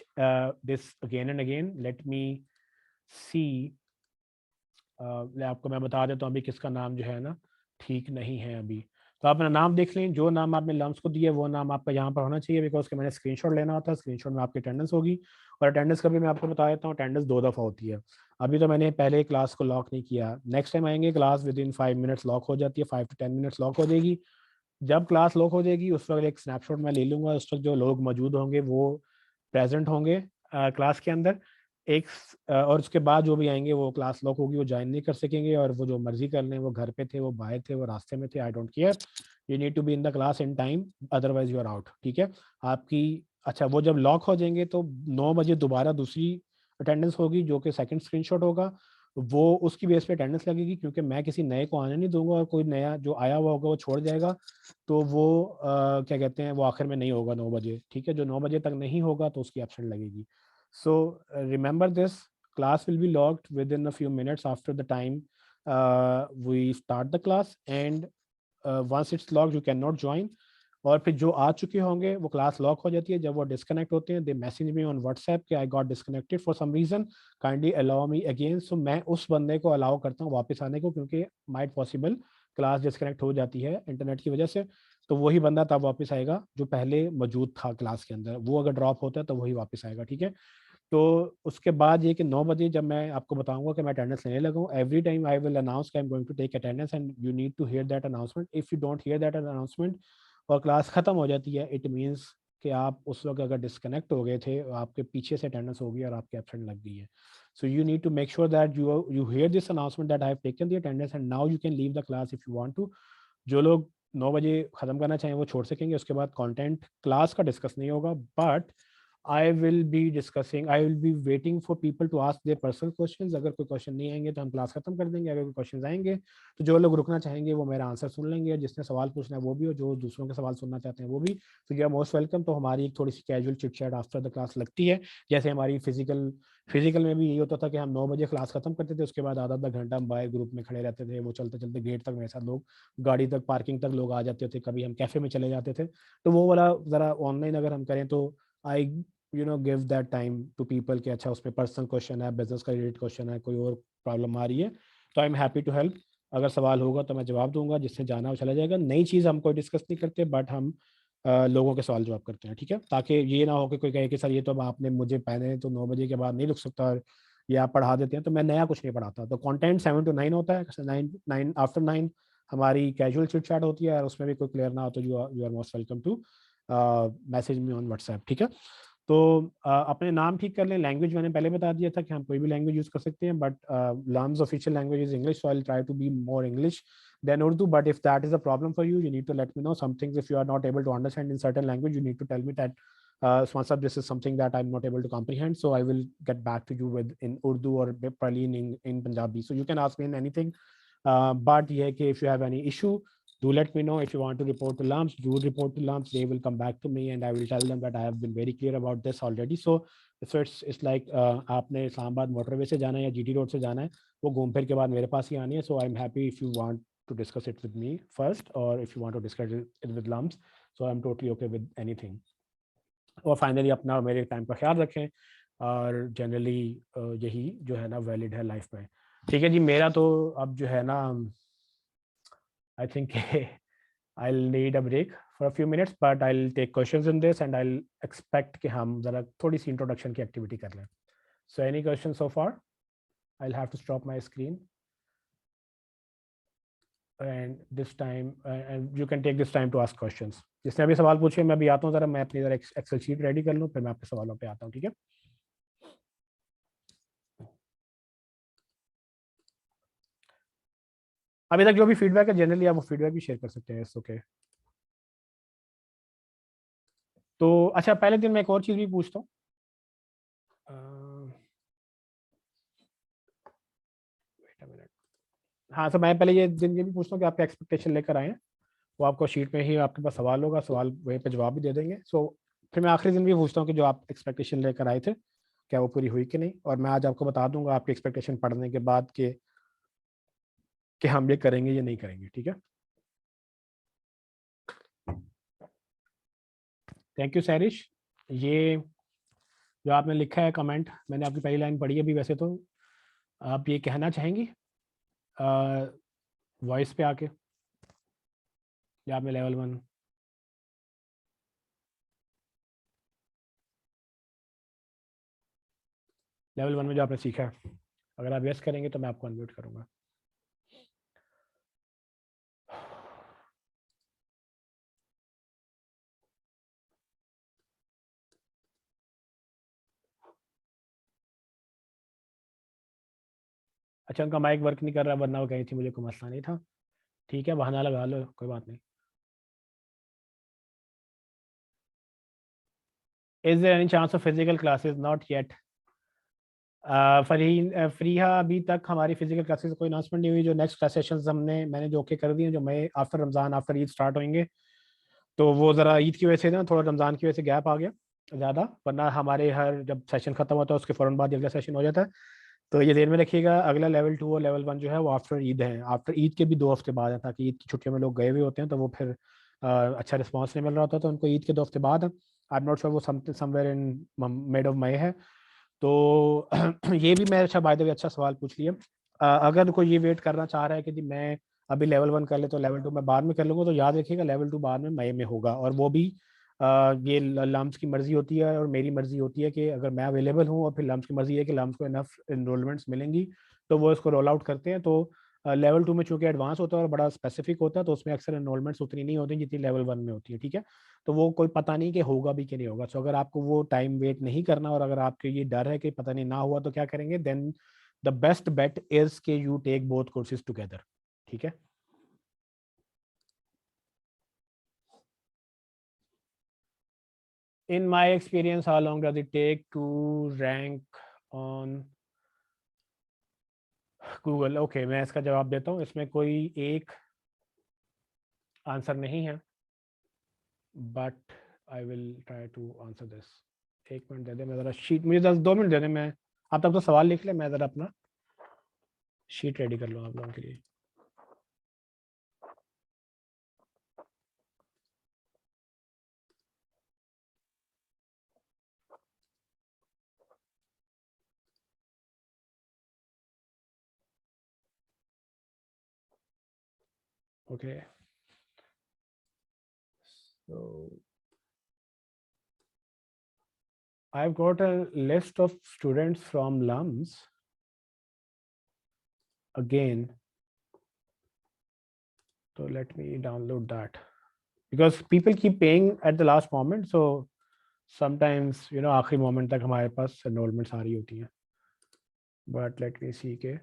this again and again. Let me see. आपको मैं बता देता हूँ अभी किसका नाम जो है ना ठीक नहीं है अभी. तो आप अपना नाम देख लें, जो नाम आपने लम्स को दिया वो नाम आपका यहाँ पर होना चाहिए, बिकॉज कि मैंने स्क्रीनशॉट लेना होता है. स्क्रीनशॉट में आपकी अटेंडेंस होगी, और अटेंडेंस का भी मैं आपको बता देता हूँ, अटेंडेंस 2 दफ़ा होती है. अभी तो मैंने पहले क्लास को लॉक नहीं किया, नेक्स्ट टाइम आएंगे class with in 5 minutes lock हो जाती है, 5 to 10 मिनट्स लॉक हो जाएगी. जब क्लास लॉक हो जाएगी उस वक्त एक स्नैपशॉट मैं ले लूँगा, उस वक्त जो लोग मौजूद होंगे वो प्रेजेंट होंगे क्लास के अंदर. और उसके बाद जो भी आएंगे वो क्लास लॉक होगी, वो ज्वाइन नहीं कर सकेंगे, और वो जो मर्जी कर लें, वो घर पे थे, वो बाहर थे, वो रास्ते में थे, I don't care, you need to be in the class in time, otherwise you are out. ठीक है आपकी। अच्छा, वो जब लॉक हो जाएंगे तो 9 बजे दोबारा दूसरी अटेंडेंस होगी, जो कि सेकंड स्क्रीनशॉट होगा, वो उसकी बेस पे अटेंडेंस लगेगी, क्योंकि मैं किसी नए को आने नहीं दूंगा, और कोई नया जो आया हुआ होगा वो छोड़ जाएगा, तो वो क्या कहते हैं, वो आखिर में नहीं होगा 9 बजे। ठीक है, जो 9 बजे तक नहीं होगा तो उसकी एब्सेंट लगेगी। So remember this, class will be logged within a few minutes after the time we start the class, and once it's logged you cannot join। और फिर जो आ चुके होंगे वो क्लास लॉक हो जाती है। जब वो डिस्कनेक्ट होते हैं, they message me on WhatsApp कि I got disconnected for some reason, kindly allow me again. So मैं उस बंदे को अलाउ करता हूँ वापस आने को, क्योंकि माइट पॉसिबल क्लास डिस्कनेक्ट हो जाती है इंटरनेट की वजह से, तो वही बंदा तब वापस आएगा जो पहले मौजूद था क्लास के अंदर, वो अगर ड्रॉप होता है तो वही वापस आएगा। ठीक है, तो उसके बाद ये कि 9 बजे जब मैं आपको बताऊंगा कि मैं अटेंडेंस लेने लगा हूँ, every time I will announce कि I am going to take attendance, and you need to hear that announcement. If you don't hear that announcement और क्लास खत्म हो जाती है, इट मीन्स कि आप उस वक्त अगर डिस्कनेक्ट हो गए थे, आपके पीछे से अटेंडेंस होगी और आपकी एब्सेंट लग गई है। So you need to make sure that you hear this announcement that I have taken the attendance and now you can leave the class if you want to. जो लोग 9 बजे ख़त्म करना चाहें वो छोड़ सकेंगे, उसके बाद कंटेंट क्लास का डिस्कस नहीं होगा, but I will be waiting for people to ask their personal questions. अगर कोई क्वेश्चन नहीं आएंगे तो हम क्लास खत्म कर देंगे, अगर कोई क्वेश्चन आएंगे तो जो लोग रुकना चाहेंगे वो मेरा आंसर सुन लेंगे, जिसने सवाल पूछना है वो भी, और जो दूसरों के सवाल सुनना चाहते हैं वो भी। तो यू आर मोस्ट वेलकम। तो हमारी एक थोड़ी सी casual chit chat after the class लगती है, जैसे हमारी फिजिकल में भी यही होता था कि हम 9 बजे क्लास खत्म करते थे, उसके बाद आधा आधा घंटा हम बाहर ग्रुप में खड़े रहते थे, वो चलते चलते गेट तक मेरे साथ लोग, गाड़ी तक, पार्किंग तक लोग आ जाते थे, कभी हम कैफे में चले जाते थे। तो वो वाला ज़रा ऑनलाइन अगर हम करें तो I give that time to people कि अच्छा उसमें पर्सनल क्वेश्चन है, बिजनेस का रिलेटेड क्वेश्चन है, कोई और प्रॉब्लम आ रही है, तो I am happy to help. अगर सवाल होगा तो मैं जवाब दूंगा, जिससे जाना वो चला जाएगा। नई चीज़ हम कोई डिस्कस नहीं करते, बट हम लोगों के सवाल जवाब करते हैं। ठीक है, ताकि ये ना हो कि कोई कहे कि सर ये तो अब आपने मुझे पहने तो 9 बजे के बाद नहीं रुक सकता, और ये आप पढ़ा देते हैं, तो मैं नया कुछ नहीं पढ़ाता। तो कंटेंट 7 to 9 होता है, 9 आफ्टर 9 हमारी कैजुअल चिट चैट होती है, और उसमें भी कोई क्लियर ना हो तो you are most welcome to message me on WhatsApp. ठीक है, तो अपने नाम ठीक कर लें। लैंग्वेज मैंने पहले बता दिया था कि हम कोई भी लैंग्वेज यूज़ कर सकते हैं, but LAM's official language is English, so I will try to be more English than Urdu. But if that is a problem for you, you need to let me know. Some things, if you are not able to understand in certain language, you need to tell me that, Swansab, this is something that I'm not able to comprehend. So I will get back to you with in Urdu or probably in Punjabi. So you can ask me in anything. But yeah, if you have any issue, do let me know. If you want to report to LAMS, do report to LAMS. They will come back to me and I will tell them that I have been very clear about this already. So it's like आपने Islamabad motorway से जाना है या GT road से जाना है, वो घूम फिर के बाद मेरे पास ही आनी है। So I'm happy if you want to discuss it with me first, or if you want to discuss it with LAMS. So I'm totally okay with anything. और फाइनली अपना मेरे टाइम का ख्याल रखें, और जनरली यही जो है ना वैलिड है लाइफ में। ठीक है जी, मेरा तो अब जो है ना, I think I'll need a break for a few minutes, but I'll take questions in this and I'll expect कि हम ज़रा थोड़ी सी introduction की activity कर लें. So any questions so far? I'll have to stop my screen. And this time, and you can take this time to ask questions. जिसने अभी सवाल पूछे, मैं अभी आता हूँ, ज़रा मैं अपनी ज़रा एक्सेल शीट रेडी कर लूँ, फिर मैं आपके सवालों पे आता हूँ। ठीक है, अभी तक जो भी फीडबैक है जनरली आप वो फीडबैक भी शेयर कर सकते हैं। ओके, तो अच्छा, पहले दिन मैं एक और चीज़ भी पूछता हूँ। हाँ, तो मैं पहले ये दिन ये भी पूछता हूँ कि आपके एक्सपेक्टेशन लेकर आए हैं, वो आपको शीट में ही आपके पास सवाल होगा, सवाल वहीं पे जवाब भी दे देंगे। सो फिर मैं आखिरी दिन भी पूछता हूँ कि जो आप एक्सपेक्टेशन लेकर आए थे, क्या वो पूरी हुई कि नहीं, और मैं आज आपको बता दूंगा आपकी एक्सपेक्टेशन पढ़ने के बाद कि हम ये करेंगे या नहीं करेंगे। ठीक है, थैंक यू सैरिश। ये जो आपने लिखा है कमेंट, मैंने आपकी पहली लाइन पढ़ी अभी, वैसे तो आप ये कहना चाहेंगी वॉइस पे आके, या आपने लेवल 1 में जो आपने सीखा है, अगर आप यस करेंगे तो मैं आपको अनम्यूट करूँगा। अच्छा, उनका माइक वर्क नहीं कर रहा, वरना वो कही थी मुझे कोई मसला नहीं था। ठीक है, बहाना लगा लो, कोई बात नहीं। Is there any chance of physical classes? Not yet. Fariha अभी तक हमारी फिजिकल क्लासेस कोई अनाउंसमेंट नहीं हुई। जो नेक्स्ट क्लास सेशंस मैंने जो ओके कर दिए, जो मैं after Ramzan after Eid start होंगे, तो वो ज़रा ईद की वजह से ना, थोड़ा रमज़ान की वजह से गैप आ गया ज़्यादा, वरना हमारे हर जब सेशन खत्म होता है उसके फ़ौरन बाद अगला सेशन हो जाता है। तो ये ध्यान में रखिएगा, अगला लेवल 2 और लेवल 1 जो है वो आफ्टर ईद है, आफ्टर ईद के भी 2 हफ्ते बाद है, ताकि ईद की छुट्टियों में लोग गए हुए होते हैं तो वो फिर अच्छा रिस्पॉन्स नहीं मिल रहा होता, तो उनको ईद के 2 हफ्ते बाद है। आई एम नॉट श्योर, वो somewhere in mid of May है। तो ये भी मैं, अच्छा बाय द वे अच्छा सवाल पूछ लिया। अगर कोई ये वेट करना चाह रहा है कि जी मैं अभी लेवल 1 कर ले तो लेवल 2 मैं बाद में कर लूँगा, तो याद रखिएगा लेवल 2 बाद में मई में होगा, और वो भी ये लम्स की मर्जी होती है और मेरी मर्जी होती है कि अगर मैं अवेलेबल हूँ, और फिर लम्स की मर्जी है कि लम्स को इनफ इनरोलमेंट्स मिलेंगी तो वो इसको रोल आउट करते हैं। तो लेवल 2 में चूंकि एडवांस होता है और बड़ा स्पेसिफिक होता है, तो उसमें अक्सर इनरोलमेंट्स उतनी नहीं होती जितनी लेवल 1 में होती है। ठीक है, तो वो कोई पता नहीं कि होगा भी कि नहीं होगा। सो अगर आपको वो टाइम वेट नहीं करना, और अगर आपको ये डर है कि पता नहीं ना हुआ तो क्या करेंगे, then the best bet is के you take both courses together. ठीक है। In my experience, how long does it take to rank on Google? Okay, मैं इसका जवाब देता हूँ, इसमें कोई एक आंसर नहीं है, but I will try to answer this. एक मिनट दे दे, मैं ज़रा शीट, मुझे 2 मिनट दे दे, मैं आप तब तो सवाल लिख ले, मैं ज़रा अपना शीट रेडी कर लूँ आप लोगों के लिए। Okay, so I've got a list of students from LUMS again. So let me download that, because people keep paying at the last moment. So sometimes, आखिरी moment तक हमारे पास enrollments आ रही होती हैं. But let me see के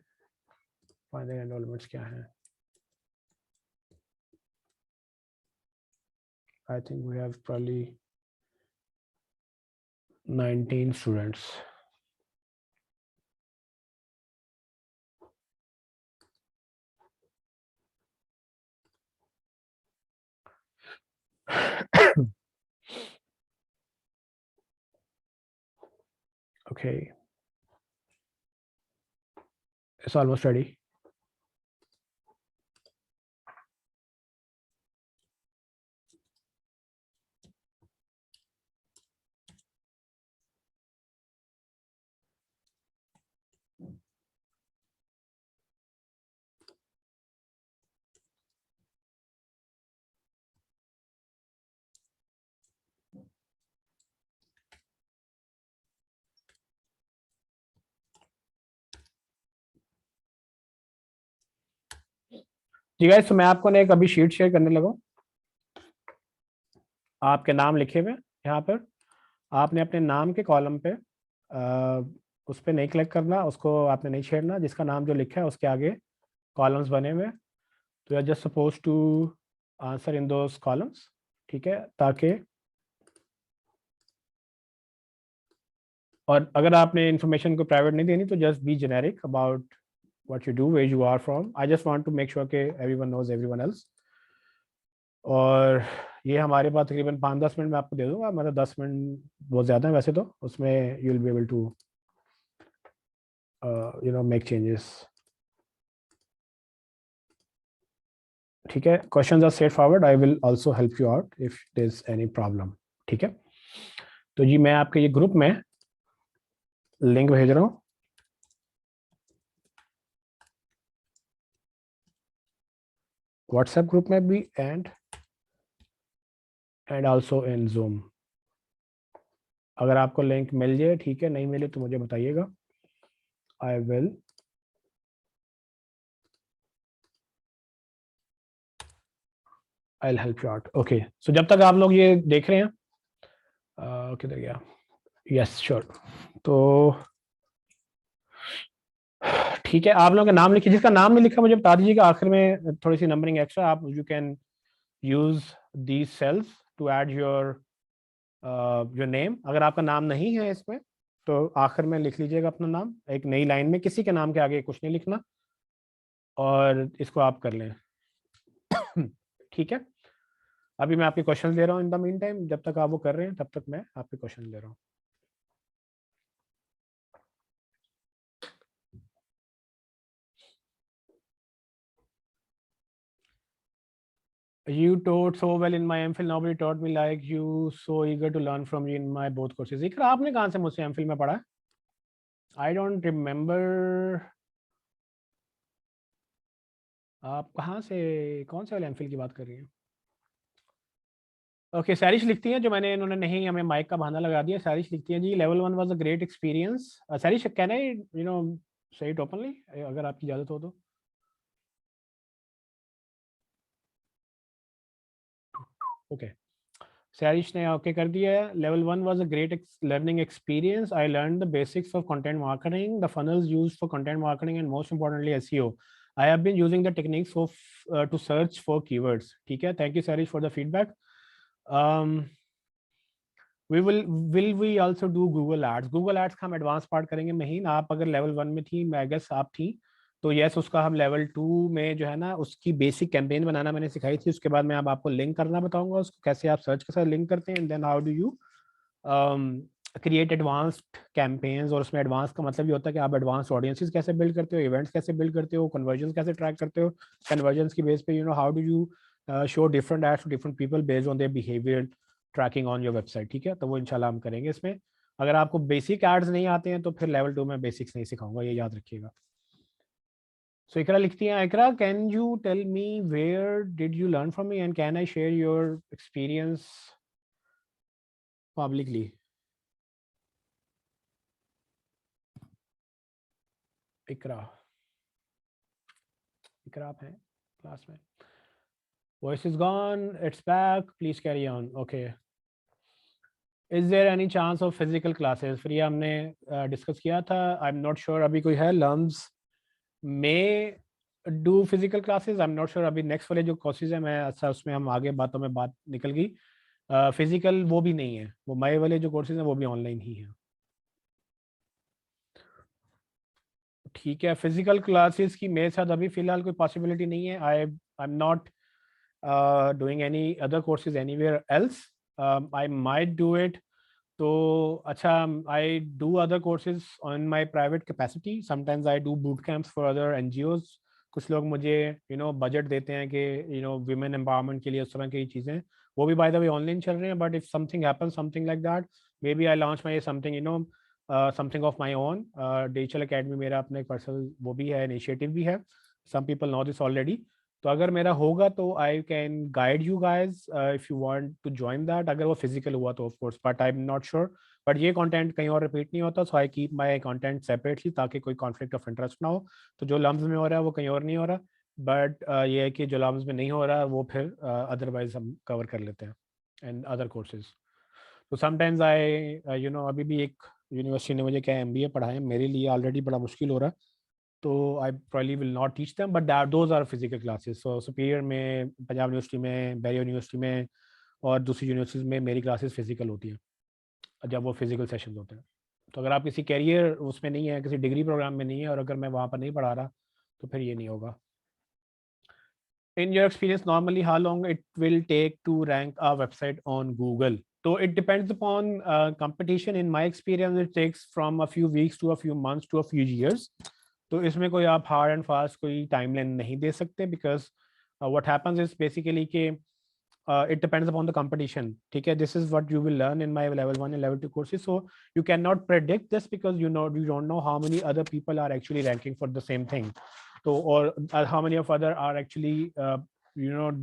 final enrollments क्या हैं. I think we have probably 19 students. Okay, it's almost ready. जी गाइस, तो मैं आपको ना एक अभी शीट शेयर करने लगा, आपके नाम लिखे हुए यहाँ पर। आपने अपने नाम के कॉलम पे उस पर नहीं क्लिक करना, उसको आपने नहीं छेड़ना, जिसका नाम जो लिखा है उसके आगे कॉलम्स बने हुए, तो you are just suppose to answer in those columns. ठीक है, ताकि, और अगर आपने इन्फॉर्मेशन को प्राइवेट नहीं देनी तो just be generic about what you do, where you are from. I just want to make sure कि एवरीवन नोज एवरीवन एल्स। और ये हमारे पास तकरीबन 5-10 मिनट में आपको दे दूंगा, मतलब 10 मिनट बहुत ज़्यादा है वैसे, तो उसमें you will be able to make changes. ठीक है, questions are straightforward, I will also help you out if there is any problem. ठीक है, तो जी मैं आपके ये ग्रुप में लिंक भेज रहा हूँ, व्हाट्सएप ग्रुप में भी एंड आल्सो इन जूम। अगर आपको लिंक मिल जाए ठीक है, नहीं मिले तो मुझे बताइएगा, I will help you out. Okay, so जब तक आप लोग ये देख रहे हैं, किधर गया, यस श्योर, तो ठीक है, आप लोगों का नाम लिखिए, जिसका नाम नहीं लिखा मुझे बता दीजिएगा, आखिर में थोड़ी सी नंबरिंग एक्स्ट्रा, आप you can use these cells to add your name. अगर आपका नाम नहीं है इसमें तो आखिर में लिख लीजिएगा अपना नाम एक नई लाइन में, किसी के नाम के आगे कुछ नहीं लिखना, और इसको आप कर लें। ठीक है, अभी मैं आपके क्वेश्चन दे रहा हूँ इन द मीन टाइम, जब तक आप वो कर रहे हैं तब तक मैं आपके क्वेश्चन दे रहा हूँ। You taught so well in my MPhil. Nobody taught me like you. So eager to learn from you in my both courses. इकरा आपने कहाँ से मुझसे MPhil में पढ़ा? I don't remember. आप कहाँ से, कौन से वाले MPhil की बात कर रही हैं? ओके, सैरिश लिखती हैं, जो मैंने इन्होंने नहीं हमें माइक का बहाना लगा दिया। सैरिश लिखती हैं जी, level 1 was a great experience. Sarish, can I say it openly, अगर आपकी इजाजत हो तो? ओके, सैरिश ने ओके कर दिया है। Level 1 was a great learning experience. I learn the basics of content marketing, the funnels used for content marketing, and most importantly SEO. I have been using the techniques of to search for keywords. ठीक है, thank you Sarish for the feedback. We will we also do Google ads. Google ads का हम advance part करेंगे। महीन, आप अगर level 1 में थी, मैं गेस आप थी, तो यस, उसका हम लेवल 2 में जो है ना, उसकी बेसिक कैंपेन बनाना मैंने सिखाई थी। उसके बाद मैं अब आपको लिंक करना बताऊंगा, उसको कैसे आप सर्च के साथ लिंक करते हैं, and then how do you create advanced campaigns. और उसमें एडवांस का मतलब ये होता है कि आप एडवांस ऑडियंसेस कैसे बिल्ड करते हो, इवेंट्स कैसे बिल्ड करते हो, कन्वर्जन कैसे ट्रैक करते हो, कन्वर्जन की बेस पे how do you show different ads to different people based on their behaviour tracking on your website. ठीक है, तो वो इंशाल्लाह हम करेंगे इसमें। अगर आपको बेसिक एड्स नहीं आते हैं तो फिर लेवल 2 में बेसिक्स नहीं सिखाऊंगा, ये याद रखिएगा। सो इकरा लिखती हैं, Iqra can you tell me where did you learn from me and can I share your experience publicly? Iqra, Iqra आप हैं क्लास में? Voice is gone, it's back, please carry on. Okay, is there any chance of physical classes? फिर ये हमने discuss किया था, आई am not sure अभी कोई है। लर्न्स में do physical classes, I am not sure अभी नेक्स्ट वाले जो कोर्सेज है, मैं अच्छा उसमें हम आगे बातों में बात निकल गई। फिजिकल वो भी नहीं है, वो मई वाले जो कोर्सेज हैं वो भी ऑनलाइन ही है। ठीक है, फिजिकल क्लासेस की मेरे साथ अभी फिलहाल कोई पॉसिबिलिटी नहीं है। I am not doing any other courses anywhere else. I might do it, तो अच्छा, I do other courses on my private capacity. Sometimes I do boot camps for other NGOs. कुछ लोग मुझे बजट देते हैं कि विमेन एम्पावरमेंट के लिए, उस तरह की चीज़ें, वो भी बाय द वे ऑनलाइन चल रहे हैं। But if something happen, something like that, maybe I launch my something something of my own. Digital academy मेरा अपना एक पर्सनल वो भी है, इनिशिएटिव भी है। Some people know this already. तो अगर मेरा होगा तो I can guide you guys if you want to join that, अगर वो फिजिकल हुआ तो of course, but I am not sure. But ये कंटेंट कहीं और रिपीट नहीं होता, so I keep my content separately, ताकि कोई कॉन्फ्लिक्ट ऑफ इंटरेस्ट ना हो। तो जो लम्स में हो रहा है वो कहीं और नहीं हो रहा, बट ये है कि जो लम्स में नहीं हो रहा वो फिर अदरवाइज हम कवर कर लेते हैं एंड अदर कोर्सेज। तो समटाइम्स आई अभी भी एक यूनिवर्सिटी ने मुझे क्या एमबीए पढ़ाए, मेरे लिए ऑलरेडी बड़ा मुश्किल हो रहा है, तो I probably will not teach them, but those are physical classes. So Superior में, पंजाब यूनिवर्सिटी में, बैरियर यूनिवर्सिटी में और दूसरी यूनिवर्सिटीज़ में मेरी क्लासेस फिजिकल होती हैं, जब वो फिजिकल सेशंस होते हैं। तो अगर आप किसी कैरियर उसमें नहीं है, किसी डिग्री प्रोग्राम में नहीं है, और अगर मैं वहाँ पर नहीं पढ़ा रहा, तो फिर ये नहीं होगा। In your experience, normally how long it will take to rank a website on Google? So it depends upon competition. In my experience, it takes from a few weeks to a few months to a few years. तो इसमें कोई आप hard and fast कोई timeline नहीं दे सकते, because what happens is basically कि it depends upon the competition. ठीक है, this is what you will learn in my level 1 and level 2 courses. So you cannot predict this, because you don't know how many other people are actually ranking for the same thing. So, or how many of other are actually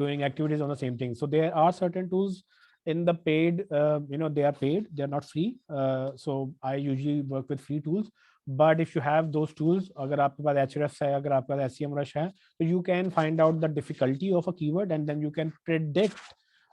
doing activities on the same thing. So there are certain tools in the paid, they are paid, they are not free. So I usually work with free tools. But if you have those tools, अगर आपके पास Ahrefs है, अगर आपके पास SEMrush है, so you can find out the difficulty of a keyword, and then you can predict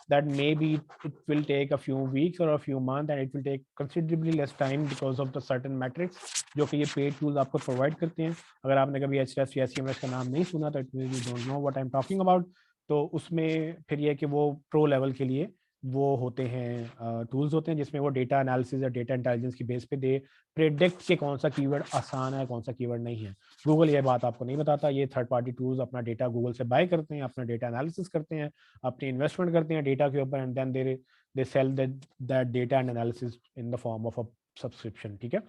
that maybe it will take a few weeks or a few months and it will take considerably less time because of the certain metrics जो कि ये paid tools आपको provide करते हैं। अगर आपने कभी HRs या सीएमएस का नाम नहीं सुना तो it means you don't know what I am talking about. तो उसमें फिर ये कि वो प्रो लेवल के लिए वो होते हैं टूल्स होते हैं जिसमें वो डेटा एनालिसिस या डेटा इंटेलिजेंस की बेस पे दे प्रेडिक्ट के कौन सा कीवर्ड आसान है कौन सा कीवर्ड नहीं है। गूगल ये बात आपको नहीं बताता। ये थर्ड पार्टी टूल्स अपना डेटा गूगल से बाय करते हैं, अपना डेटा एनालिसिस करते हैं, अपनी इन्वेस्टमेंट करते हैं डेटा के ऊपर and then they sell that data and analysis in the form of a subscription. ठीक है,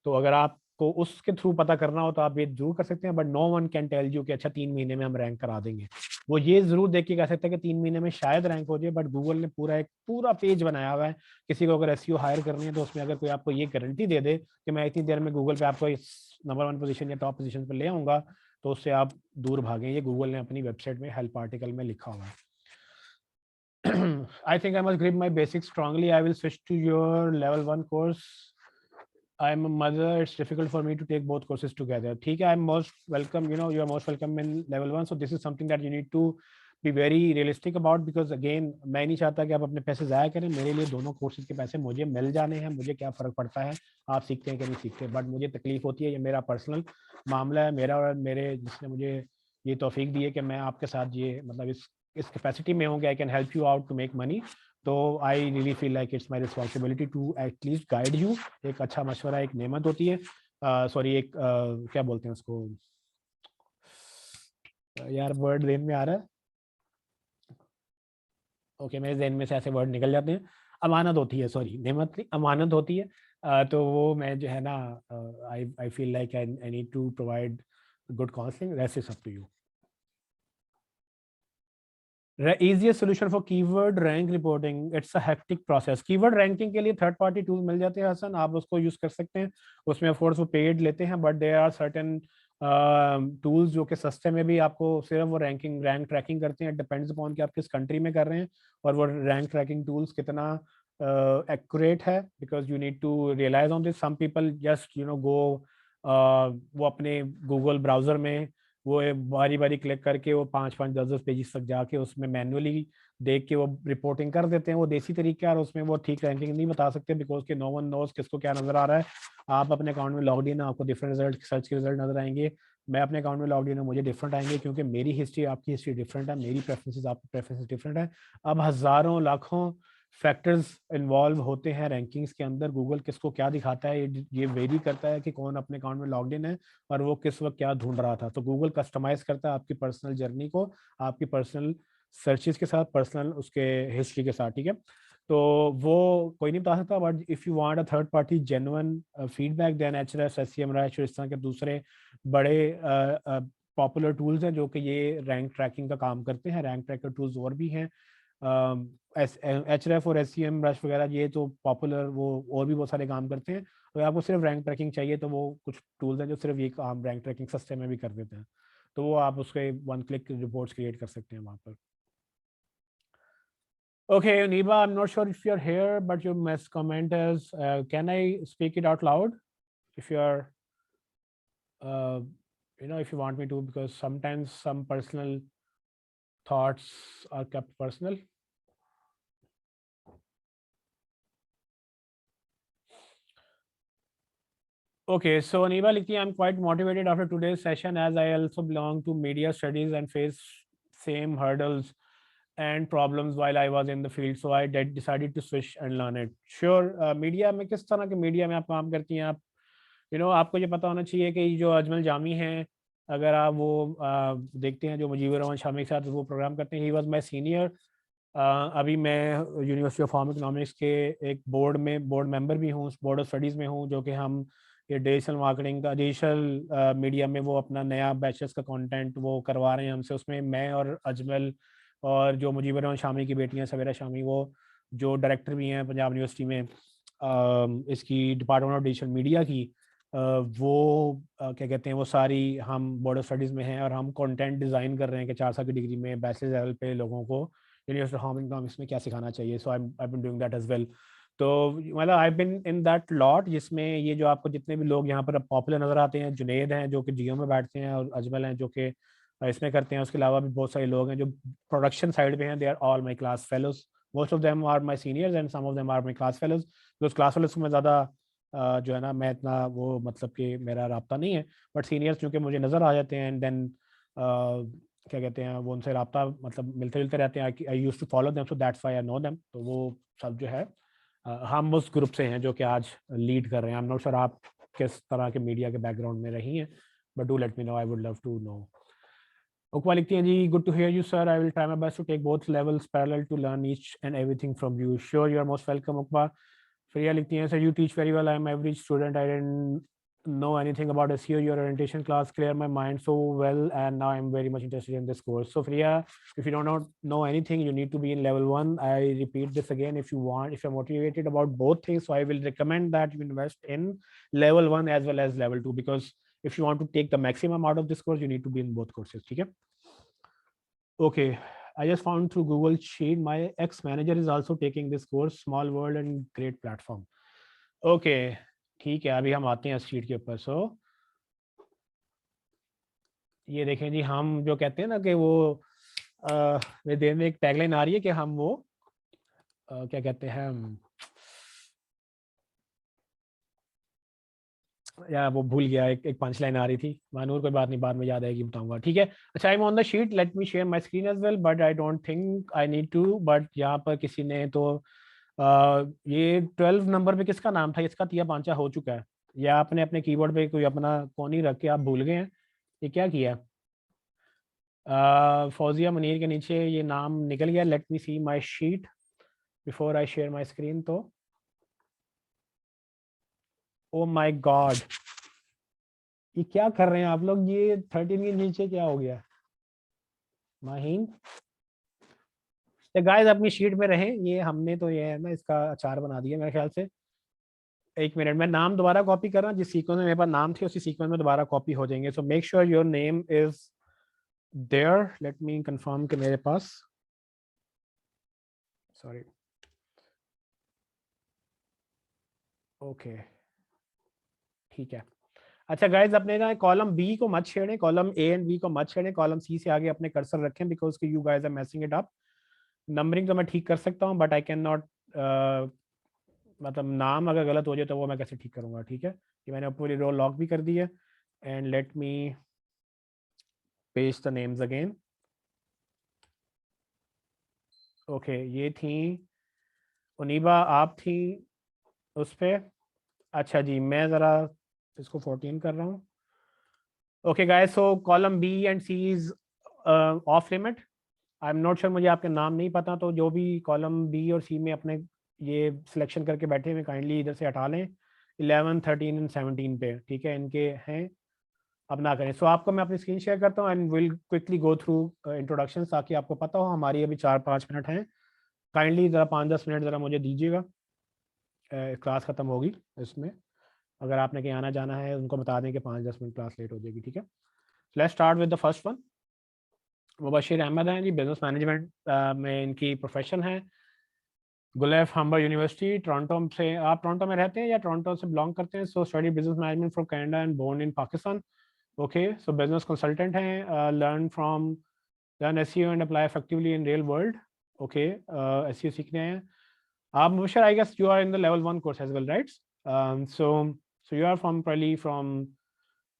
तो अगर आपको उसके थ्रू पता करना हो तो आप ये जरूर कर सकते हैं, but no one can tell you कि अच्छा 3 महीने में हम रैंक करा देंगे। वो ये जरूर देख के कह सकते हैं कि 3 महीने में शायद रैंक हो जाए, बट गूगल ने एक पूरा पेज बनाया हुआ है। किसी को अगर एसईओ हायर करनी है तो उसमें अगर कोई आपको ये गारंटी दे दे कि मैं इतनी देर में गूगल पे आपको इस नंबर 1 पोजीशन या टॉप पोजीशन पर ले आऊंगा, तो उससे आप दूर भागें। ये गूगल ने अपनी वेबसाइट में हेल्प आर्टिकल में लिखा हुआ है। I think I must grip my basics strongly. I will switch to your level 1 course. I'm a mother. It's difficult for me to take both courses together. ठीक है, I'm most welcome. You know, you are most welcome in level 1. So this is something that you need to be very realistic about because again, मैं नहीं चाहता कि आप अपने पैसे ज़ाया करें। मेरे लिए दोनों कोर्सेज के पैसे मुझे मिल जाने हैं। मुझे क्या फ़र्क पड़ता है आप सीखते हैं कि नहीं सीखते, बट मुझे तकलीफ होती है। ये मेरा पर्सनल मामला है, मेरा और मेरे जिसने मुझे ये तौफीक दी है कि मैं आपके साथ ये मतलब इस कैपेसिटी में हूँ कि I can help you out to make money. तो I really feel like it's my responsibility to at least guide you. एक अच्छा मशवरा एक नेमत होती है। सॉरी एक क्या बोलते हैं उसको यार, वर्ड जेहन में आ रहा है। ओके, मेरे जेहन में से ऐसे वर्ड निकल जाते हैं। अमानत होती है, सॉरी नेमत नहीं, अमानत होती है। तो वो मैं जो है ना I feel like I need to provide good counselling. That's it's up to you. easiest solution for keyword rank reporting, it's a hectic process। Keyword ranking के लिए थर्ड पार्टी टूल मिल जाते हैं हसन, आप उसको यूज कर सकते हैं। उसमें ऑफ कोर्स वो पेड लेते हैं, but there are certain tools जो कि सस्ते में भी आपको सिर्फ वो रैंक ट्रैकिंग करते हैं। डिपेंड्स अपॉन कि आप किस कंट्री में कर रहे हैं और वो रैंक ट्रैकिंग टूल्स कितना एक्यूरेट है, because you need to realize on this. Some people just you know go वो अपने गूगल ब्राउजर में वो बारी बारी क्लिक करके वो 5-5 10-10 पेजेस तक जाके उसमें मैन्युअली देख के वो रिपोर्टिंग कर देते हैं। वो देसी तरीका है और उसमें वो ठीक रैंकिंग नहीं बता सकते बिकॉज के नो वन नोज किसको क्या नजर आ रहा है। आप अपने अकाउंट में लॉग इन, आपको डिफरेंट रिजल्ट सर्च के रिजल्ट नजर आएंगे। मैं अपने अकाउंट में लॉग इन हूँ, मुझे डिफरेंट आएंगे क्योंकि मेरी हिस्ट्री आपकी हिस्ट्री डिफरेंट है, मेरी प्रेफरेंसेस आपकी प्रेफरेंसेस डिफरेंट है। अब हजारों लाखों फैक्टर्स इन्वॉल्व होते हैं रैंकिंग्स के अंदर। गूगल किसको क्या दिखाता है ये वेरी करता है कि कौन अपने अकाउंट में लॉग इन है और वो किस वक्त क्या ढूंढ रहा था। तो गूगल कस्टमाइज करता है आपकी पर्सनल जर्नी को, आपकी पर्सनल सर्चेस के साथ, पर्सनल उसके हिस्ट्री के साथ। ठीक है, तो वो कोई नहीं बता सकता, but if you want a third party genuine feedback then एचआरएस एसईएमराइज इस तरह के दूसरे बड़े पॉपुलर टूल्स हैं जो कि ये रैंक ट्रैकिंग का काम करते हैं। रैंक ट्रैकर टूल्स और भी हैं, एचआरएफ और एसईएम ब्रश वगैरह, ये तो पॉपुलर, वो और भी बहुत सारे काम करते हैं। अगर आपको सिर्फ रैंक ट्रैकिंग चाहिए तो वो कुछ टूल्स हैं जो सिर्फ ये काम रैंक ट्रैकिंग सस्ते में भी कर देते हैं, तो वो आप उसके वन क्लिक रिपोर्ट्स क्रिएट कर सकते हैं वहाँ पर। Okay, Niba, I'm not sure if you're here, but your comment is, can I speak it out loud? If you're, if you want me to, because sometimes some personal thoughts are kept personal. Okay, so Aniba Likhi, I'm quite motivated after today's session as I also belong to media studies and face same hurdles and problems while I was in the field, so I decided to switch and learn it. Sure, media में किस तरह के media में आप काम करती हैं आप? आपको ये पता होना चाहिए कि जो अजमल जामी हैं, अगर आप वो देखते हैं जो मुजीबर रहमान शामी के साथ वो प्रोग्राम करते हैं, ही वाज माय सीनियर। अभी मैं यूनिवर्सिटी ऑफ फार्म इकोनॉमिक्स के एक बोर्ड मेंबर भी हूँ, बोर्ड ऑफ स्टडीज़ में हूँ, जो कि हम ये डिजिटल मार्केटिंग का डिजिटल मीडिया में वो अपना नया बैचलर्स का कंटेंट वो करवा रहे हैं हमसे। उसमें मैं और अजमल और जो मुजीबर रहमान शामी की बेटियां सवेरा शामी, वो जो डायरेक्टर भी हैं पंजाब यूनिवर्सिटी में इसकी डिपार्टमेंट ऑफ डिजिटल मीडिया की, वो क्या कहते हैं, वो सारी हम बोर्ड ऑफ स्टडीज़ में हैं और हम कंटेंट डिज़ाइन कर रहे हैं कि 4 साल की डिग्री में बैचलर लेवल पे लोगों को यूनिवर्सिटी ऑफ फार्म इकोनॉमिक्स में क्या सिखाना चाहिए। So I been doing that as well. तो मतलब आई बिन इन दैट लॉट, जिसमें ये जो आपको जितने भी लोग यहाँ पर पॉपुलर नज़र आते हैं, जुनेद हैं जो कि जियो में बैठते हैं और अजमल हैं जो कि इसमें करते हैं, उसके अलावा भी बहुत सारे लोग हैं जो प्रोडक्शन साइड पे हैं, they are all my class fellows. Most of them are my seniors and some of them are my class fellows, because class fellows में ज़्यादा जो है ना मैं इतना वो मतलब कि मेरा राब्ता नहीं है, बट सीनियर्स चूँकि मुझे नज़र आ जाते हैं एंड देन क्या कहते हैं वो उनसे राब्ता मतलब मिलते जुलते रहते हैं, I use to follow them so that's why I know them. तो वो सब जो है हम उस ग्रुप से हैं जो कि आज लीड कर रहे हैं। आई एम नॉट श्योर आप किस तरह के मीडिया के बैकग्राउंड में रही हैं, but do let me know, I would love to know. Uqba लिखती हैं जी, good to hear you sir, I will try my best to take both levels parallel to learn each and everything from you, sure you are most welcome Uqba. Priya लिखती हैं, sir you teach very well, I am average student, I didn't know anything about SEO, your orientation class cleared my mind so well and now I'm very much interested in this course. So Priya, if you don't know anything, you need to be in level 1. I repeat this again, if you're motivated about both things, so I will recommend that you invest in level 1 as well as level 2, because if you want to take the maximum out of this course, you need to be in both courses. Okay. Okay, I just found through Google Sheet my ex-manager is also taking this course, small world and great platform. Okay, ठीक है, अभी हम आते हैं इस sheet के ऊपर। सो ये देखें जी, हम जो कहते हैं ना कि वो मेरे देर में एक टैगलाइन आ रही है कि हम वो क्या कहते हैं या वो भूल गया, एक पंच लाइन आ रही थी मानूर, कोई बात नहीं, बाद में याद आएगी बताऊंगा, ठीक है। अच्छा, I am on the sheet, let me share my screen as well, but I don't think I need to, but यहाँ पर किसी ने तो ये 12 नंबर पे किसका नाम था, इसका तिया पांचा हो चुका है, या आपने अपने कीबोर्ड पे कोई अपना कोनी रख के आप भूल गए हैं, ये क्या किया है? फौजिया मुनीर के नीचे ये नाम निकल गया। Let me see my sheet before I share my screen. तो ओ माय गॉड, ये क्या कर रहे हैं आप लोग, ये 13 के नीचे क्या हो गया? माहीन, गाइस अपनी शीट में रहें, ये हमने तो ये है ना इसका अचार बना दिया मेरे ख्याल से। एक मिनट, मैं नाम दोबारा कॉपी कर रहा हूँ, जिस सीक्वेंस में मेरे पास नाम थे उसी सीक्वेंस में दोबारा कॉपी हो जाएंगे। So make sure your name is there, let me confirm कि मेरे पास, सॉरी, ओके ठीक है। अच्छा गाइज, अपने ना कॉलम बी को मत छेड़ें, कॉलम ए एंड बी को मत छेड़ें, कॉलम सी से आगे अपने कर्सर रखें, because you guys are messing it up. Numbering तो मैं ठीक कर सकता हूँ, बट आई कैन नॉट, मतलब नाम अगर गलत हो जाए तो वो मैं कैसे ठीक करूँगा, ठीक है। ये मैंने पूरी रो लॉक भी कर दी है, and let me paste the names again. Okay, ये थी उनीबा, आप थी उस पर। अच्छा जी, मैं ज़रा इसको 14 कर रहा हूँ। Okay guys, so column B and C is off limit. I am not sure, मुझे आपके नाम नहीं पता, तो जो भी कॉलम बी और सी में अपने ये सिलेक्शन करके बैठे हुए काइंडली इधर से हटा लें, 11, 13 एंड 17 पे, ठीक है, इनके हैं, अब ना करें। सो आपको मैं अपनी स्क्रीन शेयर करता हूँ and will quickly go through introduction, ताकि आपको पता हो। हमारी अभी 4-5 मिनट हैं, काइंडली ज़रा 5-10 मिनट ज़रा मुझे दीजिएगा, क्लास ख़त्म होगी इसमें, अगर आपने कहीं आना जाना है उनको बता दें कि 5-10 मिनट क्लास लेट हो जाएगी, ठीक है। Let's start with the first one. Mubashir Ahmed हैं जी, बिजनेस मैनेजमेंट में इनकी प्रोफेशन है। गुलेफ हम्बर यूनिवर्सिटी टोरंटो से, आप टोरंटो में रहते हैं या टोरंटो से बिलोंग करते हैं? So study business management from Canada and born in Pakistan. Okay, so business consultant हैं, learn SEO and apply effectively in real world. Okay, SEO सीखने हैं आप। Mubashir, I guess you are in the level 1 course as well, right? So you are from probably from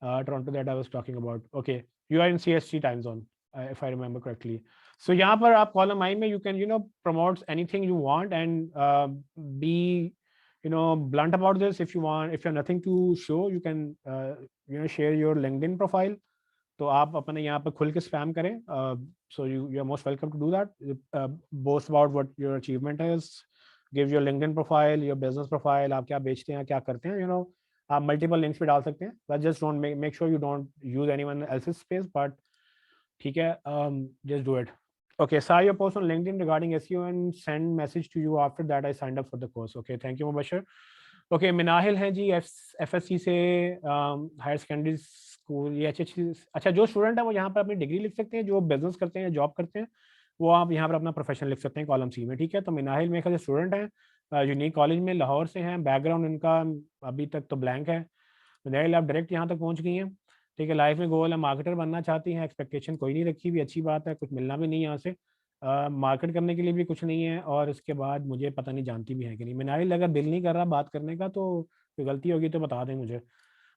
Toronto that I was talking about. Okay, you are in CST time zone, if I remember correctly. So यहाँ पर आप column I में you can promote anything you want and be blunt about this. If you want, if you have nothing to show, you can share your LinkedIn profile. तो आप अपने यहाँ पर खुल के spam करें. So you are most welcome to do that. Boast about what your achievement is. Give your LinkedIn profile, your business profile, आप क्या बेचते हैं, क्या करते हैं, आप मल्टीपल लिंक्स पे डाल सकते हैं, but just don't make sure you don't use anyone else's space, but ठीक है, just do it. Okay, saw your post on LinkedIn regarding SEO and send message to you after that I signed up for the course. Okay, thank you Mubashir. Okay, Minahil हैं जी, FSC से, higher secondary school, ये अच्छा जो student है वो यहाँ पर अपनी डिग्री लिख सकते हैं, जो बिजनेस करते हैं, जॉब करते हैं, वो आप यहाँ पर अपना प्रोफेशन लिख सकते हैं कॉलम सी में, ठीक है। तो मिनाहिल मेरे ख्याल से स्टूडेंट हैं, यूनिक कॉलेज में, लाहौर से हैं, बैकग्राउंड इनका अभी तक तो ब्लैंक है। मिनाहिल, आप डायरेक्ट यहाँ तक पहुँच गई हैं, ठीक है। लाइफ में गोल है मार्केटर बनना चाहती हैं, एक्सपेक्टेशन कोई नहीं रखी हुई, अच्छी बात है, कुछ मिलना भी नहीं यहाँ से। मार्केट करने के लिए भी कुछ नहीं है, और इसके बाद मुझे पता नहीं जानती भी है कि नहीं। मिनाइल अगर दिल नहीं कर रहा बात करने का तो कोई गलती होगी तो बता दें मुझे।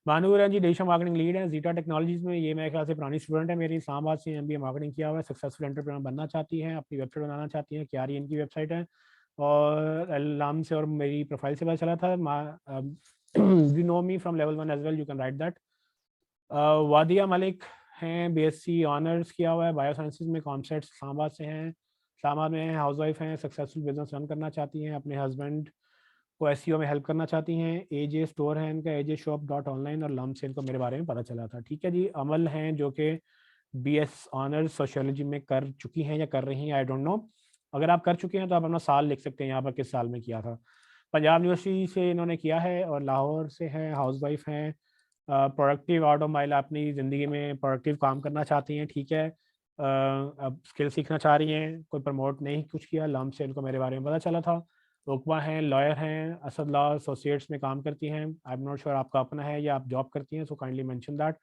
मानूर है जी, डिजिटल मार्केटिंग लीड है जीटा टेक्नोलॉजीज में, ये मेरे ख्याल से पुरानी स्टूडेंट है मेरी, इस्लामाबाद से एमबीए मार्केटिंग किया हुआ है, सक्सेसफुल एंटरप्रेन्योर बनना चाहती हैं, अपनी वेबसाइट बनाना चाहती हैं, क्या रही इनकी वेबसाइट है, और नाम से और मेरी प्रोफाइल से पता चला था। You know me from level 1 as well, you can write that. Wadia Malik हैं, बीएससी ऑनर्स किया हुआ है बायो साइंसेज में, कॉमसेट इस्लामाबाद से हैं, इस्लामाबाद में हैं, हाउसवाइफ हैं, सक्सेसफुल बिजनेस रन करना चाहती हैं, अपने हस्बैंड को एसईओ में हेल्प करना चाहती हैं। एजे स्टोर है इनका, एजे शॉप डॉट ऑनलाइन, और लम से इनको मेरे बारे में पता चला था। ठीक है जी। अमल हैं जो कि बीएस ऑनर्स सोशियोलॉजी में कर चुकी हैं या कर रही हैं, आई डोंट नो। अगर आप कर चुके हैं तो आप अपना साल लिख सकते हैं यहाँ पर, किस साल में किया था। पंजाब यूनिवर्सिटी से इन्होंने किया है, और लाहौर से हैं, हाउसवाइफ हैं, प्रोडक्टिव आउट ऑफ माइल, अपनी ज़िंदगी में प्रोडक्टिव काम करना चाहती हैं। ठीक है। अब स्किल सीखना चाह रही हैं, कोई प्रमोट नहीं कुछ किया, लम से इनको मेरे बारे में पता चला था। रुकबा हैं, लॉयर हैं, असद लॉ एसोसिएट्स में काम करती हैं, आई एम नॉट श्योर आपका अपना है या आप जॉब करती हैं, so kindly mention that.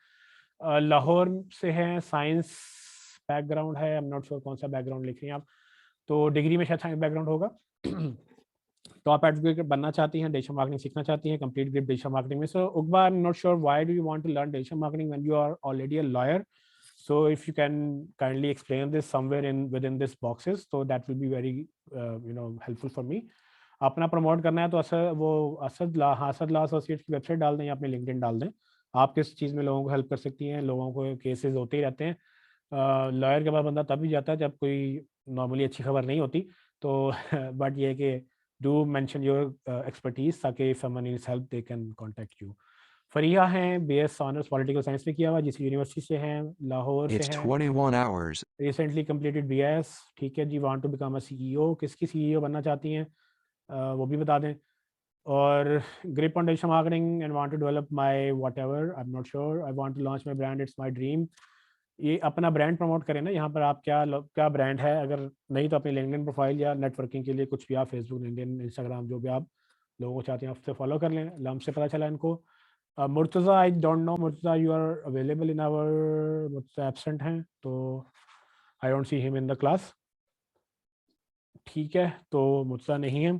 Lahore से हैं, साइंस बैकग्राउंड है, आई एम नॉट श्योर कौन सा बैकग्राउंड लिख रही हैं आप, तो डिग्री में शायद साइंस बैकग्राउंड होगा। टॉप एडवोकेट बनना चाहती हैं, डिजिटल मार्केटिंग सीखना चाहती हैं, कंप्लीट ग्रिप डिजिटल मार्केटिंग में। So Uqba, I am not sure why do you want to learn digital marketing when you are already a lawyer, so if you can kindly explain this somewhere in within this boxes, so that will be very helpful for me. अपना promote करना है तो असद ला associates की website डाल दें या अपने LinkedIn डाल दें। आप किस चीज़ में लोगों को हेल्प कर सकती हैं, लोगों को केसेस होते ही रहते हैं, लॉयर के पास बंदा तब भी जाता है जब कोई नॉर्मली अच्छी खबर नहीं होती, तो बट ये है कि डू मेंशन योर एक्सपर्टीज, ताकि someone needs help they can contact you. Faria हैं, बीएस ऑनर्स पॉलिटिकल साइंस में किया हुआ, जिस यूनिवर्सिटी से हैं, लाहौर से It's हैं, 21 hours. Recently completed BS. ठीक है जी। Want to become a CEO, किसकी सीईओ बनना चाहती हैं वो भी बता दें। और grip on digital marketing and want to develop my whatever, I am not sure, I want to launch my brand, it's my dream. ये अपना ब्रांड प्रमोट करें ना, यहाँ पर आप क्या ब्रांड है, अगर नहीं तो अपनी लिंक्डइन प्रोफाइल या नेटवर्किंग के लिए कुछ भी आप फेसबुक, लिंक्डइन, इंस्टाग्राम, जो भी आप लोगों को चाहते हैं उससे फॉलो कर लें। लम से पता चला इनको। Murtaza, I don't know Murtaza, you are available in our, Murtaza absent हैं तो I don't see him in the class. ठीक है, तो मुर्तज़ा नहीं है।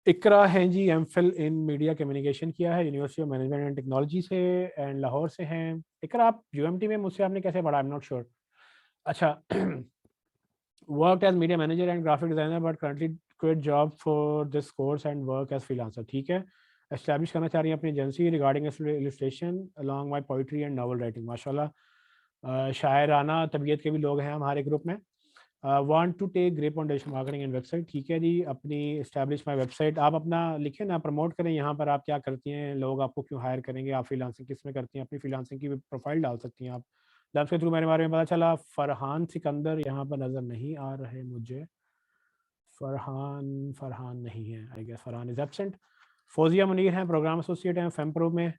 इकरा हैं ji, MPhil in media communication किया है, university of management and technology से, एंड लाहौर से हैं। इकरा, आप यूएमटी में मुझसे आपने कैसे पढ़ा, आई एम नॉट श्योर। अच्छा। Work as media manager and graphic designer but currently quit job for this course and work as freelancer. ठीक है। एस्टैब्लिश करना चाह रही हैं अपनी agency regarding illustration along my poetry and novel writing. माशाल्लाह, शायराना तबीयत के भी लोग हैं हमारे ग्रुप में। Want to take grip on digital marketing and website. ठीक है जी। अपनी एस्टैब्लिश माई वेबसाइट, आप अपना लिखें ना, प्रमोट करें यहाँ पर, आप क्या करती हैं, लोग आपको क्यों हायर करेंगे, आप फ्रीलांसिंग किस में करती हैं, अपनी फ्रीलांसिंग की प्रोफाइल डाल सकती हैं आप। लफ्ज़ के थ्रू मेरे बारे में पता चला। फरहान सिकंदर यहाँ पर नज़र नहीं आ रहे मुझे, फरहान नहीं है, I guess Farhan is absent. Fauzia Munir हैं, प्रोग्राम एसोसिएट हैं फेमप्रो में,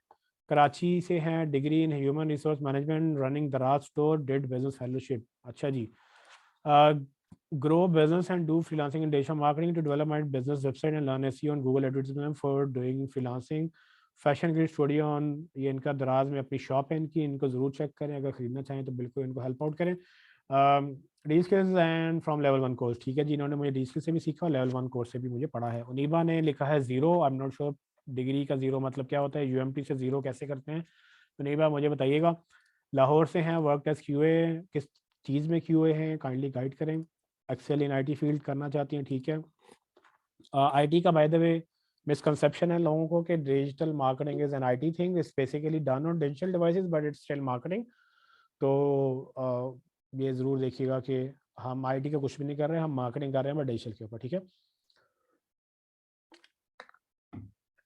कराची से हैं, degree in human resource management, running Daraz store, did business fellowship. अच्छा जी। Grow business and do freelancing in digital marketing to develop my business website and learn SEO and Google advertisement for doing freelancing. Fashion grid studio on, ये इनका दराज में अपनी shop है इनकी, इनको ज़रूर चेक करें, अगर ख़रीदना चाहें तो बिल्कुल इनको हेल्प आउट करें। D skills and from level 1 course. ठीक है जी, इन्होंने मुझे डी स्किल्स से भी सीखा और लेवल 1 कोर्स से भी मुझे पढ़ा है। उनीबा ने लिखा है zero, I am not sure degree का ज़ीरो मतलब क्या होता है, यूएमटी से ज़ीरो कैसे करते हैं, उनीबा मुझे बताइएगा। लाहौर से हैं, वर्क एज क्यूए, किस चीज़ में क्यूए हैं, काइंडली गाइड करें। एक्सेल इन आईटी फील्ड करना चाहती हैं। ठीक है। आईटी का बाय द वे मिसकंसेप्शन है लोगों को कि digital marketing is an IT thing, is basically done on digital devices but it's still marketing. तो ये ज़रूर देखिएगा कि हम आईटी का कुछ भी नहीं कर रहे हैं, हम मार्केटिंग कर रहे हैं डिजिटल के ऊपर। ठीक है।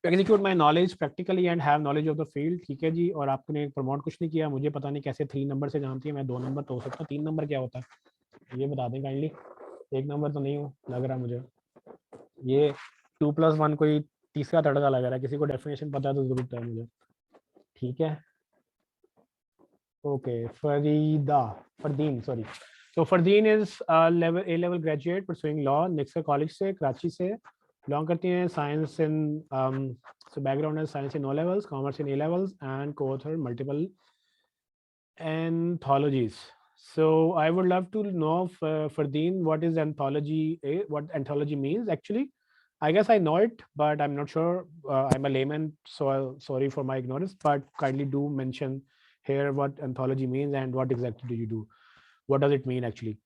Execute my knowledge practically and have knowledge of the field. ठीक है जी। और आपने प्रमोट कुछ नहीं किया, मुझे पता नहीं कैसे 3 नंबर से जानती है, मैं 2 नंबर तो हो सकता हूँ, 3 नंबर क्या होता है ये बता दें काइंडली। 1 नंबर तो नहीं हूँ लग रहा मुझे, ये 2+1 कोई तीसरा तड़का लग रहा है, किसी को डेफिनेशन पता है तो जरूर है मुझे। ठीक है। ओके। फरदीन सॉरी। तो Fardeen is level A level graduate pursuing law, निक्सर college से, कराची से, बिलोंग करती हैं, science in so background is science in O levels, commerce in A levels and co-author multiple anthologies. So I would love to know, Fardeen, what is anthology? What anthology means actually? I guess I know it, but I'm not sure. I'm a layman, so sorry for my ignorance. But kindly do mention here what anthology means and what exactly do you do? What does it mean actually?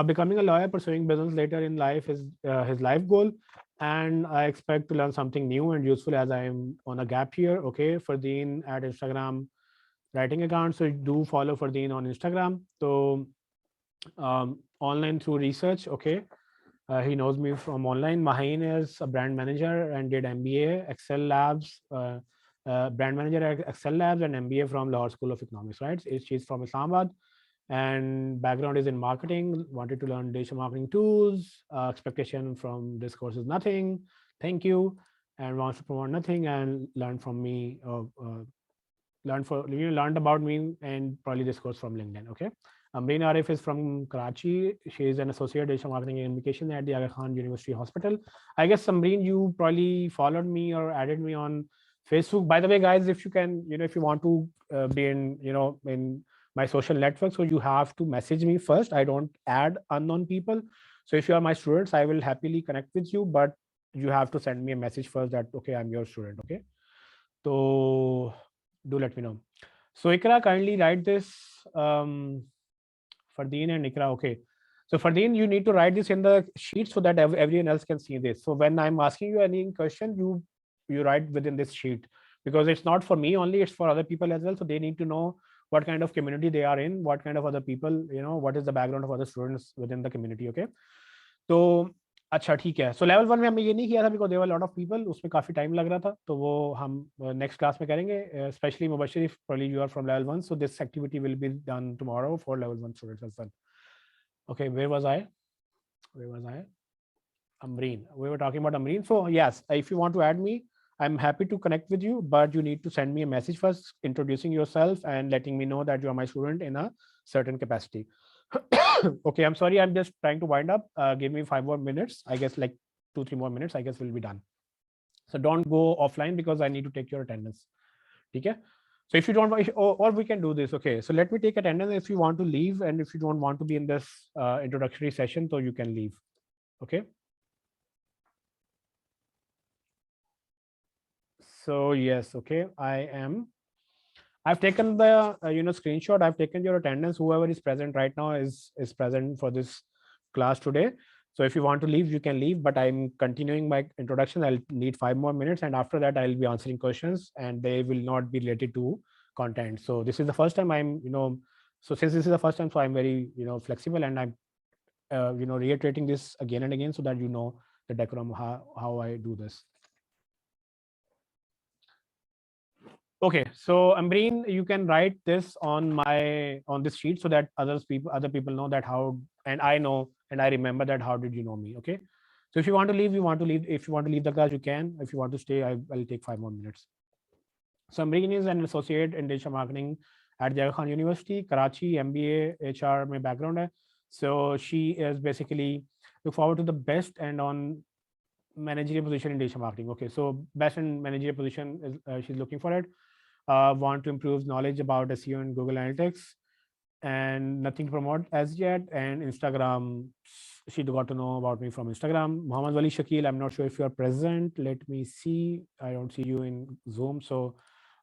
Becoming a lawyer, pursuing business later in life is his life goal, and I expect to learn something new and useful as I am on a gap here. Okay, Fardeen at Instagram writing account. So do follow Fardeen on Instagram. So online through research. Okay. He knows me from online. Maheen is a brand manager and did MBA, Excel Labs, brand manager at Excel Labs and MBA from Lahore School of Economics, right? She's from Islamabad and background is in marketing, wanted to learn digital marketing tools. Expectation from this course is nothing. Thank you. And wants to promote nothing and learn from me. Learned about me and probably this course from LinkedIn. Okay. Amreen Arif is from Karachi. She is an associate digital marketing and communication at the Aga Khan University Hospital. I guess Amreen, you probably followed me or added me on Facebook. By the way, guys, if you can, if you want to be in, in my social network, so you have to message me first. I don't add unknown people. So if you are my students, I will happily connect with you, but you have to send me a message first that okay, I'm your student. Okay. So do let me know. So Ikra, kindly write this. Fardeen and Ikra, okay. So Fardeen, you need to write this in the sheet so that everyone else can see this. So when I'm asking you any question, you write within this sheet because it's not for me only, it's for other people as well. So they need to know what kind of community they are in, what kind of other people, what is the background of other students within the community. Okay. तो अच्छा ठीक है. सो level 1 में हमने ये नहीं किया था because there were lot of people, उसमें काफ़ी टाइम लग रहा था, तो वो हम नेक्स्ट क्लास में करेंगे. Specially Mubashir, if probably you are from level 1, so this activity will be done tomorrow for level 1 students as well. Okay, where was I? Amreen, we were talking about Amreen. So yes, if you want to add me, I'm happy to connect with you, but you need to send me a message first introducing yourself and letting me know that you are my student in a certain capacity. Okay, I'm sorry, I'm just trying to wind up. Give me 5 more minutes. I guess like 2-3 more minutes, I guess we'll be done. So don't go offline because I need to take your attendance. Okay. So if you don't want, or we can do this. Okay. So let me take attendance if you want to leave, and if you don't want to be in this introductory session, so you can leave. Okay. So yes, okay, I've taken the screenshot. I've taken your attendance. Whoever is present right now is present for this class today. So if you want to leave, you can leave, but I'm continuing my introduction. I'll need 5 more minutes, and after that I'll be answering questions, and they will not be related to content. So this is the first time I'm, so since this is the first time, so I'm very, flexible, and I'm, reiterating this again and again so that you know the decorum, how I do this. Okay, so Ambreen, you can write this on this sheet so that other people know that how, and I know, and I remember that how did you know me. Okay, so if you want to leave, you want to leave. If you want to leave the class, you can. If you want to stay, I'll take 5 more minutes. So Ambreen is an associate in digital marketing at Aga Khan University, Karachi, MBA, HR my background hai. So she is basically look forward to the best and on managerial position in digital marketing. Okay, so best and managerial position is she's looking for it. Want to improve knowledge about SEO and Google Analytics, and nothing to promote as yet. And Instagram, she got to know about me from Instagram. Muhammad Wali Shakil, I'm not sure if you are present. Let me see. I don't see you in Zoom, so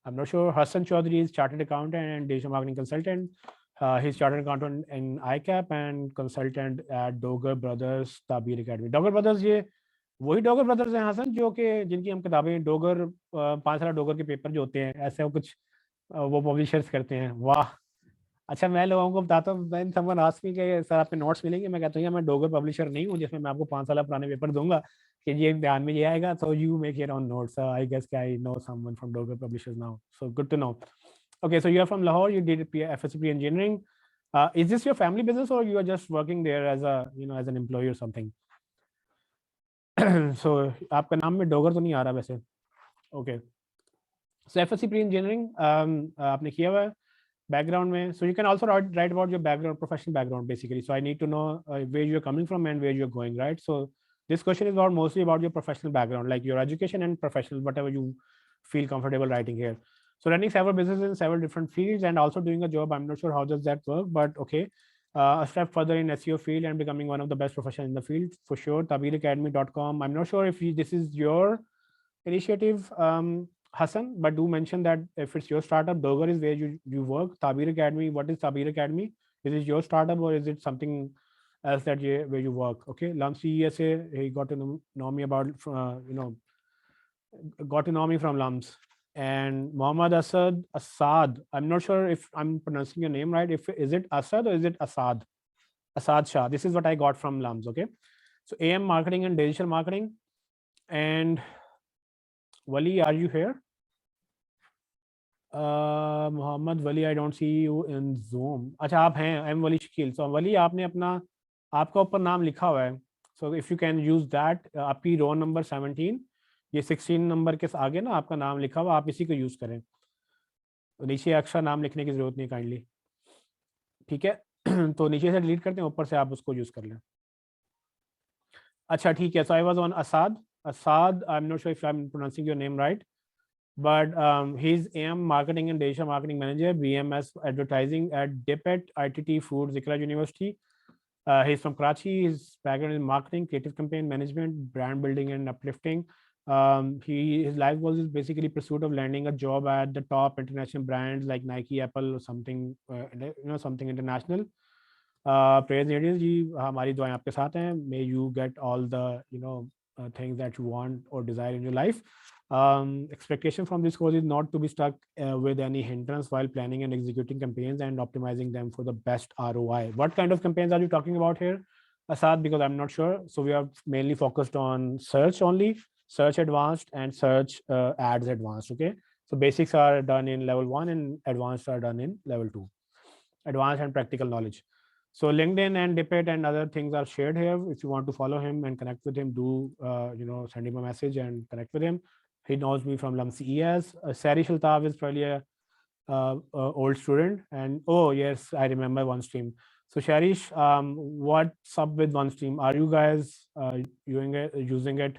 I'm not sure. Hassan Chaudhary is chartered accountant and digital marketing consultant. He's chartered accountant in ICAP and consultant at Dogger Brothers Tabir Academy. Dogger Brothers, ये वही Dogar brothers हैं हसन, जो कि जिनकी हम किताबें डोगर 5 साल डोगर के पेपर जो होते हैं ऐसे कुछ वो पब्लिशर्स करते हैं. वाह, अच्छा, मैं लोगों को बताता हूँ, मैं समवन आस्क मी के सर आपके नोट्स मिलेंगे, मैं कहता हूँ मैं डोगर पब्लिशर नहीं हूँ जिसमें मैं आपको 5 साल पुराने पेपर दूंगा कि ये ध्यान में ये आएगा, so you make your own notes. I guess I know someone from Doger Publishers now, so good to know. Okay, so you are from Lahore, you did FSCP engineering. Is this your family business or you are just working there as a as an employee or something? So आपका नाम में डोगर तो नहीं आ रहा वैसे. Okay, so FSC pre-engineering आपने किया हुआ है background में. So you can also write about your background, professional background basically. So I need to know where you're coming from and where you're going, right? So this question is mostly about your professional background, like your education and professional, whatever you feel comfortable writing here. So running several businesses in several different fields and also doing a job. I'm not sure how does that work, but okay. A step further in SEO field and becoming one of the best professionals in the field for sure. TabirAcademy.com. I'm not sure if this is your initiative, Hassan, but do mention that if it's your startup, Doger is where you work. Tabir Academy, what is Tabir Academy? Is it your startup or is it something else that where you work? Okay, LUMS CESA, he got to know me about, got to know me from LUMS. And Mohammad Assad, I'm not sure if I'm pronouncing your name right. If is it Assad or is it Assad? Assad Shah. This is what I got from LUMS. Okay, so AM marketing and digital marketing. And Wali, are you here? Mohammad Wali, I don't see you in Zoom. अच्छा आप हैं, I'm Wali Shakil. So Wali, आपने अपना आपका ऊपर नाम लिखा हुआ है. So if you can use that, आपकी रो नंबर 17, ये 16 नंबर के आगे ना आपका नाम लिखा हुआ, आप इसी को यूज करें. नीचे एक्स्ट्रा नाम लिखने की जरूरत नहीं काइंडली. ठीक है. तो नीचे से डिलीट करते हैं, ऊपर से आप उसको यूज कर लें. अच्छा ठीक है. So I was on Assad, I'm not sure if I'm pronouncing your name right, but he's AM Marketing and Digital Marketing Manager, BMS Advertising at DIPET ITT Foods, Ikra University. He's from Karachi. His background in marketing, creative campaign management, brand building, and uplifting. His life goal is basically pursuit of landing a job at the top international brands like Nike, Apple, or something, something international. Prayers ladies जी, हमारी दुआएं आपके साथ हैं. May you get all the things that you want or desire in your life. Expectation from this course is not to be stuck with any hindrance while planning and executing campaigns and optimizing them for the best ROI. What kind of campaigns are you talking about here, Asad? Because I'm not sure. So we are mainly focused on search only, search advanced, and search ads advanced. Okay. So basics are done in level 1 and advanced are done in level 2. Advanced and practical knowledge. So LinkedIn and DIPET and other things are shared here. If you want to follow him and connect with him, do send him a message and connect with him. He knows me from LUMS. Sari Shultab is probably a old student. And oh yes, I remember OneStream. So Sharish, what's up with OneStream? Are you guys using it?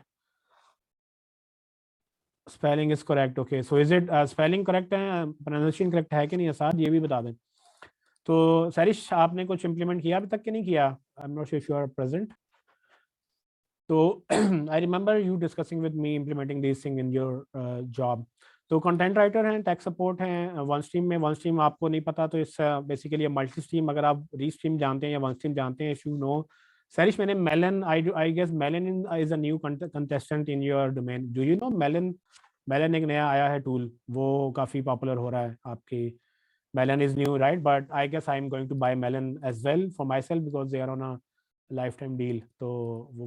Spelling is correct. Okay. So is it spelling correct है, pronunciation correct है कि नहीं? साथ ये भी बता दें. तो सरिश आपने कुछ इम्प्लीमेंट किया अभी तक कि नहीं किया? I am not sure if you are present. तो I remember you discussing with me implementing this thing in your job. तो कंटेंट राइटर हैं, टेक सपोर्ट हैं वन स्ट्रीम में. वन स्ट्रीम आपको नहीं पता तो इस बेसिकली मल्टी स्ट्रीम, अगर आप रीस्ट्रीम जानते हैं या वन स्ट्रीम जानते हैं, इफ यू नो. सरिश, मैंने मेलन, आई गेस मेलन is a new contestant in your domain. Do you know मेलन? मेलन एक नया आया है टूल, वो काफ़ी पॉपुलर हो रहा है आपकी. Melon is new, right? But I guess I'm going to buy Melon as well for myself because they are on a lifetime deal. So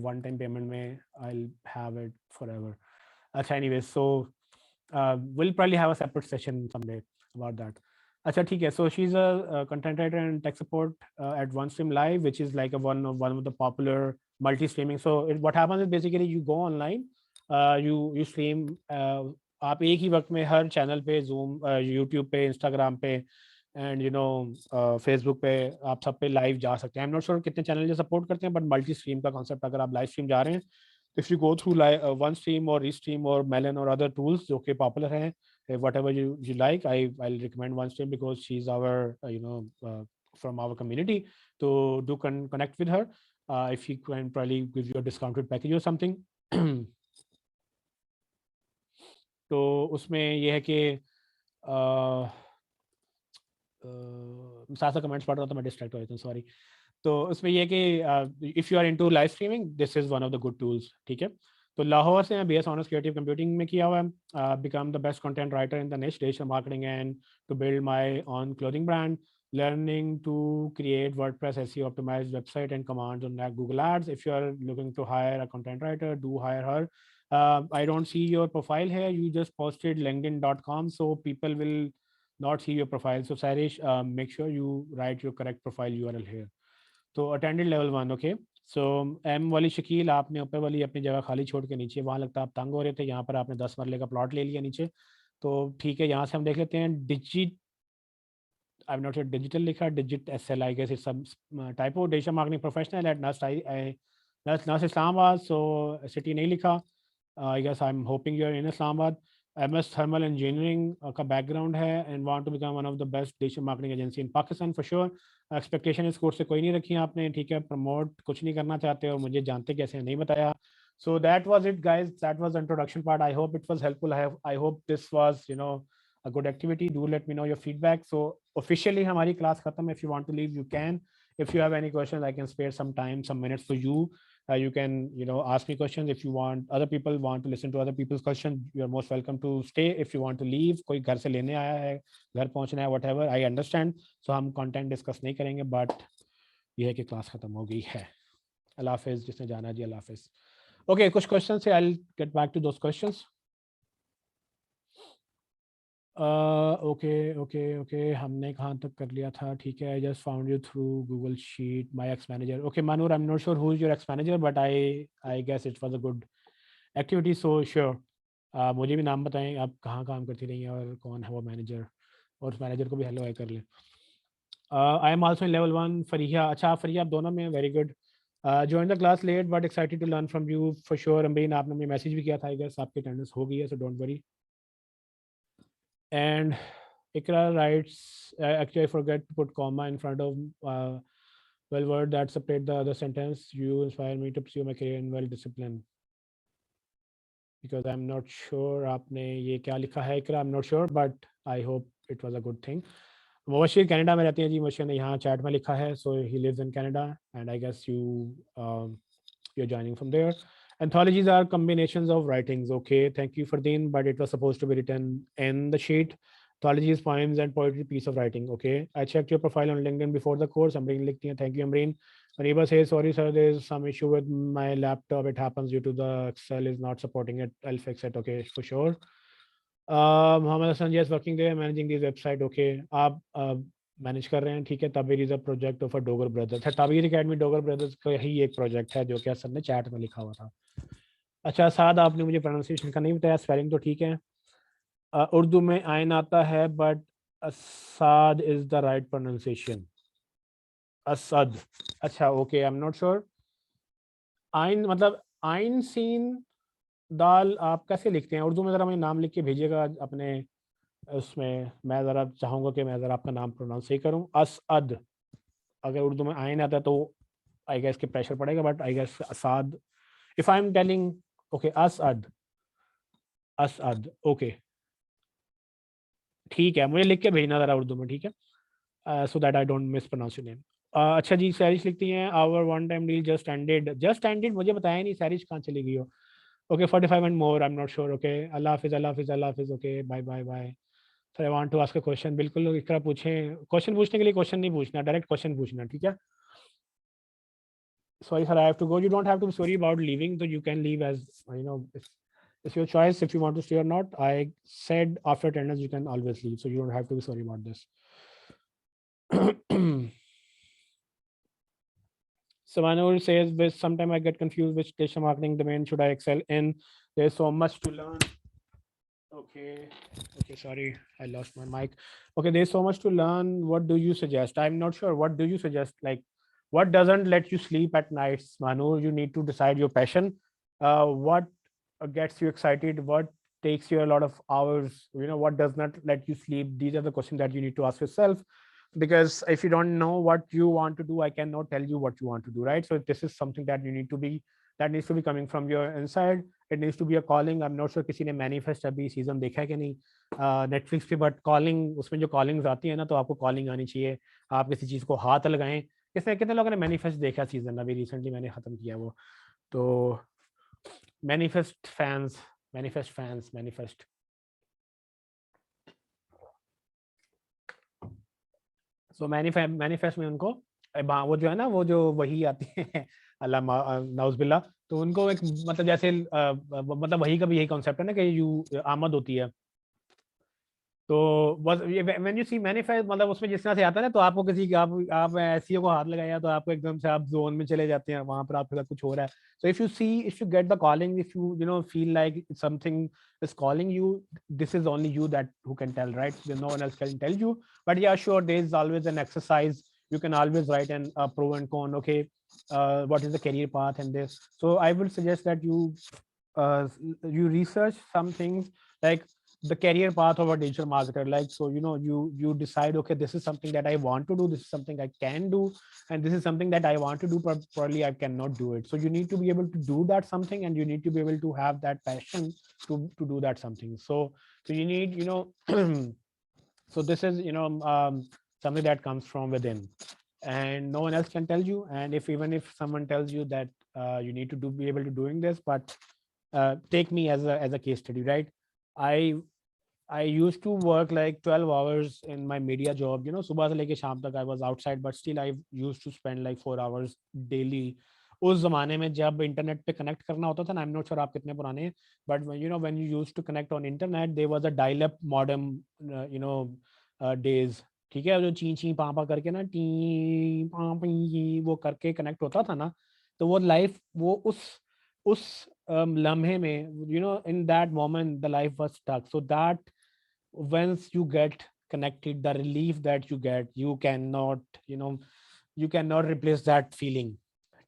one time payment में I'll have it forever. Anyways, so we'll probably have a separate session someday about that. ठीक है. So she's a content writer and tech support at OneStream Live, which is like one of the popular multi-streaming. So what happens is basically you go online, you stream. आप एक ही वक्त में हर channel पे, zoom, YouTube पे, Instagram पे and Facebook पे, आप सब पे लाइव जा सकते हैं. आई एम नॉट श्योर कितने चैनल जो सपोर्ट करते हैं, बट मल्टी स्ट्रीम का कॉन्सेप्ट, अगर आप लाइव स्ट्रीम जा रहे हैं, if you go through one stream और रीस्ट्रीम और मेलन और अदर टूल्स जो कि पॉपुलर हैं, whatever you like, I'll recommend OneStream because she's our from our community. So do connect with her. If she can probably give you a discounted package or something. तो उसमें यह है कि साथ comments पढ़ रहा था, मैं डिस्ट्रैक्ट हो जाता हूँ, सॉरी. तो उसमें यह है कि if you are into live streaming, this is one of the good tools. ठीक है. तो लाहौर से मैं BS ऑनर्स क्रिएटिव कंप्यूटिंग में किया हुआ है. Become the best content writer in the niche digital marketing and to build my own clothing brand, learning to create WordPress SEO optimized website and commands on that Google Ads. If you are looking to hire a content writer, do hire her. I don't see your profile here. You just posted linkedin.com, so people will not see your profile. So Sarish, make sure you write your correct profile URL here. तो attended level 1. okay. So M वाली शकील, आपने ऊपर वाली अपनी जगह खाली छोड़ के नीचे, वहाँ लगता है आप तंग हो रहे थे, यहाँ पर आपने 10 मरले का प्लॉट ले लिया नीचे. तो ठीक है, यहाँ से हम देख लेते हैं. I'm not sure digital लिखा, digit SL, I guess it's some typo. Digital marketing professional at NUST Islamabad, so city नहीं लिखा. I guess I'm hoping you're in Islamabad. MS Thermal Engineering का background है and want to become one of the best digital marketing agency in Pakistan for sure. Expectation इस course से कोई नहीं रखी आपने, ठीक है, promote कुछ नहीं करना चाहते और मुझे जानते कैसे नहीं बताया. So that was it, guys. That was the introduction part. I hope it was helpful. I hope this was, you know, a good activity. Do let me know your feedback. So officially हमारी class खत्म. If you want to leave, you can. If you have any questions, I can spare some time, some minutes for you. You can, you know, ask me questions. If you want, other people want to listen to other people's questions, you are most welcome to stay. If you want to leave, कोई घर से लेने आया है, घर पहुंचना है, whatever, I understand. So हम content discuss नहीं करेंगे, but ये है कि class खत्म हो गई है. अल्लाह हाफिज़, जिसने जाना जी अल्लाह हाफिज़. Okay, कुछ questions से I'll get back to those questions. Okay, हमने कहाँ तक कर लिया था, ठीक है. I just found you through Google Sheet, my ex manager. Okay, Manur, I'm not sure who is your ex manager, but I guess it was a good activity, so sure. मुझे भी नाम बताएं, आप कहाँ काम करती रही हैं और कौन है वो मैनेजर, और उस मैनेजर को भी हेलो हाई कर लें. I am also in level 1. Faria, अच्छा फरिया आप दोनों में, very good. Join the class late but excited to learn from you for sure. Ambreen, आपने मुझे मैसेज भी किया था, आई गेस आपकी अटेंडेंस हो गई है, so don't worry. And Ikra writes, actually I forget to put comma in front of well word that separate the other sentence. You inspire me to pursue my career in well discipline. Because I'm not sure आपने ये क्या लिखा है Ikra, I'm not sure, but I hope it was a good thing. Mubashir Canada में रहती हैं जी. मुबशिर ने यहाँ चैट में लिखा है, so he lives in Canada and I guess you're joining from there. Anthologies are combinations of writings. Okay, thank you Fardeen, but it was supposed to be written in the sheet. Anthologies, poems and poetry piece of writing. Okay, I checked your profile on LinkedIn before the course. Amreen लिखती हैं, thank you Amreen. Maniba says, sorry sir, there's some issue with my laptop. It happens due to the Excel is not supporting it. I'll fix it. Okay, for sure. Mohammed Hassan, yes, working there, managing this website. Okay, आप manage कर रहे हैं, ठीक है. Tabeer is a project of a Dogar brothers है. Tabeer academy Dogar brothers का ही एक project है जो कि असद ने चैट में लिखा हुआ था. अच्छा साद, आपने मुझे प्रोनाउंसिएशन का नहीं बताया, स्पेलिंग तो ठीक है. उर्दू में आयन आता है but Asad is the right pronunciation. Asad, अच्छा okay, I am not sure. आइन मतलब आइन सीन दाल आप कैसे लिखते हैं उर्दू में? ज़रा मुझे नाम लिख के भेजिएगा अपने उसमें. मैं ज़रा चाहूँगा कि मैं ज़रा आपका नाम प्रोनाउंस सही करूँ. असद, अगर उर्दू में आयन आता है तो आई गेस के प्रेशर पड़ेगा, but I guess Asad. If I am telling okay Asad, Asad okay, ठीक है. मुझे लिख के भेजना ज़रा उर्दू में, ठीक है, so that I don't mispronounce your name. अच्छा जी, सैरिश लिखती हैं, our one time deal just ended. Just ended मुझे बताया नहीं, सैरिश कहाँ चली गई हो. Okay 45 and more, I am not sure. Okay, अल्लाह हाफिज़, अल्लाह हाफिज़, अल्लाह हाफिज़. Okay bye bye bye. Sir I want to ask a question. बिल्कुल इकरा पूछें. क्वेश्चन पूछने के लिए क्वेश्चन नहीं पूछना, डायरेक्ट क्वेश्चन पूछना, ठीक है. Sorry sir, I have to go. You don't have to be sorry about leaving, so you can leave as you know. It's your choice if you want to stay or not. I said after attendance you can always leave, so you don't have to be sorry about this. Savanur says, "With sometime I get confused which digital marketing domain should I excel in? There's so much to learn." Okay, sorry, I lost my mic. Okay, there's so much to learn. What do you suggest? I'm not sure. What do you suggest? Like, what doesn't let you sleep at nights, Manu? You need to decide your passion. What gets you excited? What takes you a lot of hours? You know, what does not let you sleep? These are the questions that you need to ask yourself. Because if you don't know what you want to do, I cannot tell you what you want to do, right? So this is something that you need to be, that needs to be coming from your inside. It needs to be a calling. I'm not sure किसी ने manifest अभी season देखा है कि नहीं Netflix पे, but calling, उसमें जो कॉलिंग्स आती है ना, तो आपको कॉलिंग आनी चाहिए. आप किसी चीज़ को हाथ लगाएं. कितने लोगों ने मैनिफेस्ट देखा सीजन, अभी रिसेंटली मैंने ख़त्म किया वो. तो मैनिफेस्ट फैंस, मैनिफेस्ट. सो मैनिफेस्ट में उनको वो जो है ना, वो जो वही आती है अल्लाह नाउज़बिल्ला, तो उनको एक मतलब जैसे मतलब वही का भी यही कॉन्सेप्ट है ना कि यू आमद होती है. तो बस व्हेन यू सी मैनिफेस्ट, मतलब उसमें जिस तरह से आता है ना, तो आपको किसी आप एसईओ को हाथ लगाया तो आपको एकदम से आप जोन में चले जाते हैं, वहां पर आपके साथ कुछ हो रहा है. सो if you get the calling, if you know feel like something is calling you, this is only you that who can tell, right? No one else can tell you. But yeah, sure, there is always an exercise. You can always write an pro and con. Okay, what is the career path and this. So I would suggest that you research some things, like the career path of a digital marketer. Like, so you decide, okay, this is something that I want to do, this is something I can do, and this is something that I want to do, but probably I cannot do it. So you need to be able to do that something, and you need to be able to have that passion to do that something. So you need, so this is, something that comes from within, and no one else can tell you. And if even if someone tells you that you need to be able to doing this, but take me as a case study, right? I i used to work like 12 hours in my media job, सुबह से लेके शाम तक I was outside, but still I used to spend like 4 hours daily. उस जमाने में जब internet पे कनेक्ट करना होता था ना, आई एम नॉट श्योर आप कितने पुराने हैं, but when you used to connect on internet, there was a dial up modem, days, ठीक है, जो ची ची पापा करके ना, टी पा पी वो करके कनेक्ट होता था ना, तो वो लाइफ, वो उस लम्हे में, in that moment the life was stuck. So that once you get connected, the relief that you get, you cannot replace that feeling.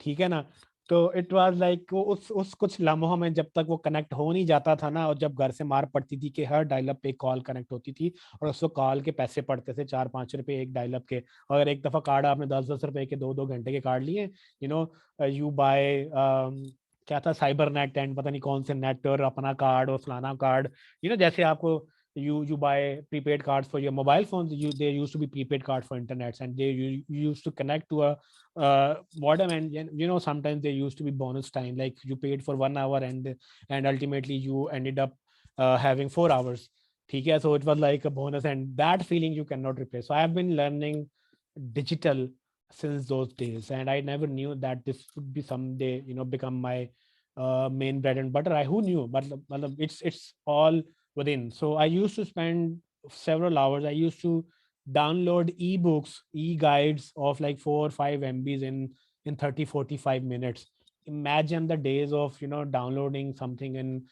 ठीक है ना? तो इट वाज लाइक, उस कुछ लम्हों में जब तक वो कनेक्ट हो नहीं जाता था ना, और जब घर से मार पड़ती थी कि हर डायलअप पे कॉल कनेक्ट होती थी, और उसको कॉल के पैसे पड़ते थे 4-5 रुपए एक डायलअप के, अगर एक दफा कार्ड आपने 10-10 रुपए के 2-2 घंटे के कार्ड लिए, यू बाय, क्या था, साइबर नेट, एंड पता नहीं कौन से नेट, और अपना कार्ड और फलाना कार्ड, जैसे आपको you buy prepaid cards for your mobile phones. There used to be prepaid cards for internets, and you used to connect to a modem, and sometimes there used to be bonus time, like you paid for 1 hour, and ultimately you ended up having 4 hours. Okay, so it was like a bonus, and that feeling you cannot replace. So I have been learning digital since those days, and I never knew that this would be someday become my main bread and butter. I who knew, but it's all within. So I used to spend several hours. I used to download ebooks, e-guides of like 4 or 5 MBs in 30-45 minutes. Imagine the days of downloading something in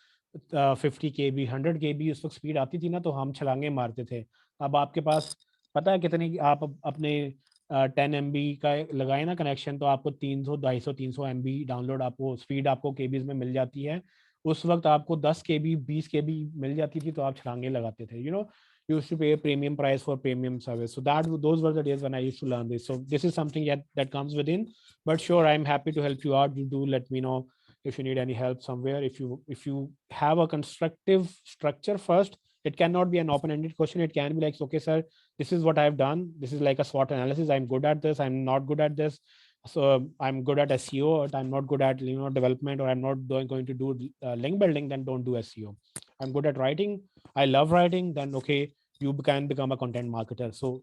50 KB, 100 KB उस वक्त speed आती थी ना, तो हम छलांगे मारते थे. अब आपके पास पता है कितनी, आप अपने 10 MB का लगाए ना कनेक्शन, तो आपको 300, 250, 300 MB डाउनलोड, आपको स्पीड आपको केबीज में मिल जाती है. उस वक्त आपको 10 KB 20 KB मिल जाती थी, तो आप छलांगे लगाते थे. Used to pay a premium price for premium service. So those were the days when I used to learn this. So this is something that comes within. But sure, I'm happy to help you out. You do let me know if you need any help somewhere. If you have a constructive structure first, it cannot be an open-ended question. It can be like, okay, sir, this is what I've done. This is like a SWOT analysis. I'm good at this. I'm not good at this. So I'm good at SEO, or I'm not good at development, or I'm not going to do link building. Then don't do SEO. I'm good at writing. I love writing. Then okay, you can become a content marketer. So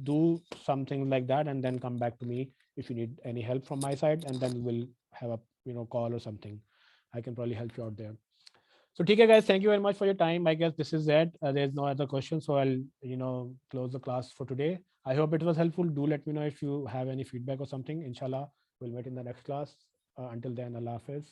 do something like that, and then come back to me if you need any help from my side, and then we'll have a call or something. I can probably help you out there. So take care, guys. Thank you very much for your time. I guess this is it. There's no other question, so I'll close the class for today. I hope it was helpful. Do let me know if you have any feedback or something. Inshallah, we'll meet in the next class. Until then, Allah Hafiz.